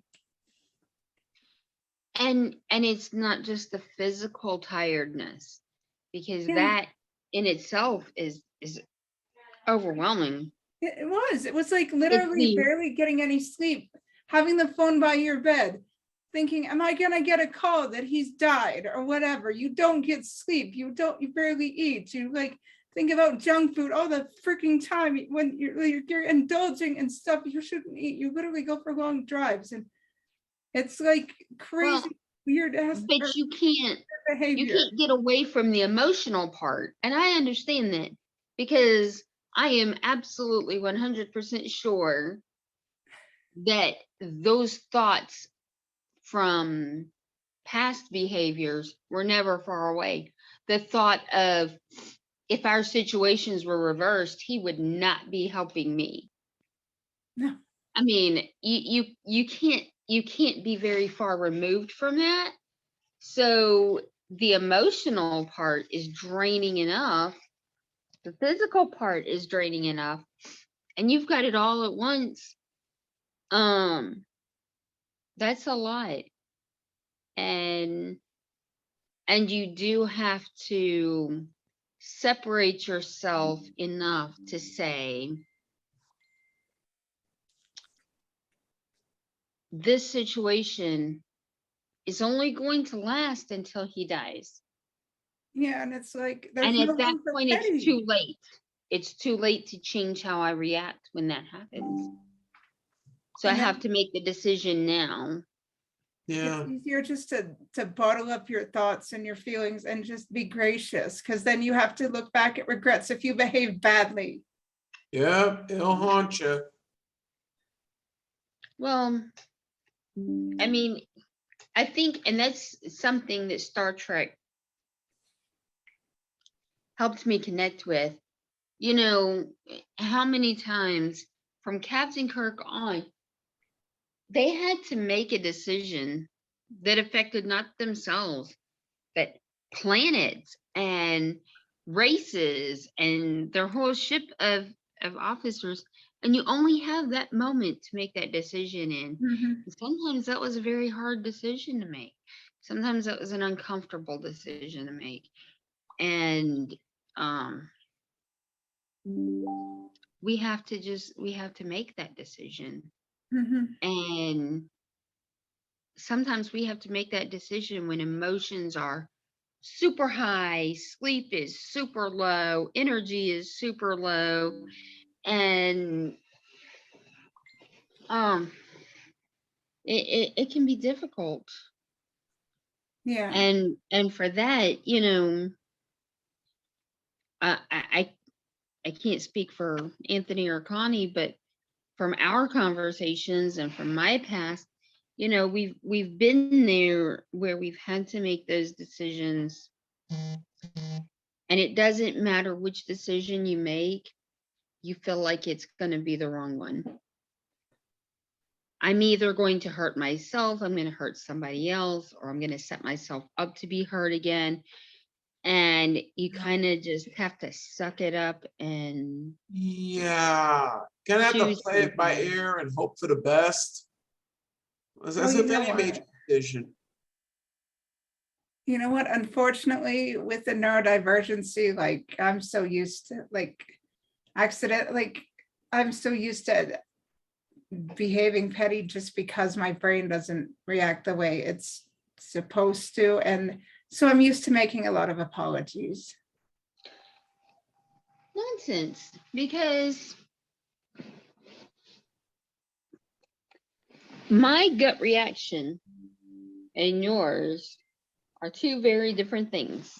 And it's not just the physical tiredness, because Yeah. that in itself is overwhelming. It was like literally barely getting any sleep, having the phone by your bed, thinking, am I gonna get a call that he's died or whatever? You don't get sleep, you barely eat, you like think about junk food all the freaking time when you're indulging in stuff you shouldn't eat. You literally go for long drives, and it's like crazy. Well, Weird ass But you can't behavior. get away from the emotional part. And I understand that, because I am absolutely 100% sure that those thoughts from past behaviors were never far away. The thought of, if our situations were reversed, he would not be helping me. No. I mean, you can't be very far removed from that. So the emotional part is draining enough. The physical part is draining enough, and you've got it all at once. That's a lot. And you do have to separate yourself enough to say, this situation is only going to last until he dies. Yeah, and it's like there's And no at that room for point, it's petty. too late. It's too late to change how I react when that happens. So I And then- have to make the decision now. Yeah. It's easier just to bottle up your thoughts and your feelings and just be gracious, because then you have to look back at regrets if you behave badly. Yeah, it'll haunt you. Well, I mean, I think, and that's something that Star Trek helped me connect with. You know, how many times from Captain Kirk on, they had to make a decision that affected not themselves, but planets and races and their whole ship of officers. And you only have that moment to make that decision in. Mhm. Sometimes that was a very hard decision to make. Sometimes that was an uncomfortable decision to make. And we have to make that decision. Mhm. And sometimes we have to make that decision when emotions are super high, sleep is super low, energy is super low, and it can be difficult. Yeah. And for that, you know, I can't speak for Anthony or Connie, but from our conversations and from my past, you know, we've been there where we've had to make those decisions. And it doesn't matter which decision you make, you feel like it's going to be the wrong one. I'm either going to hurt myself, I'm going to hurt somebody else, or I'm going to set myself up to be hurt again. And you kind of just have to suck it up and Yeah. Gonna have to choose play it by something. ear and hope for the best. That's Well, you with know any major what? decision. You know what? Unfortunately, with the neurodivergency, like I'm so used to I'm so used to behaving petty just because my brain doesn't react the way it's supposed to. And so I'm used to making a lot of apologies. Nonsense, because my gut reaction and yours are two very different things.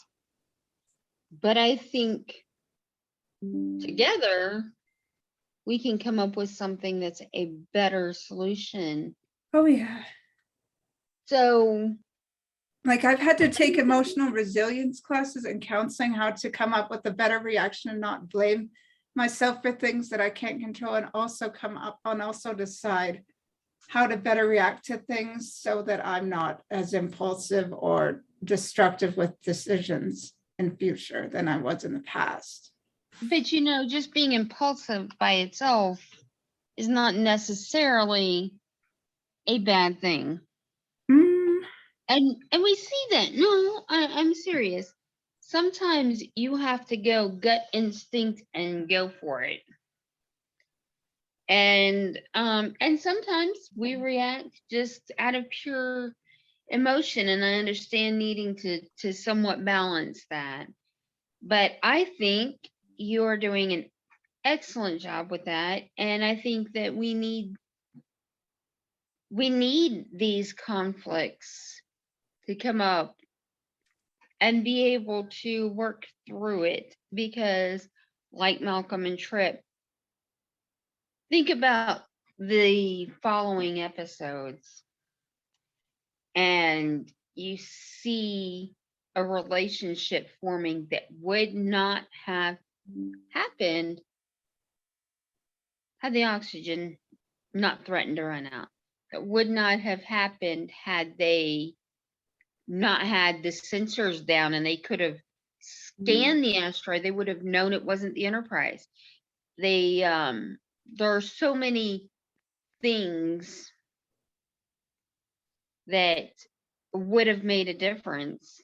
But I think together we can come up with something that's a better solution. Oh yeah. So, Like I've had to take emotional resilience classes and counseling, how to come up with a better reaction and not blame myself for things that I can't control, and also also decide how to better react to things so that I'm not as impulsive or destructive with decisions in future than I was in the past. but you know, just being impulsive by itself is not necessarily a bad thing. And we see that. No, I'm serious. Sometimes you have to go gut instinct and go for it. And sometimes we react just out of pure emotion, and I understand needing to somewhat balance that. But I think you're doing an excellent job with that, and I think that we need these conflicts to come up and be able to work through it, because like Malcolm and Tripp, think about the following episodes and you see a relationship forming that would not have happened had the oxygen not threatened to run out. That would not have happened had they not had the sensors down and they could have scanned the asteroid. They would have known it wasn't the Enterprise. They there are so many things that would have made a difference,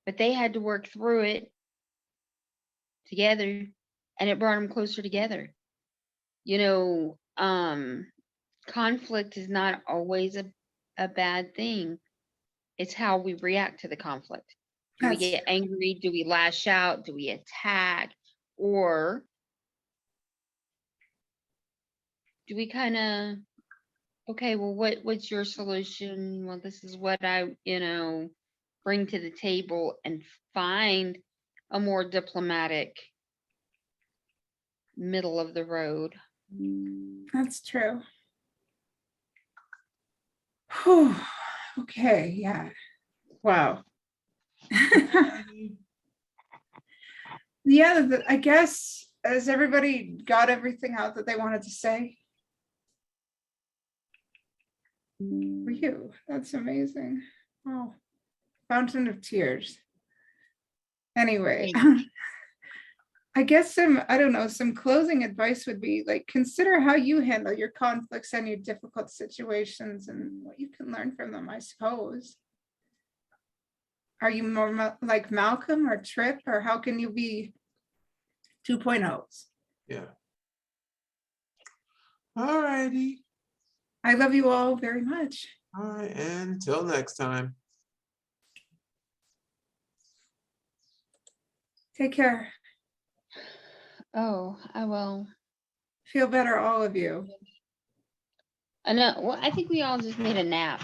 but they had to work through it together, and it brought them closer together. You know, conflict is not always a bad thing. It's how we react to the conflict. Do we That's get angry? Do we lash out? Do we attack? Or do we kind of, okay, well, what's your solution? Well, this is what I, bring to the table, and find a more diplomatic middle of the road. That's true. Whew. Okay, yeah. Wow. Yeah, I guess, has everybody got everything out that they wanted to say? For you, that's amazing. Oh, fountain of tears. Anyway, I guess I don't know, some closing advice would be like, consider how you handle your conflicts and your difficult situations and what you can learn from them, I suppose. Are you more like Malcolm or Tripp, or how can you be 2.0s? Yeah. All righty. I love you all very much. All right, and until next time. Take care. Oh, I will. Feel better, all of you. I know. Well, I think we all just need a nap.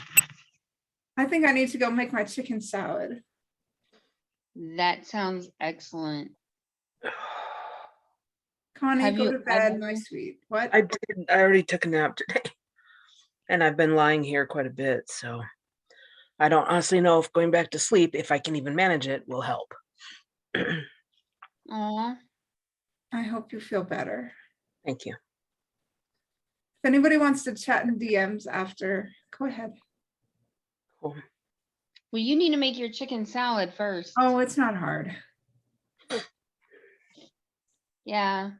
I think I need to go make my chicken salad. That sounds excellent. Connie, Have go you to bed, my ever- sweet. What? I did. I already took a nap today. And I've been lying here quite a bit, so I don't honestly know if going back to sleep, if I can even manage it, will help. Aw, I hope you feel better. Thank you. If anybody wants to chat in DMs after, go ahead. Cool. well, you need to make your chicken salad first. Oh, it's not hard. Yeah.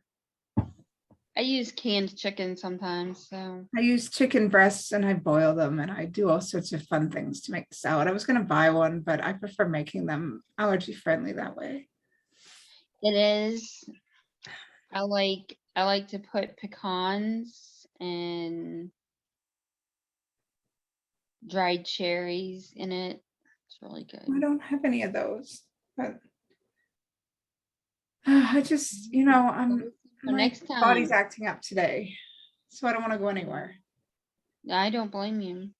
I use canned chicken sometimes, so. I use chicken breasts and I boil them and I do all sorts of fun things to make the salad. I was going to buy one, but I prefer making them allergy friendly that way. It is. I like to put pecans and dried cherries in it. It's really I good. don't have any of those, but I just, I'm So my next body's time, acting up today, so I don't want to go anywhere. I don't blame you.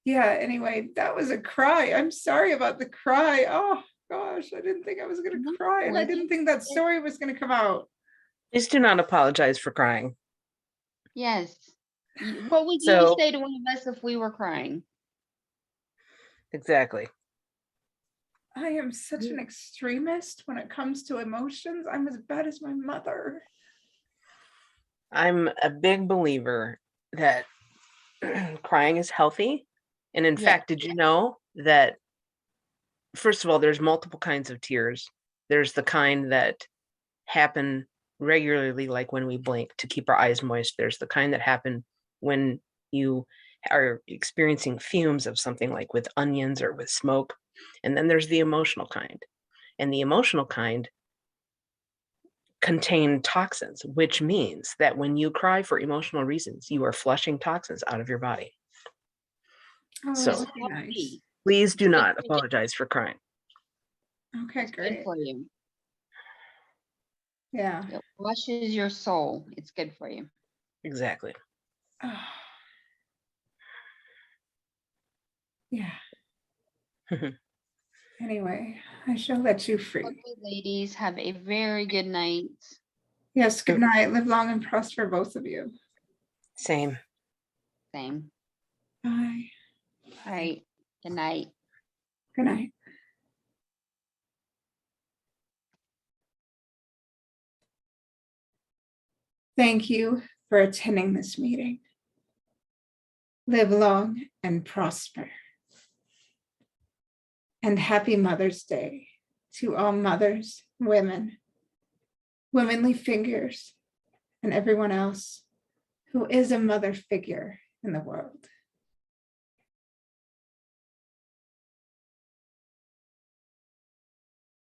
Yeah, anyway, that was a cry. I'm sorry about the cry. Oh gosh, I didn't think I was gonna No, cry, and I didn't think that story was gonna come out. Please do not apologize for crying. Yes. What would you So- say to one of us if we were crying? Exactly. I am such an extremist when it comes to emotions. I'm as bad as my mother. I'm a big believer that crying is healthy. And in Yeah. fact, did you know that, first of all, there's multiple kinds of tears. There's the kind that happen regularly, like when we blink to keep our eyes moist. There's the kind that happen when you are experiencing fumes of something like with onions or with smoke. And then there's the emotional kind. And the emotional kind contain toxins, which means that when you cry for emotional reasons, you are flushing toxins out of your body. Oh, So- that would be nice. Please do not apologize for crying. Okay, Good great. for you. Yeah. It washes your soul. It's good for you. Exactly. Yeah. Anyway, I shall let you free. Okay, ladies, have a very good night. Yes, good night. Live long and prosper, both of you. Same. Same. Bye. All right. Good night. Good night. Thank you for attending this meeting. Live long and prosper. And happy Mother's Day to all mothers, women, womanly figures, and everyone else who is a mother figure in the world.